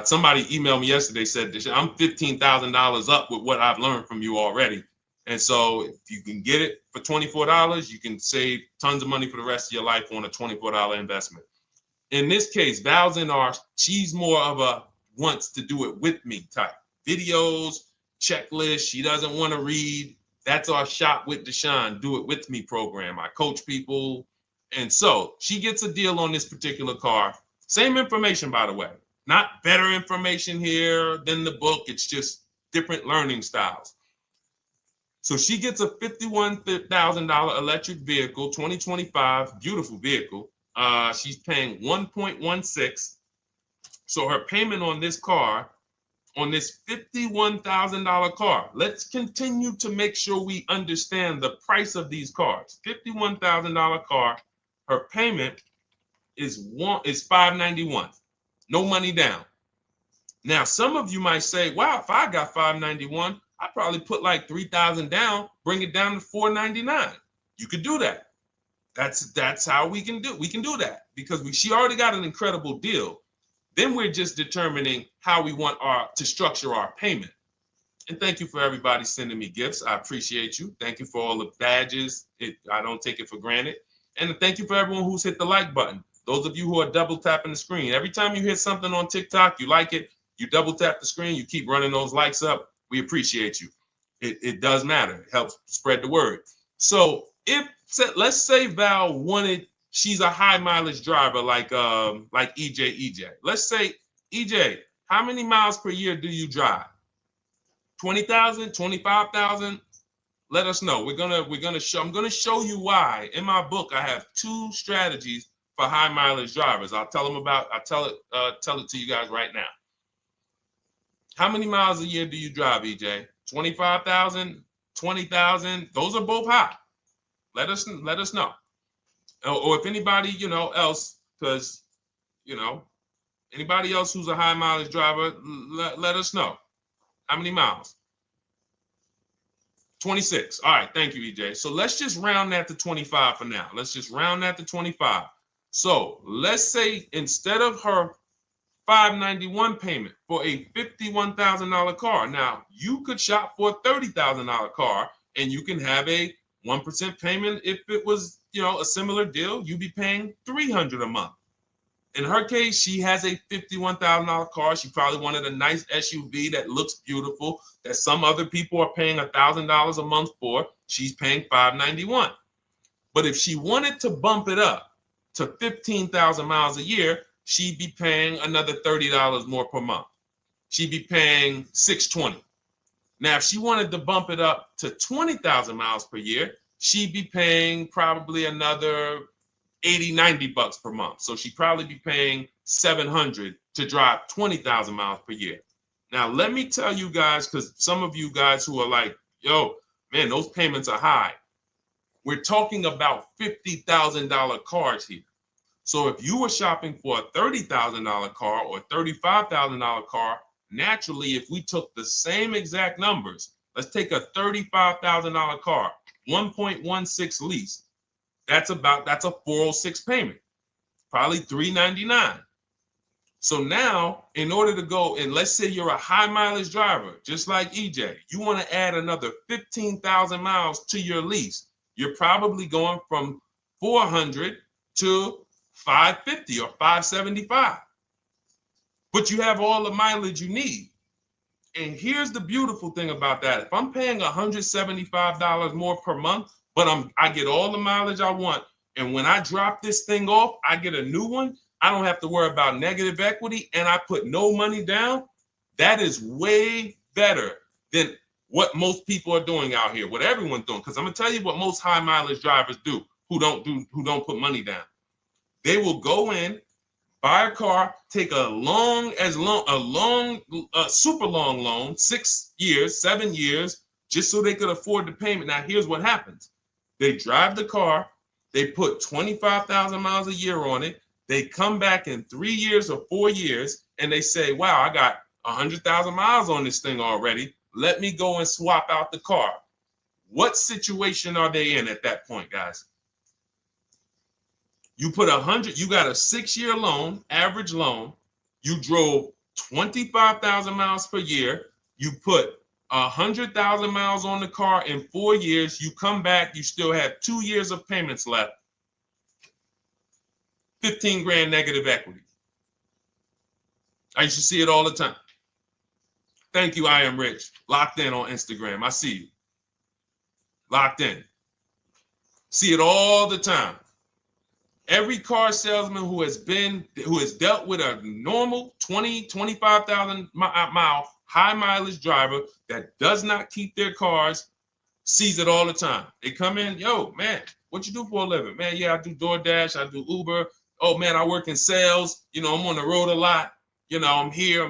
somebody emailed me yesterday, said, I'm $15,000 up with what I've learned from you already. And so if you can get it for $24, you can save tons of money for the rest of your life on a $24 investment. In this case, Val's in our, she's more of a wants to do it with me type. Videos, checklist, she doesn't want to read. That's our Shop with Deshone, do it with me program. I coach people. And so she gets a deal on this particular car. Same information, by the way. Not better information here than the book. It's just different learning styles. So she gets a $51,000 electric vehicle, 2025, beautiful vehicle. She's paying 1.16. So her payment on this car, on this $51,000 car, let's continue to make sure we understand the price of these cars. $51,000 car, her payment is $591. No money down. Now, some of you might say, wow, if I got $591, I'd probably put like $3,000 down, bring it down to $499. You could do that. That's how we can do. We can do that because she already got an incredible deal. Then we're just determining how we want to structure our payment. And thank you for everybody sending me gifts. I appreciate you. Thank you for all the badges. I don't take it for granted. And thank you for everyone who's hit the like button. Those of you who are double tapping the screen. Every time you hit something on TikTok, you like it, you double tap the screen, you keep running those likes up. We appreciate you. It does matter. It helps spread the word. So let's say Val wanted, she's a high mileage driver like EJ. Let's say, EJ, how many miles per year do you drive? 20,000, 25,000? Let us know. I'm gonna show you why. In my book, I have 2 strategies for high mileage drivers. I'll tell it to you guys right now. How many miles a year do you drive, EJ? 25,000, 20,000? Those are both high. Let us know. Or if anybody, else, because, anybody else who's a high mileage driver, let us know. How many miles? 26. All right. Thank you, EJ. So let's just round that to 25 for now. Let's just round that to 25. So let's say instead of her $591 payment for a $51,000 car, now you could shop for a $30,000 car and you can have a 1% payment. If it was, a similar deal, you'd be paying $300 a month. In her case, she has a $51,000 car. She probably wanted a nice SUV that looks beautiful, that some other people are paying $1,000 a month for. She's paying $591. But if she wanted to bump it up to 15,000 miles a year, she'd be paying another $30 more per month. She'd be paying $620. Now, if she wanted to bump it up to 20,000 miles per year, she'd be paying probably another $80-90 per month. So she'd probably be paying $700 to drive 20,000 miles per year. Now, let me tell you guys, because some of you guys who are like, yo, man, those payments are high. We're talking about $50,000 cars here. So if you were shopping for a $30,000 car or $35,000 car, naturally, if we took the same exact numbers, let's take a $35,000 car, 1.16 lease. That's a 406 payment, probably $399. So now, in order to go, and let's say you're a high mileage driver, just like EJ, you want to add another 15,000 miles to your lease. You're probably going from 400 to 550 or 575. But you have all the mileage you need. And here's the beautiful thing about that. If I'm paying $175 more per month, but I get all the mileage I want, and when I drop this thing off, I get a new one, I don't have to worry about negative equity, and I put no money down. That is way better than what most people are doing out here, what everyone's doing. Because I'm gonna tell you what most high mileage drivers do who don't put money down. They will go in, buy a car, take a super long loan, 6 years, 7 years, just so they could afford the payment. Now, here's what happens. They drive the car, they put 25,000 miles a year on it. They come back in 3 years or 4 years, and they say, wow, I got 100,000 miles on this thing already. Let me go and swap out the car. What situation are they in at that point, guys? You put 100, you got a 6-year loan, average loan. You drove 25,000 miles per year. You put 100,000 miles on the car in 4 years. You come back, you still have 2 years of payments left. 15 grand negative equity. I used to see it all the time. Thank you, I am rich. Locked in on Instagram. I see you. Locked in. See it all the time. Every car salesman who has dealt with a normal 25,000 mile high mileage driver that does not keep their cars sees it all the time. They come in, yo, man, what you do for a living? Man, yeah, I do DoorDash, I do Uber. Oh man, I work in sales. You know, I'm on the road a lot. You know, I'm here.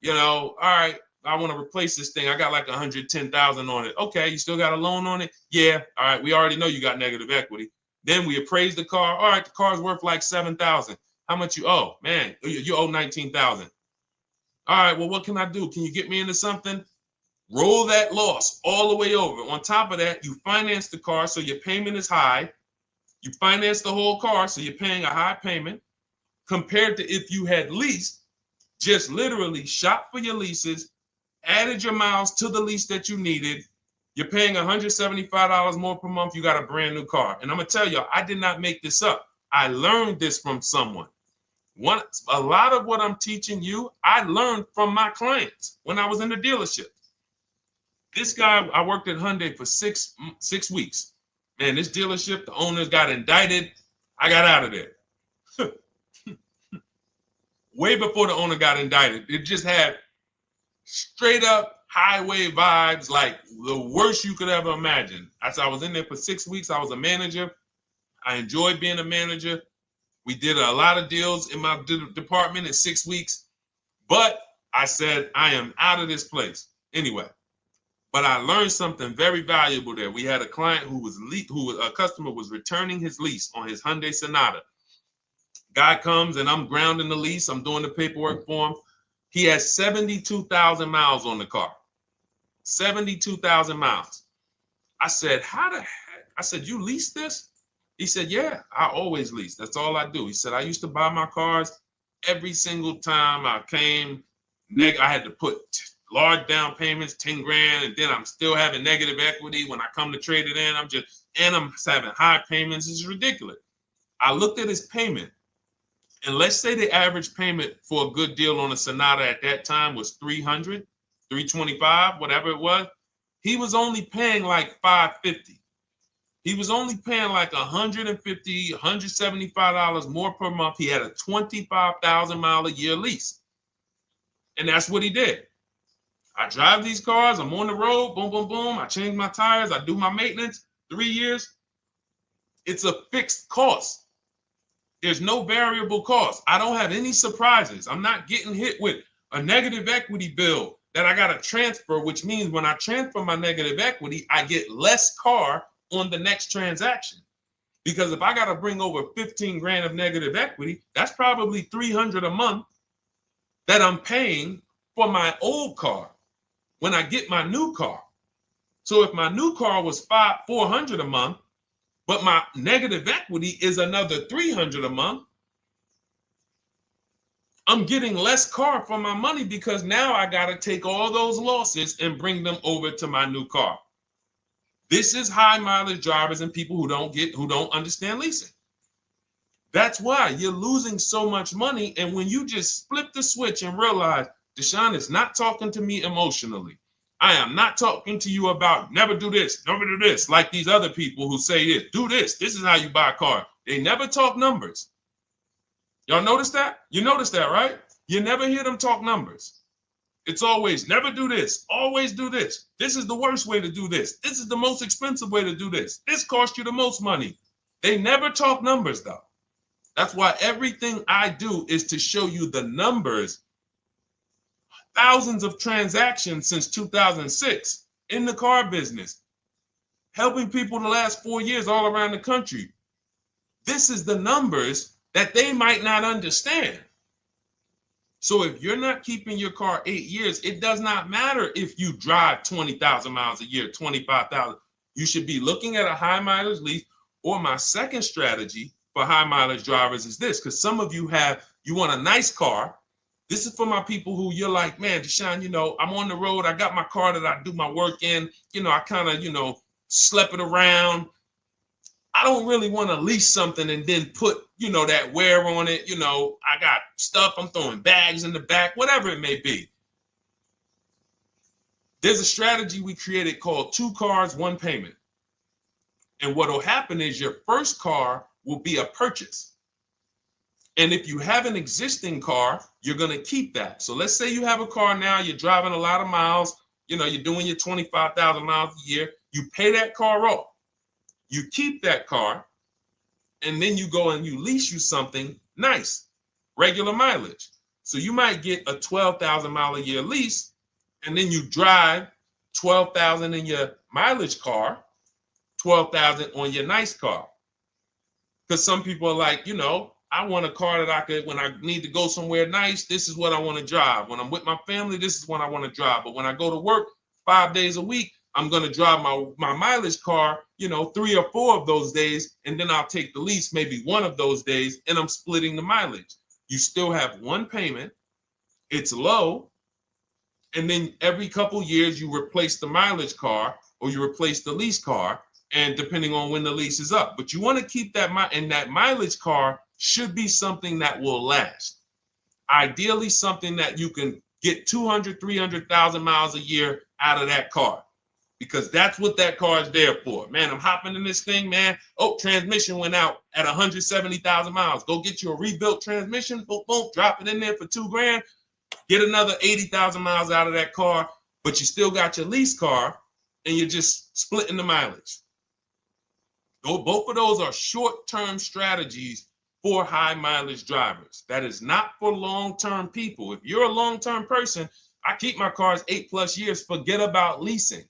You know, all right, I want to replace this thing. I got like 110,000 on it. Okay, you still got a loan on it? Yeah. All right, we already know you got negative equity. Then we appraise the car. All right, the car's worth like 7,000. How much you owe? Man, you owe 19,000. All right, well, what can I do? Can you get me into something? Roll that loss all the way over. On top of that, you finance the car, so your payment is high. You finance the whole car, so you're paying a high payment compared to if you had leased, just literally shop for your leases, added your miles to the lease that you needed. You're paying $175 more per month. You got a brand new car. And I'm going to tell you, I did not make this up. I learned this from someone. A lot of what I'm teaching you, I learned from my clients when I was in the dealership. This guy, I worked at Hyundai for six weeks. Man, this dealership, the owners got indicted. I got out of there. Way before the owner got indicted. It just had straight up highway vibes, like the worst you could ever imagine. As I was in there for 6 weeks, I was a manager. I enjoyed being a manager. We did a lot of deals in my department in 6 weeks. But I said, I am out of this place. Anyway. But I learned something very valuable there. We had a client a customer was returning his lease on his Hyundai Sonata. Guy comes and I'm grounding the lease. I'm doing the paperwork for him. He has 72,000 miles on the car. 72,000 miles. I said, how the heck? I said, you lease this? He said, yeah, I always lease. That's all I do. He said, I used to buy my cars every single time I came. I had to put large down payments, 10 grand, and then I'm still having negative equity when I come to trade it in. I'm having high payments. It's ridiculous. I looked at his payment, and let's say the average payment for a good deal on a Sonata at that time was $300, $325, whatever it was. He was only paying like $550. He was only paying like $150, $175 more per month. He had a 25,000 mile a year lease. And that's what he did. I drive these cars. I'm on the road. Boom, boom, boom. I change my tires. I do my maintenance. 3 years. It's a fixed cost. There's no variable cost. I don't have any surprises. I'm not getting hit with a negative equity bill that I got to transfer, which means when I transfer my negative equity, I get less car on the next transaction. Because if I got to bring over 15 grand of negative equity, that's probably 300 a month that I'm paying for my old car when I get my new car. So if my new car was 400 a month, but my negative equity is another 300 a month, I'm getting less car for my money because now I got to take all those losses and bring them over to my new car. This is high mileage drivers and people who don't understand leasing. That's why you're losing so much money. And when you just flip the switch and realize Deshone is not talking to me emotionally, I am not talking to you about never do this, never do this, like these other people who say this, do this. This is how you buy a car. They never talk numbers. Y'all notice that? You notice that, right? You never hear them talk numbers. It's always never do this, always do this. This is the worst way to do this. This is the most expensive way to do this. This costs you the most money. They never talk numbers, though. That's why everything I do is to show you the numbers. Thousands of transactions since 2006 in the car business, helping people the last 4 years all around the country. This is the numbers that they might not understand. So if you're not keeping your car 8 years, it does not matter if you drive 20,000 miles a year, 25,000. You should be looking at a high mileage lease. Or my second strategy for high mileage drivers is this, because some of you want a nice car. This is for my people who you're like, man, Deshone, I'm on the road. I got my car that I do my work in. I kind of, slep it around. I don't really want to lease something and then put, that wear on it. I got stuff. I'm throwing bags in the back, whatever it may be. There's a strategy we created called 2 cars, 1 payment. And what will happen is your first car will be a purchase. And if you have an existing car, you're going to keep that. So let's say you have a car now, you're driving a lot of miles, you're doing your 25,000 miles a year. You pay that car off. You keep that car, and then you go and you lease you something nice, regular mileage. So you might get a 12,000 mile a year lease, and then you drive 12,000 in your mileage car, 12,000 on your nice car. Because some people are like, I want a car that I could, when I need to go somewhere nice, this is what I want to drive. When I'm with my family, this is what I want to drive. But when I go to work 5 days a week, I'm going to drive my mileage car, 3 or 4 of those days, and then I'll take the lease maybe 1 of those days, and I'm splitting the mileage. You still have 1 payment. It's low. And then every couple years, you replace the mileage car or you replace the lease car, and depending on when the lease is up. But you want to keep that, and that mileage car should be something that will last. Ideally, something that you can get 200, 300,000 miles a year out of that car. Because that's what that car is there for. Man, I'm hopping in this thing, man. Oh, transmission went out at 170,000 miles. Go get you a rebuilt transmission. Boom, boom, drop it in there for $2 grand. Get another 80,000 miles out of that car, but you still got your lease car, and you're just splitting the mileage. Both of those are short-term strategies for high mileage drivers. That is not for long-term people. If you're a long-term person, I keep my cars 8+ years. Forget about leasing.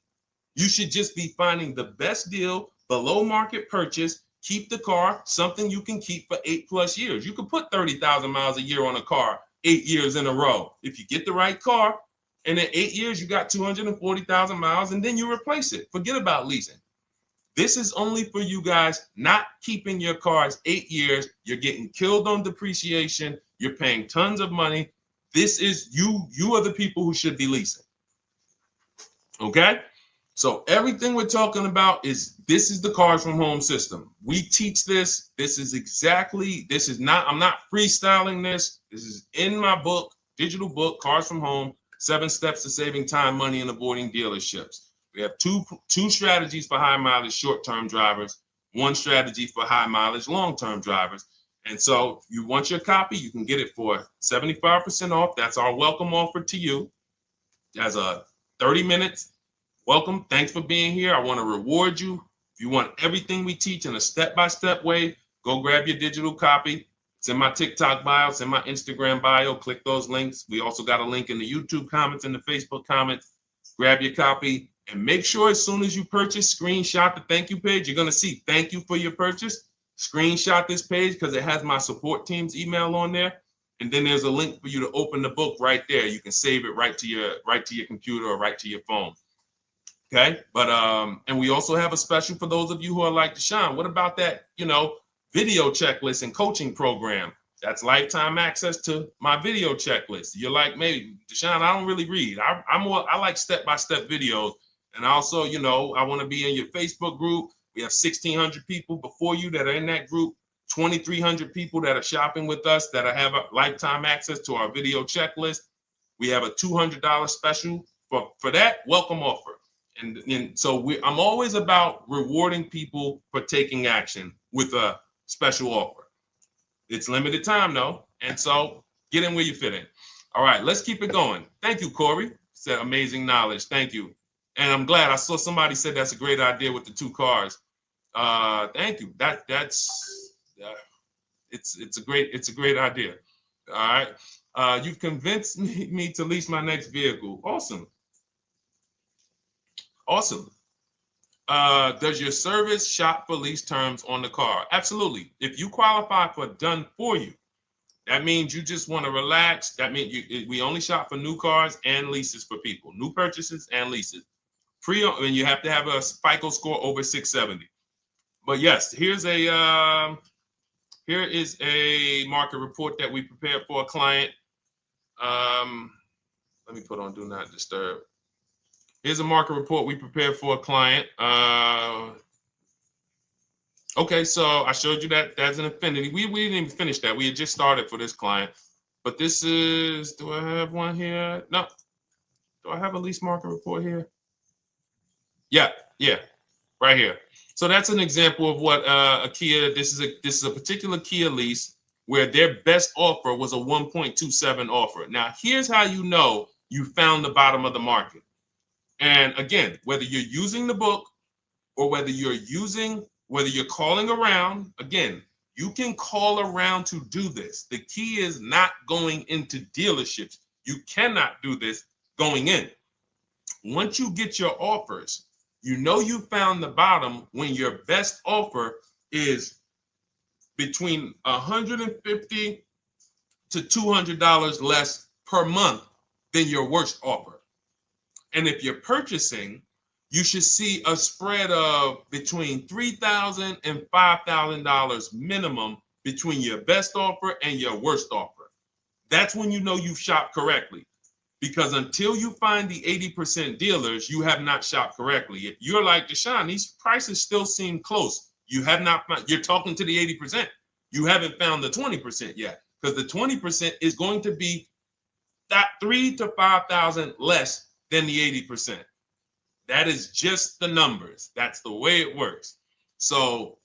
You should just be finding the best deal, below market purchase, keep the car, something you can keep for 8+ years. You can put 30,000 miles a year on a car 8 years in a row. If you get the right car, and in 8 years, you got 240,000 miles, and then you replace it. Forget about leasing. This is only for you guys not keeping your cars 8 years. You're getting killed on depreciation. You're paying tons of money. This is you are the people who should be leasing. Okay? So everything we're talking about this is the Cars from Home system. We teach this. I'm not freestyling this. This is in my book, digital book, Cars from Home, 7 Steps to Saving Time, Money, and Avoiding Dealerships. We have two strategies for high mileage short-term drivers, 1 strategy for high mileage long-term drivers. And so if you want your copy, you can get it for 75% off. That's our welcome offer to you. As a 30 minutes. Welcome. Thanks for being here. I want to reward you. If you want everything we teach in a step-by-step way, go grab your digital copy. It's in my TikTok bio. It's in my Instagram bio. Click those links. We also got a link in the YouTube comments and the Facebook comments. Grab your copy and make sure as soon as you purchase, screenshot the thank you page. You're going to see thank you for your purchase. screenshot this page because it has my support team's email on there. And then there's a link for you to open the book right there. You can save it right to your computer or right to your phone. Okay, but and we also have a special for those of you who are like Deshone. What about that, video checklist and coaching program? That's lifetime access to my video checklist. You're like, maybe Deshone, I don't really read. I like step-by-step videos. And also, I want to be in your Facebook group. We have 1,600 people before you that are in that group, 2,300 people that are shopping with us that have a lifetime access to our video checklist. We have a $200 special for that welcome offer. And so I'm always about rewarding people for taking action with a special offer. It's limited time though, and so get in where you fit in. All right, let's keep it going. Thank you, Corey. Said amazing knowledge. Thank you. And I'm glad I saw somebody said that's a great idea with the 2 cars. Thank you. It's a great idea. All right. You've convinced me to lease my next vehicle. Awesome. Awesome. Does your service shop for lease terms on the car? Absolutely. If you qualify for done for you, that means you just want to relax. That means we only shop for new cars and leases for people, new purchases and leases. And you have to have a FICO score over 670. But yes, here is a market report that we prepared for a client. Let me put on do not disturb. Here's a market report we prepared for a client. Okay, so I showed you that that's an affinity. We didn't even finish that. We had just started for this client. But this is, do I have one here? No. Do I have a lease market report here? Yeah, right here. So that's an example of what a Kia, this is a particular Kia lease where their best offer was a 1.27 offer. Now, here's how you know you found the bottom of the market. And again, whether you're using the book or whether you're calling around, again, you can call around to do this. The key is not going into dealerships. You cannot do this going in. Once you get your offers, you know you found the bottom when your best offer is between $150 to $200 less per month than your worst offer. And if you're purchasing, you should see a spread of between $3,000 and $5,000 minimum between your best offer and your worst offer. That's when you know you've shopped correctly. Because until you find the 80% dealers, you have not shopped correctly. If you're like Deshone, these prices still seem close. You have not found, you're talking to the 80%. You haven't found the 20% yet. Because the 20% is going to be that $3,000 to $5,000 less than the 80%. That is just the numbers. That's the way it works. So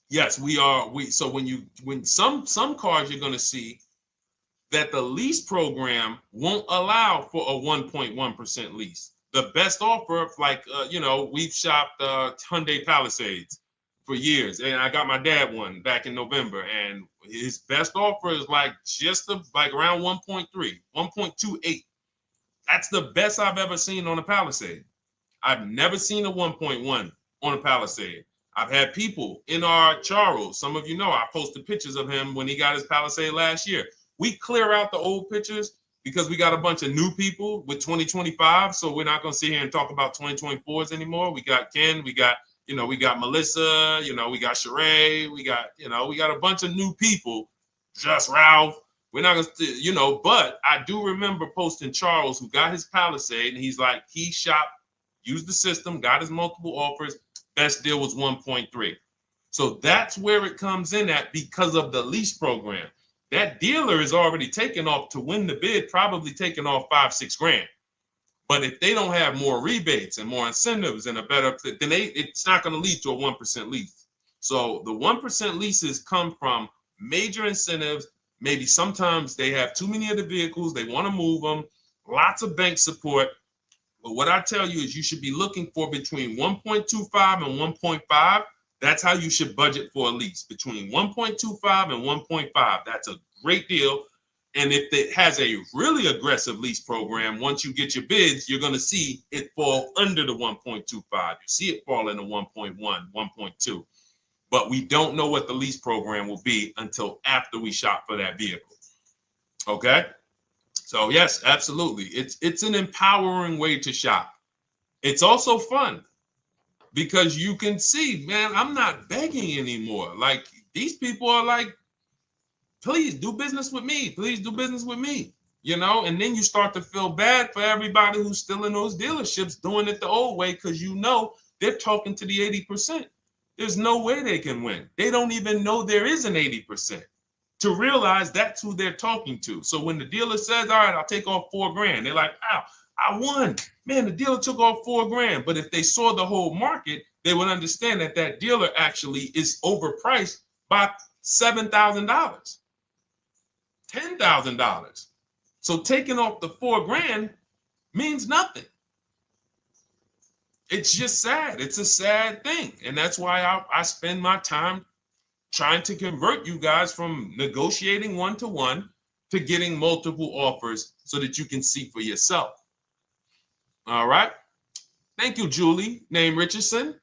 yes, so when some cars you're going to see that the lease program won't allow for a 1.1% lease. The best offer, like we've shopped Hyundai Palisades for years, and I got my dad one back in November, and his best offer is like around 1.3, 1.28. That's the best I've ever seen on a Palisade. I've never seen a 1.1 on a Palisade. I've had people in our Charles, some of you know, I posted pictures of him when he got his Palisade last year. We clear out the old pictures because we got a bunch of new people with 2025. So we're not going to sit here and talk about 2024s anymore. We got Ken, we got Melissa, we got Sheree, we got a bunch of new people, just Ralph. We're not going to, but I do remember posting Charles who got his Palisade and he's like, he shopped, used the system, got his multiple offers. Best deal was 1.3. So that's where it comes in at because of the lease program. That dealer is already taken off to win the bid, probably taking off $5-6 grand. But if they don't have more rebates and more incentives and a better, then it's not going to lead to a 1% lease. So the 1% leases come from major incentives. Maybe sometimes they have too many of the vehicles. They want to move them. Lots of bank support. But what I tell you is you should be looking for between 1.25 and 1.5. That's how you should budget for a lease, between 1.25 and 1.5. That's a great deal. And if it has a really aggressive lease program, once you get your bids, you're going to see it fall under the 1.25. You see it fall into 1.1, 1.2. but we don't know what the lease program will be until after we shop for that vehicle. Okay? So yes, absolutely. It's an empowering way to shop. It's also fun because you can see, man, I'm not begging anymore. Like these people are like, please do business with me. Please do business with me. And then you start to feel bad for everybody who's still in those dealerships doing it the old way because they're talking to the 80%. There's no way they can win. They don't even know there is an 80% to realize that's who they're talking to. So when the dealer says, all right, I'll take off $4,000, they're like, wow, I won. Man, the dealer took off $4,000. But if they saw the whole market, they would understand that that dealer actually is overpriced by $7,000, $10,000. So taking off the $4,000 means nothing. It's just sad. It's a sad thing. And that's why I spend my time trying to convert you guys from negotiating one-to-one to getting multiple offers so that you can see for yourself. All right. Thank you, Julie, name Richardson.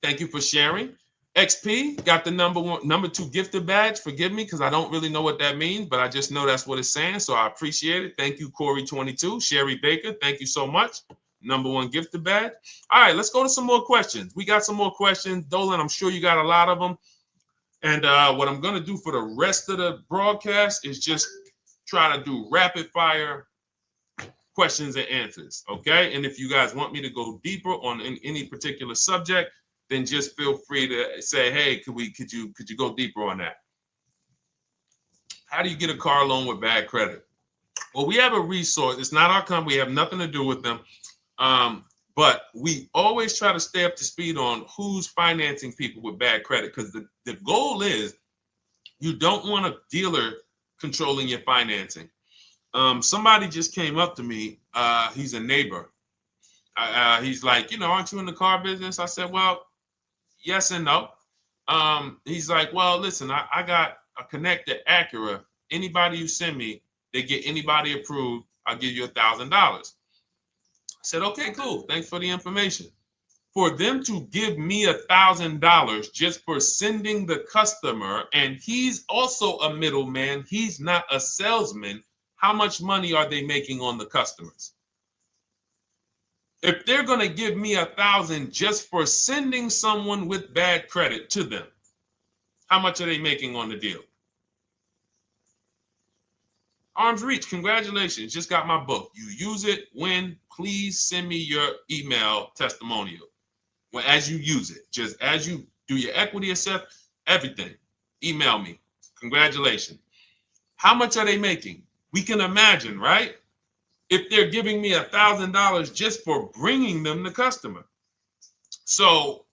Thank you for sharing. XP got the number 2 gifted badge. Forgive me because I don't really know what that means, but I just know that's what it's saying. So I appreciate it. Thank you, Corey22. Sherry Baker, thank you so much. Number 1 gifted badge. All right, let's go to some more questions. We got some more questions. Dolan, I'm sure you got a lot of them. And what I'm going to do for the rest of the broadcast is just try to do rapid fire questions and answers. Okay. And if you guys want me to go deeper on any particular subject, then just feel free to say, hey, could you go deeper on that? How do you get a car loan with bad credit? Well, we have a resource. It's not our company. We have nothing to do with them. But we always try to stay up to speed on who's financing people with bad credit, because the goal is you don't want a dealer controlling your financing. Somebody just came up to me. He's a neighbor. He's like, aren't you in the car business? I said, well, yes and no. He's like, well, listen, I got a connected Acura. Anybody you send me, they get anybody approved, I'll give you $1,000. I said, okay, cool. Thanks for the information. For them to give me $1,000 just for sending the customer, and he's also a middleman, he's not a salesman, how much money are they making on the customers? If they're going to give me $1,000 just for sending someone with bad credit to them, how much are they making on the deal? Arms Reach, congratulations. Just got my book. You use it when, please send me your email testimonial. Well, as you use it, just as you do your equity assess, everything, email me. Congratulations. How much are they making? We can imagine, right? If they're giving me $1,000 just for bringing them the customer. So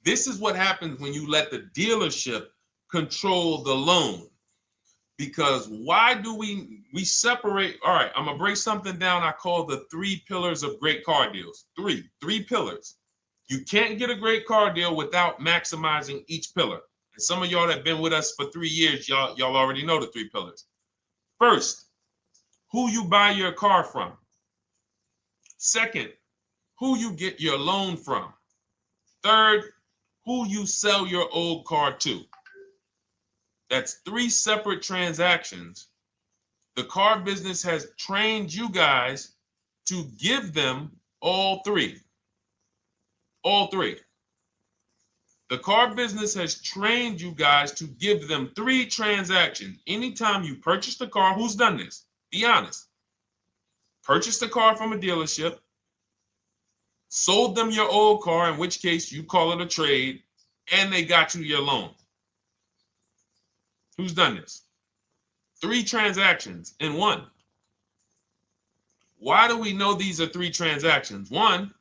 this is what happens when you let the dealership control the loan. Because why do we separate? All right, I'm gonna break something down I call the 3 pillars of great car deals. Three pillars. You can't get a great car deal without maximizing each pillar. And some of y'all that have been with us for 3 years, y'all already know the 3 pillars. First, who you buy your car from. Second, who you get your loan from. Third, who you sell your old car to. That's 3 separate transactions. The car business has trained you guys to give them all 3. All 3. The car business has trained you guys to give them 3 transactions. Anytime you purchase the car, who's done this? Be honest. Purchased the car from a dealership, sold them your old car, in which case you call it a trade, and they got you your loan. Who's done this? 3 transactions in one. Why do we know these are 3 transactions? One,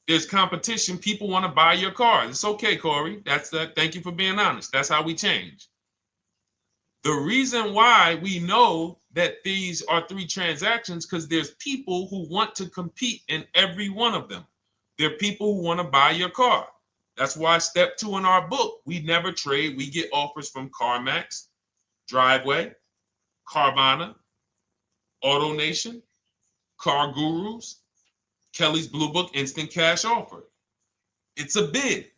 there's competition. People want to buy your car. It's okay, Corey. That's that. Thank you for being honest. That's how we change. The reason why we know that these are 3 transactions because there's people who want to compete in every one of them. There are people who want to buy your car. That's why step 2 in our book, we never trade. We get offers from CarMax, Driveway, Carvana, AutoNation, Car Gurus, Kelly's Blue Book Instant Cash Offer. It's a bid.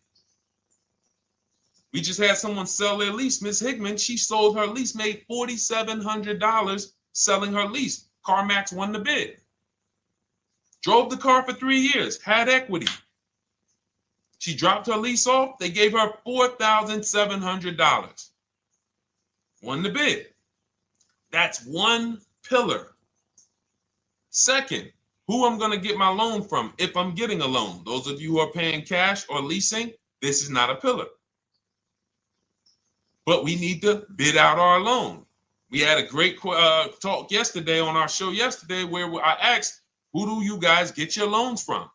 We just had someone sell their lease. Miss Hickman, she sold her lease, made $4,700 selling her lease. CarMax won the bid. Drove the car for 3 years, had equity. She dropped her lease off. They gave her $4,700. Won the bid. That's one pillar. Second, who I'm going to get my loan from if I'm getting a loan. Those of you who are paying cash or leasing, this is not a pillar. But we need to bid out our loan. We had a great talk yesterday on our show yesterday where I asked, who do you guys get your loans from?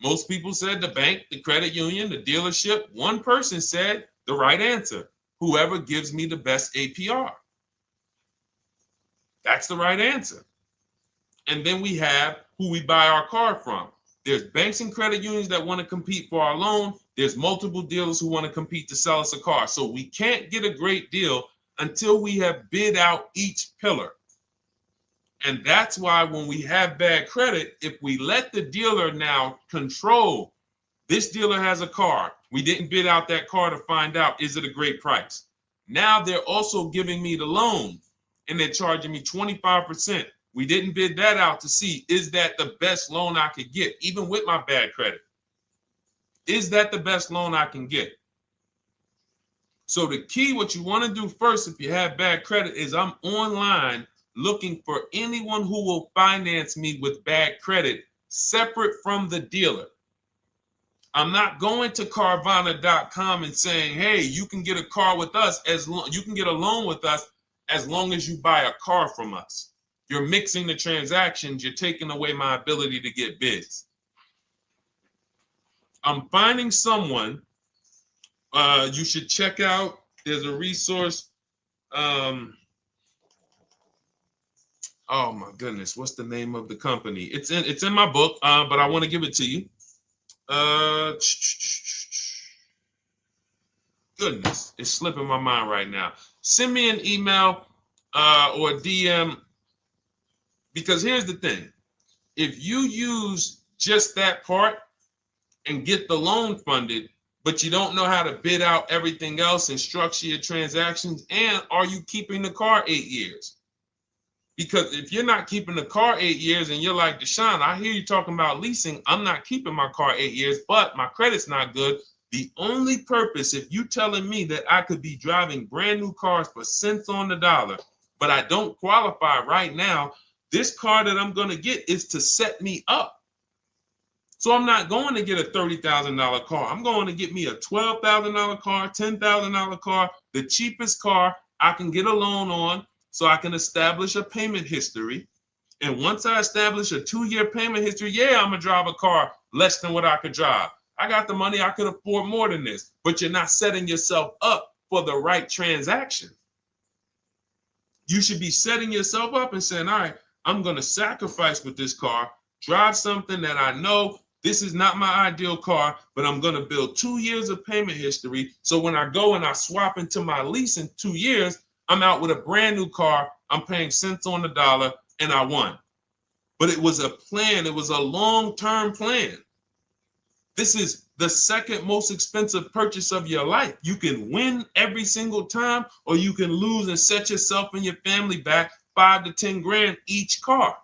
Most people said the bank, the credit union, the dealership. One person said the right answer, whoever gives me the best APR. That's the right answer. And then we have who we buy our car from. There's banks and credit unions that want to compete for our loan. There's multiple dealers who want to compete to sell us a car. So we can't get a great deal until we have bid out each pillar. And that's why when we have bad credit, if we let the dealer now control, this dealer has a car. We didn't bid out that car to find out, is it a great price? Now they're also giving me the loan and they're charging me 25%. We didn't bid that out to see, is that the best loan I could get, even with my bad credit? Is that the best loan I can get? So the key, what you want to do first, if you have bad credit, is I'm online looking for anyone who will finance me with bad credit separate from the dealer. I'm not going to Carvana.com and saying, hey, you can get a car with us you can get a loan with us as long as you buy a car from us. You're mixing the transactions. You're taking away my ability to get bids. I'm finding someone you should check out. There's a resource. Oh my goodness, what's the name of the company? It's in my book, but I want to give it to you. Goodness, it's slipping my mind right now. Send me an email or a DM, because here's the thing. If you use just that part and get the loan funded, but you don't know how to bid out everything else and structure your transactions, and are you keeping the car 8 years? Because if you're not keeping the car 8 years and you're like, Deshone, I hear you talking about leasing. I'm not keeping my car 8 years, but my credit's not good. The only purpose, if you telling me that I could be driving brand new cars for cents on the dollar, but I don't qualify right now, this car that I'm going to get is to set me up. So I'm not going to get a $30,000 car. I'm going to get me a $12,000 car, $10,000 car, the cheapest car I can get a loan on, so I can establish a payment history. And once I establish a 2-year payment history, yeah, I'm going to drive a car less than what I could drive. I got the money. I could afford more than this. But you're not setting yourself up for the right transaction. You should be setting yourself up and saying, all right, I'm going to sacrifice with this car, drive something that I know this is not my ideal car, but I'm going to build 2 years of payment history. So when I go and I swap into my lease in 2 years, I'm out with a brand new car. I'm paying cents on the dollar, and I won. But it was a plan. It was a long-term plan. This is the second most expensive purchase of your life. You can win every single time, or you can lose and set yourself and your family back 5 to 10 grand each car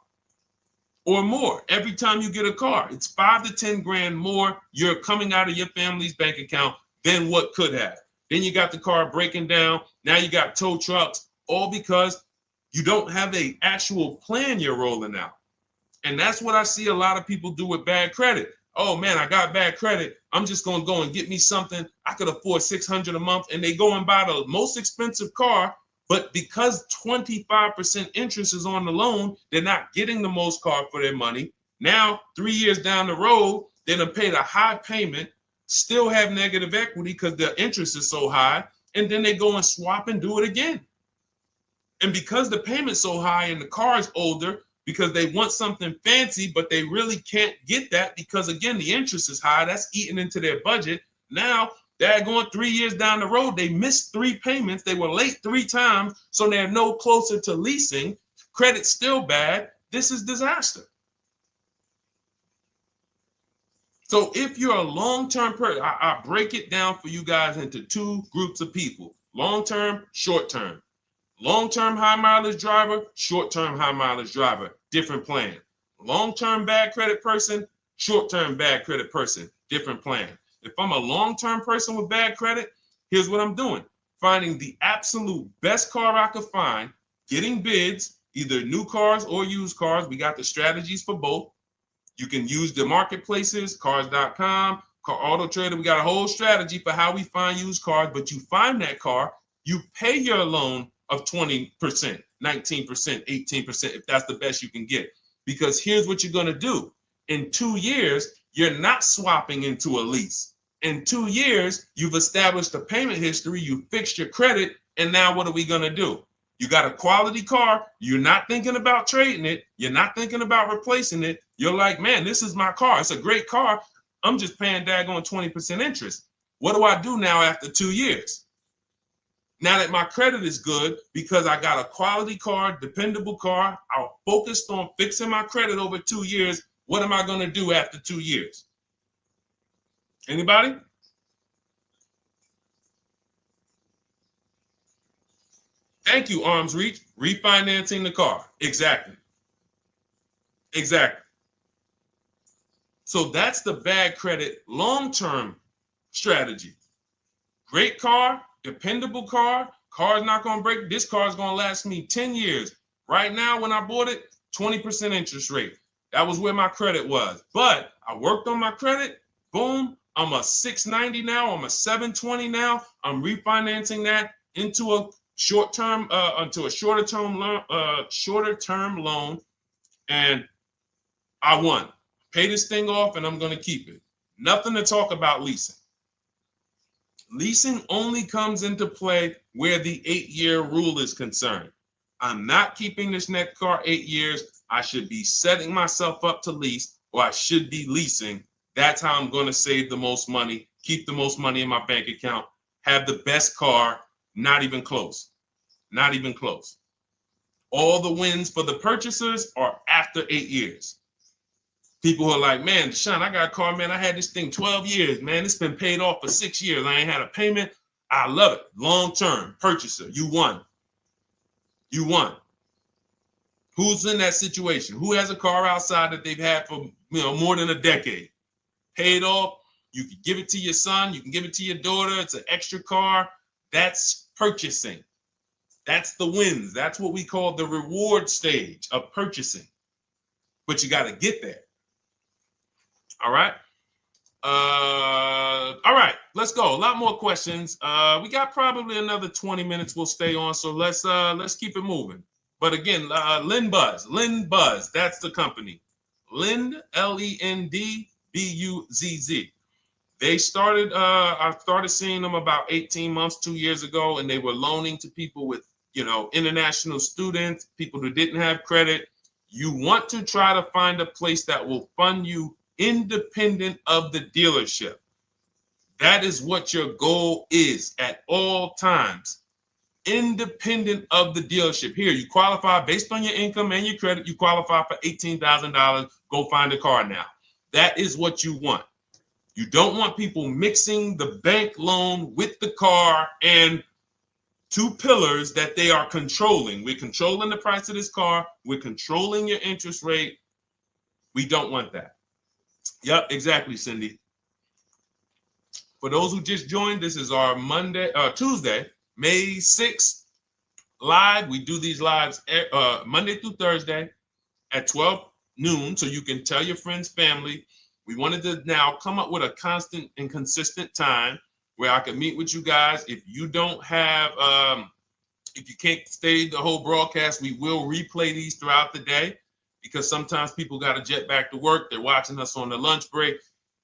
or more. Every time you get a car, it's 5 to 10 grand more you're coming out of your family's bank account than what could have. Then you got the car breaking down. Now you got tow trucks, all because you don't have an actual plan you're rolling out. And that's what I see a lot of people do with bad credit. Oh man, I got bad credit. I'm just going to go and get me something. I could afford $600 a month. And they go and buy the most expensive car. But because 25% interest is on the loan, they're not getting the most car for their money. Now, 3 years down the road, they're going to pay the high payment, still have negative equity because the interest is so high, and then they go and swap and do it again. And because the payment's so high and the car is older, because they want something fancy, but they really can't get that because, again, the interest is high. That's eating into their budget. Now they're going 3 years down the road. They missed 3 payments. They were late 3 times, so they're no closer to leasing. Credit's still bad. This is disaster. So if you're a long-term person, I break it down for you guys into two groups of people: long-term, short-term. Long-term high mileage driver, short-term high mileage driver, different plan. Long-term bad credit person, short-term bad credit person, different plan. If I'm a long-term person with bad credit, here's what I'm doing: finding the absolute best car I could find, getting bids, either new cars or used cars. We got the strategies for both. You can use the marketplaces, cars.com, Car Auto Trader. We got a whole strategy for how we find used cars, but you find that car, you pay your loan of 20%, 19%, 18%, if that's the best you can get. Because here's what you're going to do. In 2 years, you're not swapping into a lease. In 2 years, you've established a payment history, you fixed your credit, and now what are we going to do? You got a quality car. You're not thinking about trading it. You're not thinking about replacing it. You're like, man, this is my car. It's a great car. I'm just paying daggone 20% interest. What do I do now after 2 years? Now that my credit is good because I got a quality car, dependable car, I'm focused on fixing my credit over 2 years. What am I going to do after 2 years? Anybody? Thank you, Arms Reach. Refinancing the car. Exactly. Exactly. So that's the bad credit long-term strategy. Great car, dependable car, car's not going to break. This car is going to last me 10 years. Right now, when I bought it, 20% interest rate. That was where my credit was. But I worked on my credit. Boom. I'm a 690 now. I'm a 720 now. I'm refinancing that into a short-term, into a shorter-term loan, and I won. Pay this thing off, and I'm going to keep it. Nothing to talk about leasing. Leasing only comes into play where the 8-year rule is concerned. I'm not keeping this next car 8 years. I should be setting myself up to lease, or I should be leasing. That's how I'm going to save the most money, keep the most money in my bank account, have the best car. Not even close. Not even close. All the wins for the purchasers are after 8 years. People who are like, man, Deshone, I got a car, man. I had this thing 12 years, man. It's been paid off for 6 years. I ain't had a payment. I love it. Long-term purchaser. You won. You won. Who's in that situation? Who has a car outside that they've had for more than a decade? Paid off. You can give it to your son. You can give it to your daughter. It's an extra car. That's purchasing. That's the wins. That's what we call the reward stage of purchasing. But you got to get there. All right. All right, let's go. A lot more questions. We got probably another 20 minutes we'll stay on, so let's keep it moving. But again, Lend Buzz, that's the company. Lend, Lendbuzz. They started, I started seeing them about 18 months, 2 years ago, and they were loaning to people with, international students, people who didn't have credit. You want to try to find a place that will fund you independent of the dealership. That is what your goal is at all times. Independent of the dealership. Here, you qualify based on your income and your credit. You qualify for $18,000. Go find a car now. That is what you want. You don't want people mixing the bank loan with the car and two pillars that they are controlling. We're controlling the price of this car. We're controlling your interest rate. We don't want that. Yep, exactly, Cindy. For those who just joined, this is our Tuesday, May 6th live. We do these lives Monday through Thursday at 12 noon, so you can tell your friends, family. We wanted to now come up with a constant and consistent time where I can meet with you guys. If you don't have, if you can't stay the whole broadcast, we will replay these throughout the day because sometimes people got to jet back to work. They're watching us on the lunch break.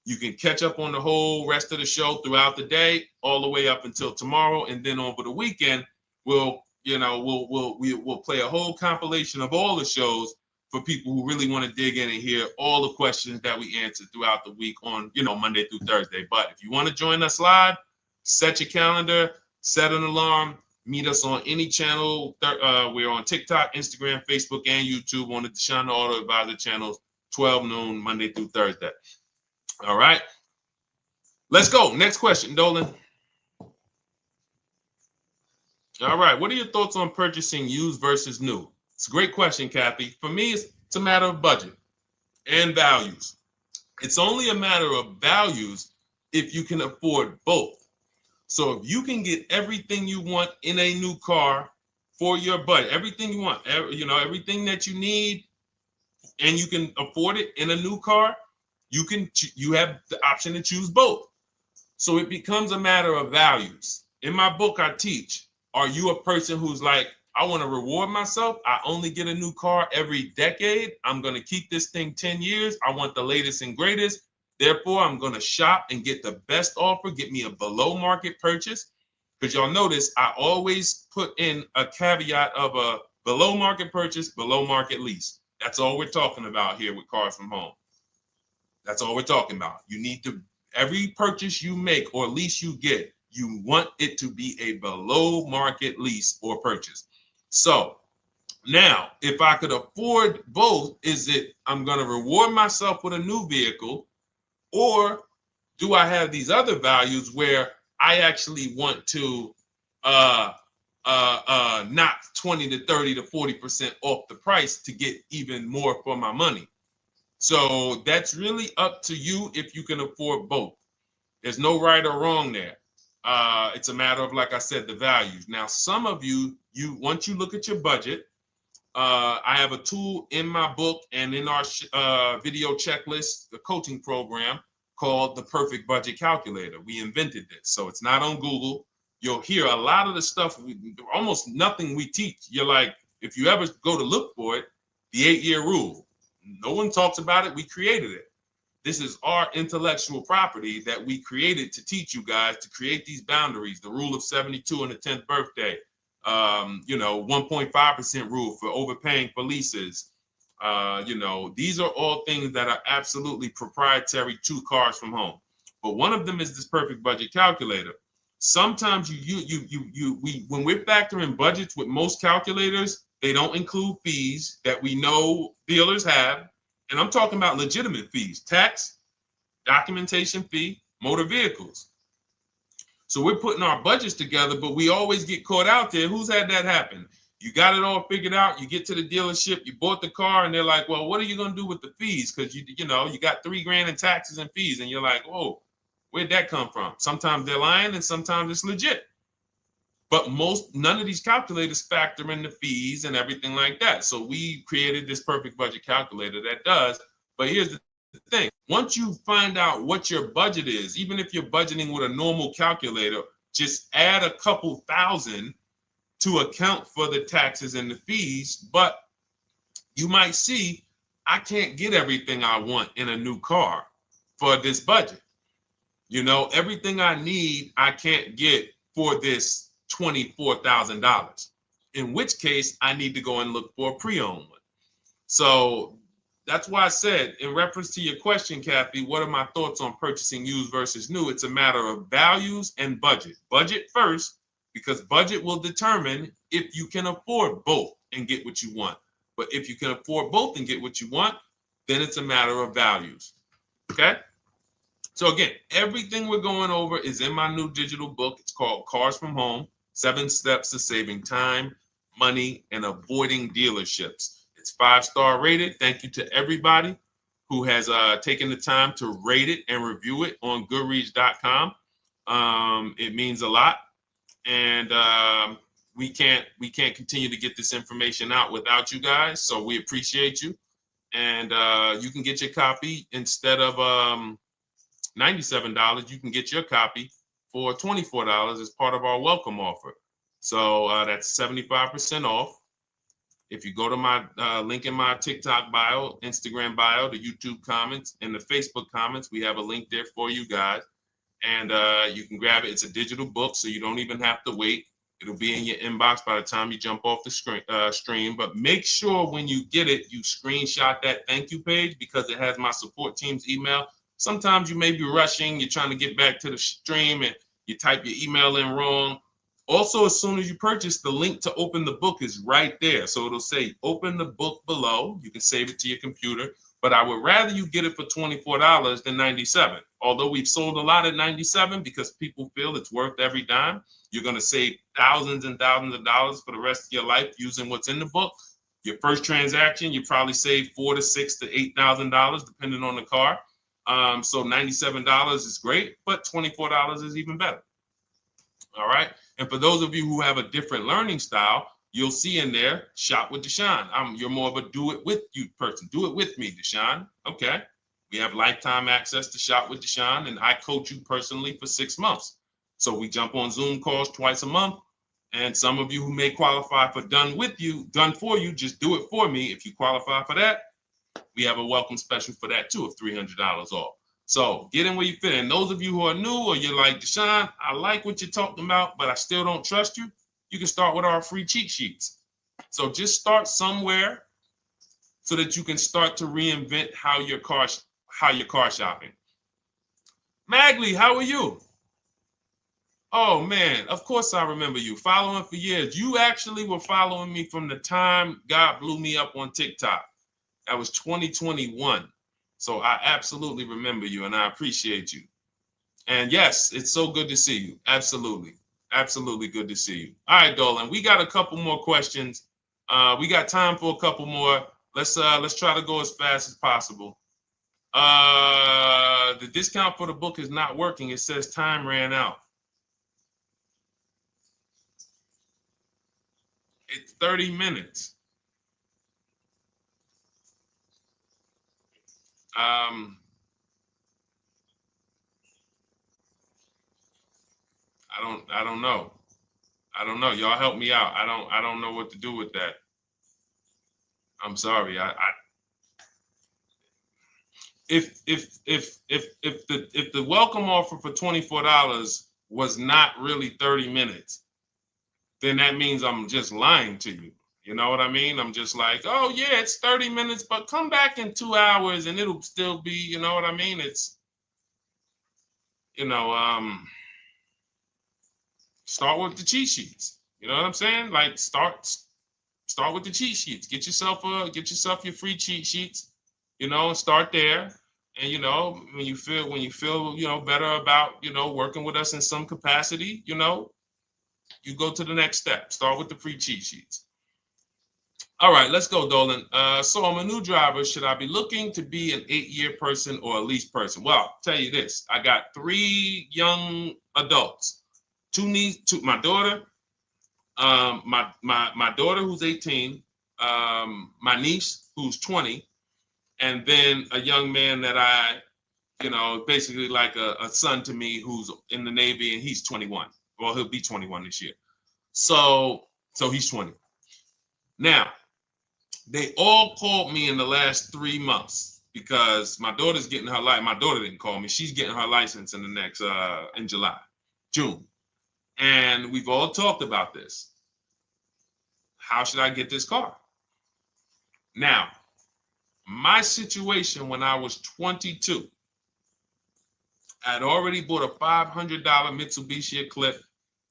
You can catch up on the whole rest of the show throughout the day, all the way up until tomorrow, and then over the weekend, we'll play a whole compilation of all the shows for people who really want to dig in and hear all the questions that we answered throughout the week on, Monday through Thursday. But if you want to join us live, set your calendar, set an alarm, meet us on any channel. We're on TikTok, Instagram, Facebook, and YouTube on the Deshone the Auto Advisor channels, 12 noon, Monday through Thursday. All right. Let's go. Next question, Dolan. All right. What are your thoughts on purchasing used versus new? It's a great question, Kathy. For me, it's a matter of budget and values. It's only a matter of values if you can afford both. So if you can get everything you want in a new car for your budget, everything you want, everything that you need, and you can afford it in a new car, you have the option to choose both. So it becomes a matter of values. In my book, I teach, are you a person who's like, I want to reward myself. I only get a new car every decade. I'm going to keep this thing 10 years. I want the latest and greatest. Therefore, I'm going to shop and get the best offer, get me a below market purchase. Because y'all notice I always put in a caveat of a below market purchase, below market lease. That's all we're talking about here with Cars from Home. That's all we're talking about. You need to, every purchase you make or lease you get, you want it to be a below market lease or purchase. So now, if I could afford both, is it I'm going to reward myself with a new vehicle, or do I have these other values where I actually want to knock 20 to 30 to 40% off the price to get even more for my money? So that's really up to you if you can afford both. There's no right or wrong there. It's a matter of, like I said, the values. Now, some of you once you look at your budget, I have a tool in my book and in our video checklist, the coaching program called the Perfect Budget Calculator. We invented this. So it's not on Google. You'll hear a lot of the stuff, almost nothing we teach. You're like, if you ever go to look for it, the 8-year rule. No one talks about it. We created it. This is our intellectual property that we created to teach you guys to create these boundaries, the rule of 72 and the 10th birthday, 1.5% rule for overpaying for leases. These are all things that are absolutely proprietary to Cars from Home. But one of them is this Perfect Budget Calculator. Sometimes when we're factoring budgets with most calculators, they don't include fees that we know dealers have. And I'm talking about legitimate fees, tax, documentation fee, motor vehicles. So we're putting our budgets together, but we always get caught out there. Who's had that happen? You got it all figured out. You get to the dealership, you bought the car, and they're like, well, what are you going to do with the fees? Because you got $3,000 in taxes and fees. And you're like, whoa, where'd that come from? Sometimes they're lying and sometimes it's legit. But none of these calculators factor in the fees and everything like that. So we created this Perfect Budget Calculator that does. But here's the thing. Once you find out what your budget is, even if you're budgeting with a normal calculator, just add a couple thousand to account for the taxes and the fees. But you might see, I can't get everything I want in a new car for this budget. Everything I need, I can't get for this $24,000, in which case I need to go and look for a pre-owned one. So that's why I said, in reference to your question, Kathy, what are my thoughts on purchasing used versus new? It's a matter of values and budget. Budget first, because budget will determine if you can afford both and get what you want. But if you can afford both and get what you want, then it's a matter of values. Okay? So again, everything we're going over is in my new digital book. It's called Cars from Home, 7 Steps to Saving Time, Money, and Avoiding Dealerships. It's 5-star rated. Thank you to everybody who has taken the time to rate it and review it on Goodreads.com. It means a lot. And we can't continue to get this information out without you guys. So we appreciate you. And you can get your copy instead of $97, you can get your copy for $24 as part of our welcome offer. So that's 75% off. If you go to my link in my TikTok bio, Instagram bio, the YouTube comments, and the Facebook comments, we have a link there for you guys. And you can grab it. It's a digital book, so you don't even have to wait. It'll be in your inbox by the time you jump off the stream. But make sure when you get it, you screenshot that thank you page, because it has my support team's email. Sometimes you may be rushing, you're trying to get back to the stream and you type your email in wrong. Also, as soon as you purchase, the link to open the book is right there. So it'll say open the book below. You can save it to your computer. but I would rather you get it for $24 than $97. Although we've sold a lot at $97 because people feel it's worth every dime. You're going to save thousands and thousands of dollars for the rest of your life using what's in the book. Your first transaction, you probably save $4,000 to $6,000 to $8,000 depending on the car. So $97 is great, but $24 is even better. All right. And for those of you who have a different learning style, you'll see in there, shop with Deshone. You're more of a do it with you person. Do it with me, Deshone. Okay. We have lifetime access to shop with Deshone, and I coach you personally for 6 months. So we jump on Zoom calls twice a month. And some of you who may qualify for done for you, just do it for me. If you qualify for that, we have a welcome special for that too of $300 off. So get in where you fit. And those of you who are new or you're like, Deshone, I like what you're talking about, but I still don't trust you. You can start with our free cheat sheets. So just start somewhere so that you can start to reinvent how you're car shopping. Magley, how are you? Oh man, of course I remember you. Following for years. You actually were following me from the time God blew me up on TikTok. That was 2021. So I absolutely remember you and I appreciate you. And yes, it's so good to see you. Absolutely. Absolutely good to see you. All right, Dolan, we got a couple more questions. We got time for a couple more. Let's try to go as fast as possible. The discount for the book is not working. It says time ran out. It's 30 minutes. I don't know. I don't know. Y'all help me out. I don't know what to do with that. I'm sorry. If the welcome offer for $24 was not really 30 minutes, then that means I'm just lying to you. You know what I mean? I'm just like, oh yeah, it's 30 minutes, but come back in 2 hours and it'll still be, you know what I mean? It's, start with the cheat sheets. You know what I'm saying? Like start with the cheat sheets. Get yourself your free cheat sheets, and start there. And when you feel better about working with us in some capacity, you go to the next step. Start with the free cheat sheets. All right, let's go, Dolan. So I'm a new driver. Should I be looking to be an 8-year person or a lease person? Well, I'll tell you this. I got 3 young adults. 2 my daughter, my daughter who's 18, my niece who's 20, and then a young man that I, basically like a son to me who's in the Navy and he's 21. Well, he'll be 21 this year. So he's 20. Now, they all called me in the last 3 months because my daughter's getting her license. My daughter didn't call me. She's getting her license in the next, in June. And we've all talked about this. How should I get this car? Now, my situation when I was 22, I'd already bought a $500 Mitsubishi Eclipse.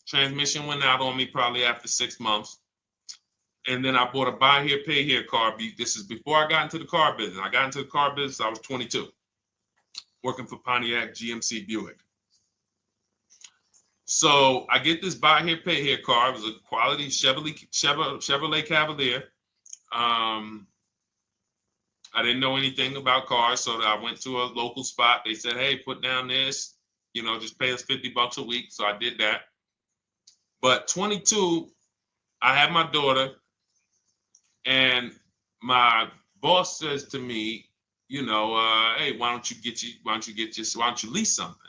Transmission went out on me probably after 6 months. And then I bought a buy here, pay here car. This is before I got into the car business. I got into the car business, I was 22, working for Pontiac GMC Buick. So I get this buy here, pay here car. It was a quality Chevrolet Cavalier. I didn't know anything about cars, so I went to a local spot. They said, hey, put down this, just pay us $50 a week. So I did that. But 22, I had my daughter, and my boss says to me, hey, why don't you lease something?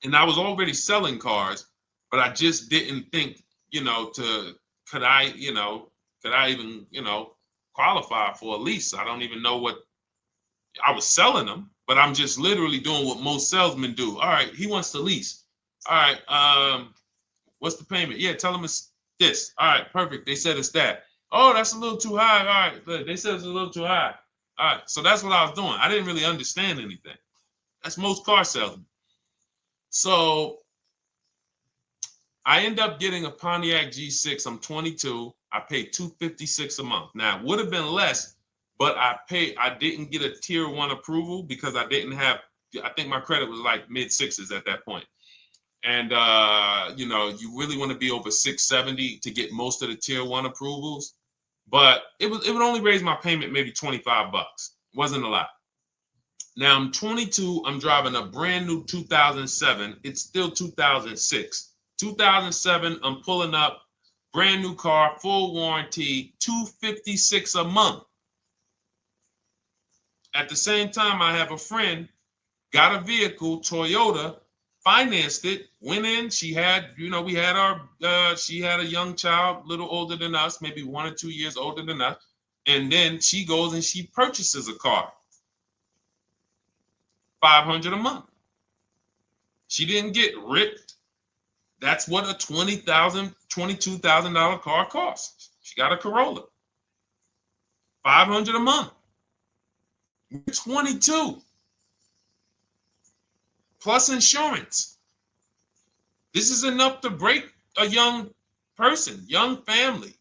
And I was already selling cars, but I just didn't think, could I even, qualify for a lease? I don't even know what I was selling them, but I'm just literally doing what most salesmen do. All right, he wants to lease. All right, what's the payment? Yeah, tell him it's this. All right, perfect. They said it's that. Oh, that's a little too high. All right, they said it's a little too high. All right, so that's what I was doing. I didn't really understand anything. That's most car salesmen. So I end up getting a Pontiac G6. I'm 22. I paid $256 a month. Now, it would have been less, but I didn't get a tier 1 approval because I didn't have, I think my credit was like mid sixes at that point. And you know, you really want to be over 670 to get most of the tier 1 approvals. But it would only raise my payment maybe 25 bucks. Wasn't a lot. Now I'm 22. I'm driving a brand new 2007. It's still 2006. 2007. I'm pulling up, brand new car, full warranty, $256 a month. At the same time, I have a friend, got a vehicle, Toyota, financed it, went in. She had, you know, we had our, she had a young child, a little older than us, maybe 1 or 2 years older than us. And then she goes and she purchases a car. $500 a month. She didn't get ripped. That's what a $20,000, $22,000 car costs. She got a Corolla. $500 a month. We're 22. Plus insurance. This is enough to break a young person, young family.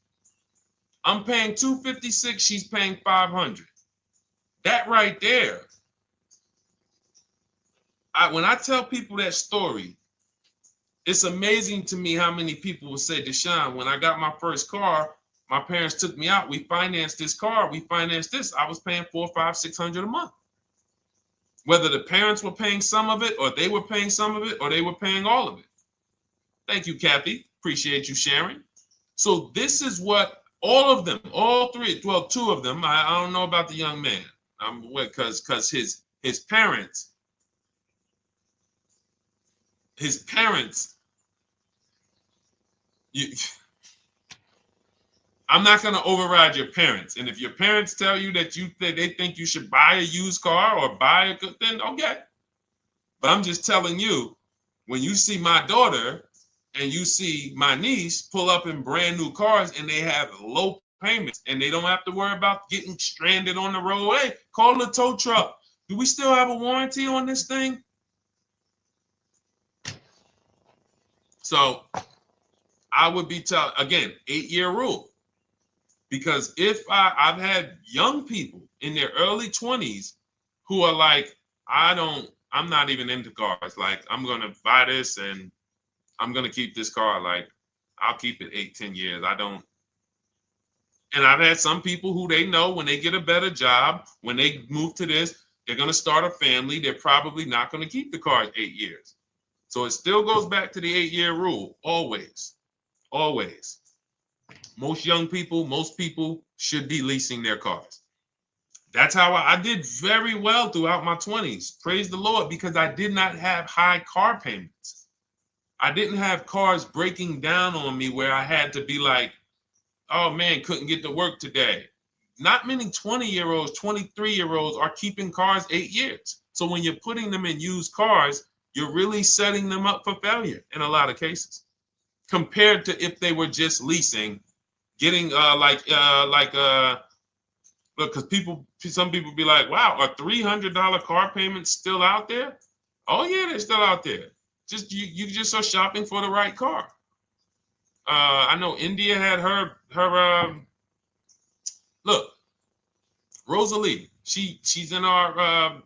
I'm paying $256. She's paying $500. That right there. When I tell people that story, it's amazing to me how many people will say, Deshone, when I got my first car, my parents took me out. We financed this car. We financed this. I was paying $400, $500, $600 a month. Whether the parents were paying some of it, or they were paying some of it, or they were paying all of it. Thank you, Kathy. Appreciate you sharing. So this is what all of them, all three, well, 2 of them. I don't know about the young man. Because his parents. I'm not going to override your parents. And if your parents tell you that they think you should buy a used car or buy a good, then okay. But I'm just telling you, when you see my daughter and you see my niece pull up in brand new cars and they have low payments and they don't have to worry about getting stranded on the road, hey, call the tow truck. Do we still have a warranty on this thing? So I would be telling, again, 8-year rule. Because if I've had young people in their early 20s who are like, I'm not even into cars. Like, I'm going to buy this and I'm going to keep this car. Like, I'll keep it 8, 10 years. I don't. And I've had some people who they know when they get a better job, when they move to this, they're going to start a family. They're probably not going to keep the car 8 years. So it still goes back to the 8-year rule. Always. Always. Most young people, most people should be leasing their cars. That's how I did very well throughout my 20s. Praise the Lord, because I did not have high car payments. I didn't have cars breaking down on me where I had to be like, oh man, couldn't get to work today. Not many 20-year-olds, 23-year-olds are keeping cars 8 years. So when you're putting them in used cars, you're really setting them up for failure in a lot of cases, compared to if they were just leasing, getting look, because some people be like, wow, are $300 car payments still out there? Oh yeah, they're still out there. Just you just are shopping for the right car. I know India had her look, Rosalie, she's in our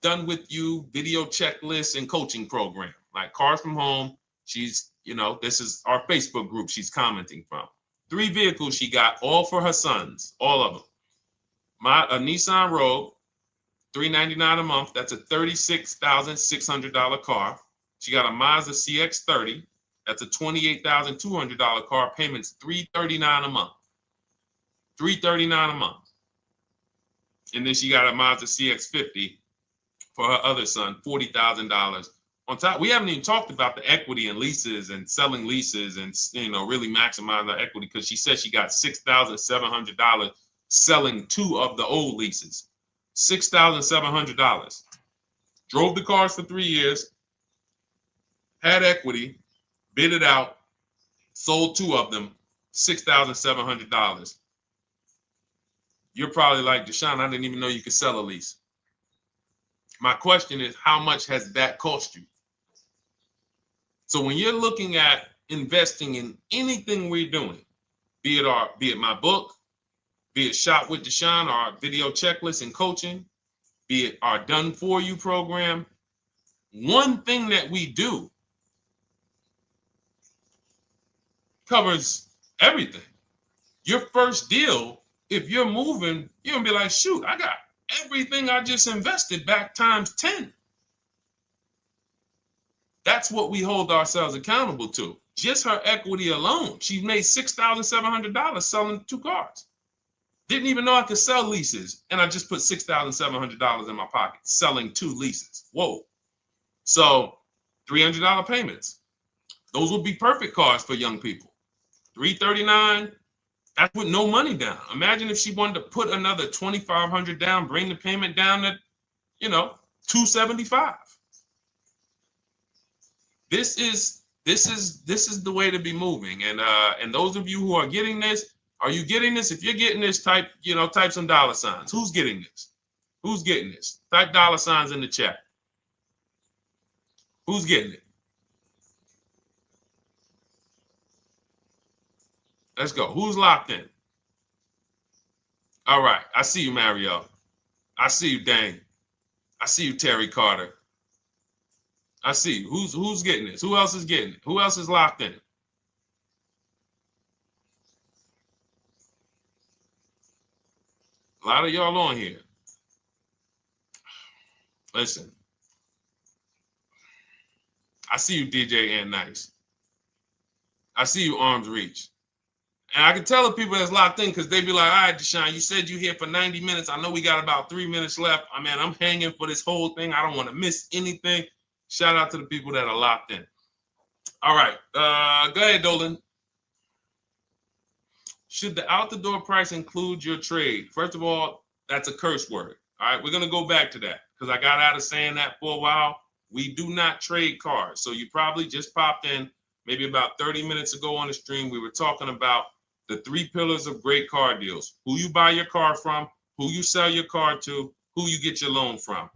Done With You video checklist and coaching program, like Cars from Home. She's, you know, this is our Facebook group she's commenting from. 3 vehicles she got, all for her sons, all of them. A Nissan Rogue, $399 a month. That's a $36,600 car. She got a Mazda CX-30. That's a $28,200 car. Payments $339 a month. $339 a month. And then she got a Mazda CX-50 for her other son, $40,000. On top, we haven't even talked about the equity and leases and selling leases and, you know, really maximizing the equity, because she said she got $6,700 selling 2 of the old leases. $6,700. Drove the cars for 3 years, had equity, bid it out, sold 2 of them, $6,700. You're probably like, Deshone, I didn't even know you could sell a lease. My question is, how much has that cost you? So when you're looking at investing in anything we're doing, be it my book, be it Shop with Deshone, our video checklist and coaching, be it our Done For You program. One thing that we do covers everything. Your first deal, if you're moving, you're gonna be like, shoot, I got everything I just invested back times 10. That's what we hold ourselves accountable to. Just her equity alone, she made $6,700 selling 2 cars. Didn't even know I could sell leases, and I just put $6,700 in my pocket selling 2 leases. Whoa. So $300 payments. Those would be perfect cars for young people. $339, that's with no money down. Imagine if she wanted to put another $2,500 down, bring the payment down to, $275. This is the way to be moving. And those of you who are getting this, are you getting this? If you're getting this, type some dollar signs. Who's getting this? Who's getting this? Type dollar signs in the chat. Who's getting it? Let's go. Who's locked in? All right. I see you, Mario. I see you, Dane. I see you, Terry Carter. I see you. Who's getting this? Who else is getting it? Who else is locked in? A lot of y'all on here. Listen. I see you, DJ and Nice. I see you, Arms Reach. And I can tell the people that's locked in because they be like, all right, Deshone, you said you're here for 90 minutes. I know we got about 3 minutes left. I mean, I'm hanging for this whole thing. I don't want to miss anything. Shout out to the people that are locked in. All right. Go ahead, Dolan. Should the out-the-door price include your trade? First of all, that's a curse word. All right, we're going to go back to that because I got out of saying that for a while. We do not trade cars. So you probably just popped in maybe about 30 minutes ago on the stream. We were talking about the 3 pillars of great car deals: who you buy your car from, who you sell your car to, who you get your loan from.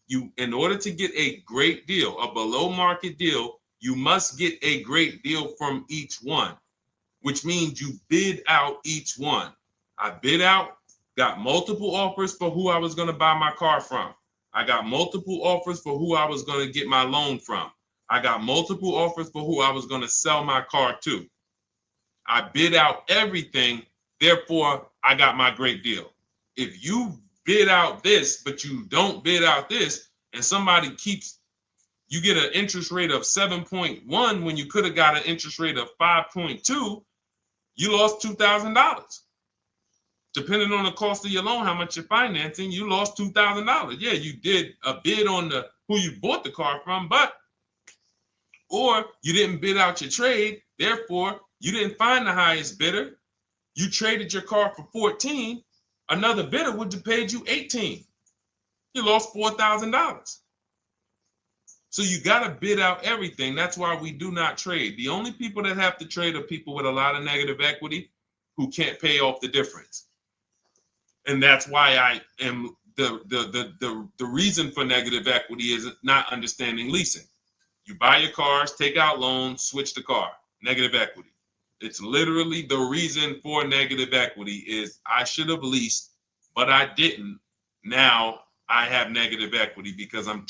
You in order to get a great deal, a below market deal, you must get a great deal from each one, which means you bid out each one. I bid out, got multiple offers for who I was going to buy my car from. I got multiple offers for who I was going to get my loan from. I got multiple offers for who I was going to sell my car to. I bid out everything, therefore I got my great deal. If you bid out this, but you don't bid out this, and somebody you get an interest rate of 7.1 when you could have got an interest rate of 5.2, you lost $2,000. Depending on the cost of your loan, how much you're financing, you lost $2,000. Yeah, you did a bid on who you bought the car from, or you didn't bid out your trade, therefore you didn't find the highest bidder. You traded your car for 14. Another bidder would have paid you 18. You lost $4,000. So you got to bid out everything. That's why we do not trade. The only people that have to trade are people with a lot of negative equity who can't pay off the difference. And that's why I am the reason for negative equity is not understanding leasing. You buy your cars, take out loans, switch the car. Negative equity. It's literally the reason for negative equity is I should have leased, but I didn't. Now I have negative equity because I'm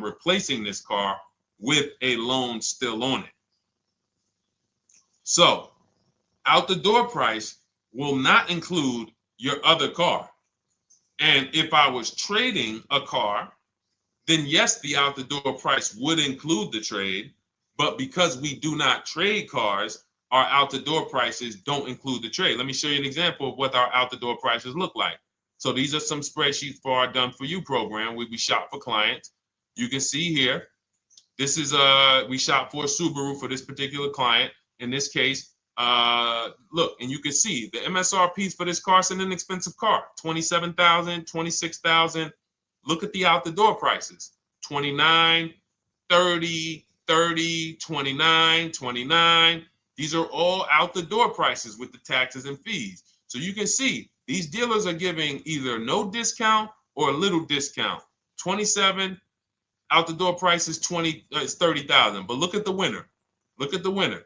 replacing this car with a loan still on it. So out the door price will not include your other car. And if I was trading a car, then yes, the out the door price would include the trade. But because we do not trade cars, our out the door prices don't include the trade. Let me show you an example of what our out the door prices look like. So these are some spreadsheets for our Done For You program where we shop for clients. You can see here, this is we shop for a Subaru for this particular client. In this case, look, and you can see the MSRPs for this car is an inexpensive car, $27,000, $26,000. Look at the out the door prices, 29, 30, 30, 29, 29. These are all out the door prices with the taxes and fees. So you can see these dealers are giving either no discount or a little discount. 27 out the door price is 30,000. But look at the winner. Look at the winner.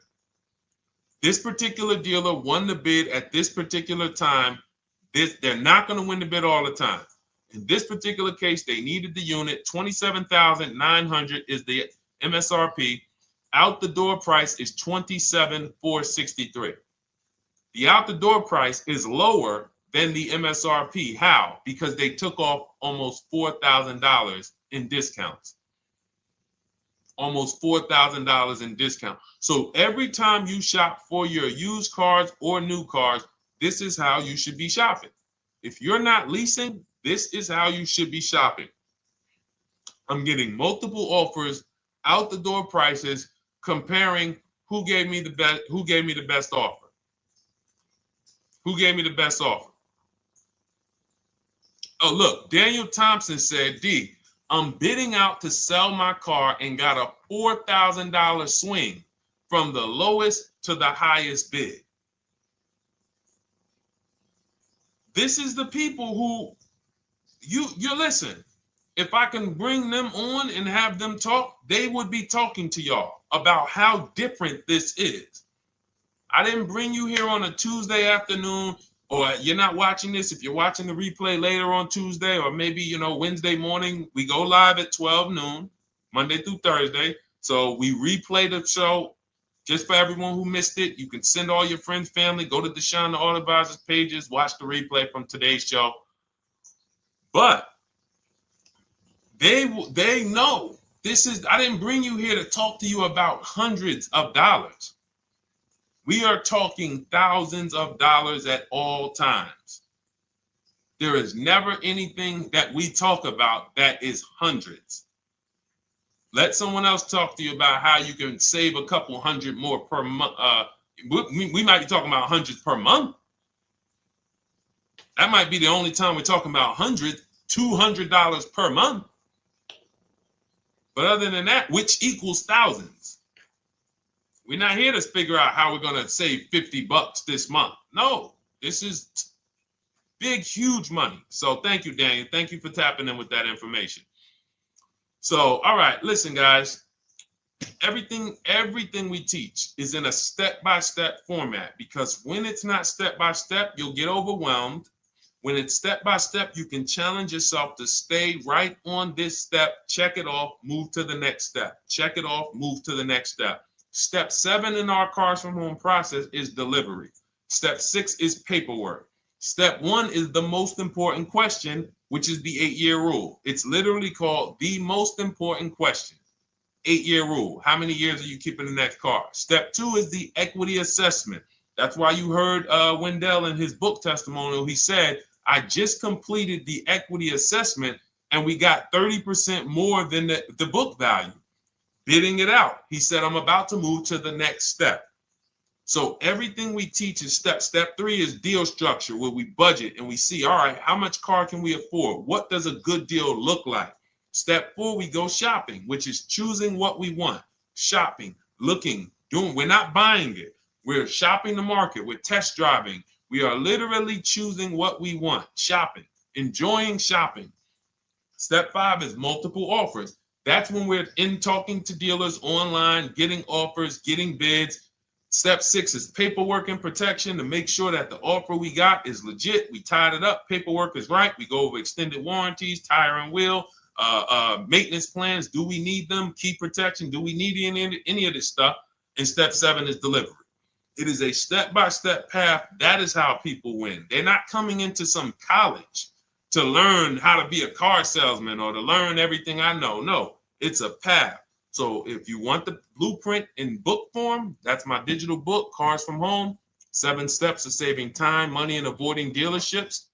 This particular dealer won the bid at this particular time They're not going to win the bid all the time. In this particular case, they needed the unit. $27,900 is the MSRP. Out the door price is $27,463. The out the door price is lower than the MSRP. How? Because they took off almost $4,000 in discounts. Almost $4,000 in discount. So every time you shop for your used cars or new cars, this is how you should be shopping. If you're not leasing, this is how you should be shopping. I'm getting multiple offers, out the door prices, comparing who gave me the best offer. Who gave me the best offer? Oh, look, Daniel Thompson said, D, I'm bidding out to sell my car and got a $4,000 swing from the lowest to the highest bid. This is the people who you listen. If I can bring them on and have them talk, they would be talking to y'all about how different this is. I didn't bring you here on a Tuesday afternoon, or you're not watching this. If you're watching the replay later on Tuesday, or maybe, Wednesday morning, we go live at 12 noon, Monday through Thursday. So we replay the show just for everyone who missed it. You can send all your friends, family, go to Deshone the Auto Advisor's pages, watch the replay from today's show. But they know this is, I didn't bring you here to talk to you about hundreds of dollars. We are talking thousands of dollars at all times. There is never anything that we talk about that is hundreds. Let someone else talk to you about how you can save a couple hundred more per month. We might be talking about hundreds per month. That might be the only time we're talking about hundreds, $200 per month. But other than that, which equals thousands. We're not here to figure out how we're going to save $50 this month. No, this is big, huge money. So thank you, Daniel. Thank you for tapping in with that information. So, all right, listen, guys. Everything we teach is in a step-by-step format, because when it's not step-by-step, you'll get overwhelmed. When it's step-by-step, you can challenge yourself to stay right on this step, check it off, move to the next step. Check it off, move to the next step. Step 7 in our Cars from Home process is delivery. Step 6 is paperwork. Step 1 is the most important question, which is the 8-year rule. It's literally called the most important question. 8-year rule. How many years are you keeping the next car? Step 2 is the equity assessment. That's why you heard Wendell in his book testimonial. He said, I just completed the equity assessment and we got 30% more than the book value. Bidding it out. He said, I'm about to move to the next step. So everything we teach is step. Step 3 is deal structure, where we budget and we see, all right, how much car can we afford? What does a good deal look like? Step 4, we go shopping, which is choosing what we want. Shopping, looking, doing. We're not buying it. We're shopping the market. We're test driving. We are literally choosing what we want. Shopping, enjoying shopping. Step 5 is multiple offers. That's when we're in talking to dealers online, getting offers, getting bids. Step 6 is paperwork and protection to make sure that the offer we got is legit. We tied it up. Paperwork is right. We go over extended warranties, tire and wheel, maintenance plans. Do we need them? Key protection. Do we need any of this stuff? And step 7 is delivery. It is a step-by-step path. That is how people win. They're not coming into some college to learn how to be a car salesman or to learn everything I know. No, it's a path. So if you want the blueprint in book form, that's my digital book, Cars from Home, 7 Steps of Saving Time, Money, and Avoiding Dealerships.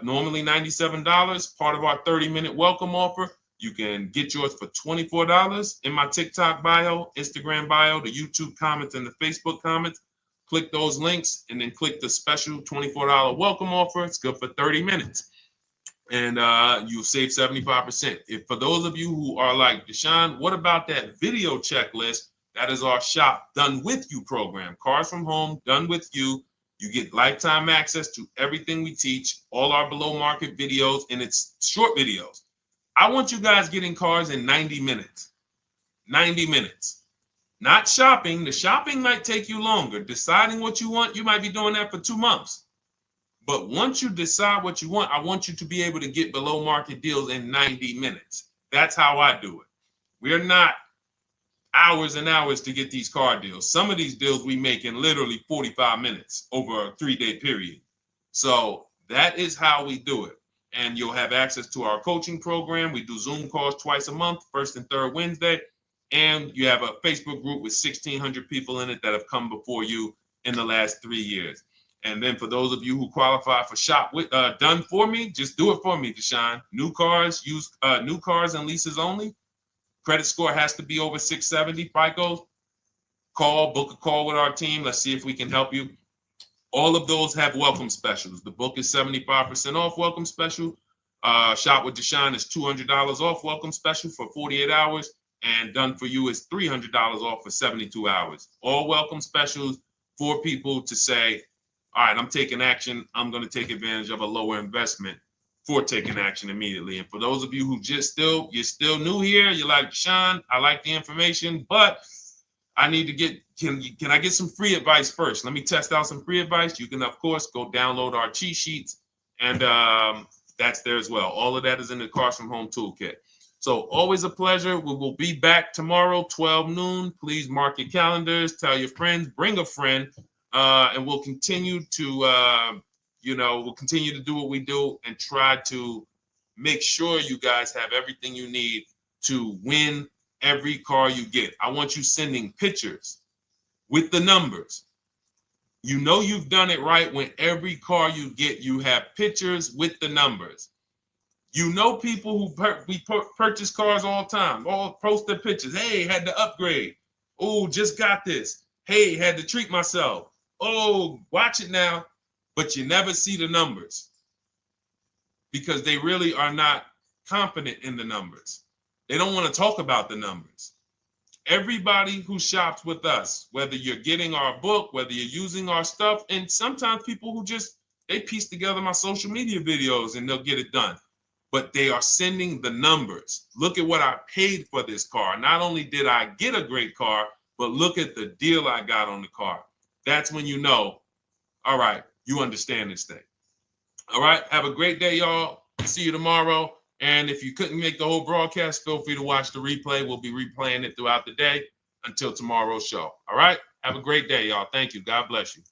Normally $97, part of our 30-minute welcome offer. You can get yours for $24 in my TikTok bio, Instagram bio, the YouTube comments, and the Facebook comments. Click those links and then click the special $24 welcome offer. It's good for 30 minutes. And you'll save 75%. If for those of you who are like, Deshone, what about that video checklist? That is our Shop Done With You program. Cars from Home, done with you. You get lifetime access to everything we teach, all our below market videos, and it's short videos. I want you guys getting cars in 90 minutes. 90 minutes. Not shopping. The shopping might take you longer. Deciding what you want, you might be doing that for 2 months. But once you decide what you want, I want you to be able to get below market deals in 90 minutes. That's how I do it. We're not hours and hours to get these car deals. Some of these deals we make in literally 45 minutes over a 3-day period. So that is how we do it. And you'll have access to our coaching program. We do Zoom calls twice a month, first and third Wednesday. And you have a Facebook group with 1,600 people in it that have come before you in the last 3 years. And then for those of you who qualify for shop with done for me, just do it for me, Deshone. New cars, new cars and leases only. Credit score has to be over 670 FICO. Book a call with our team. Let's see if we can help you. All of those have welcome specials. The book is 75% off welcome special. Shop with Deshone is $200 off welcome special for 48 hours. And done for you is $300 off for 72 hours. All welcome specials for people to say, all right, I'm taking action. I'm going to take advantage of a lower investment for taking action immediately. And for those of you who you're still new here, you're like, Deshone, I like the information, but I need to get, can I get some free advice first? Let me test out some free advice. You can, of course, go download our cheat sheets, and that's there as well. All of that is in the Cars from Home Toolkit. So always a pleasure. We will be back tomorrow, 12 noon. Please mark your calendars, tell your friends, bring a friend, and we'll continue to, we'll continue to do what we do and try to make sure you guys have everything you need to win every car you get. I want you sending pictures with the numbers. You know you've done it right when every car you get, you have pictures with the numbers. You know people who purchase cars all the time, all post their pictures. Hey, had to upgrade. Oh, just got this. Hey, had to treat myself. Oh, watch it now. But you never see the numbers because they really are not confident in the numbers. They don't want to talk about the numbers. Everybody who shops with us, whether you're getting our book, whether you're using our stuff, and sometimes people who they piece together my social media videos and they'll get it done. But they are sending the numbers. Look at what I paid for this car. Not only did I get a great car, but look at the deal I got on the car. That's when you know, all right, you understand this thing. All right, have a great day, y'all. See you tomorrow. And if you couldn't make the whole broadcast, feel free to watch the replay. We'll be replaying it throughout the day until tomorrow's show. All right, have a great day, y'all. Thank you. God bless you.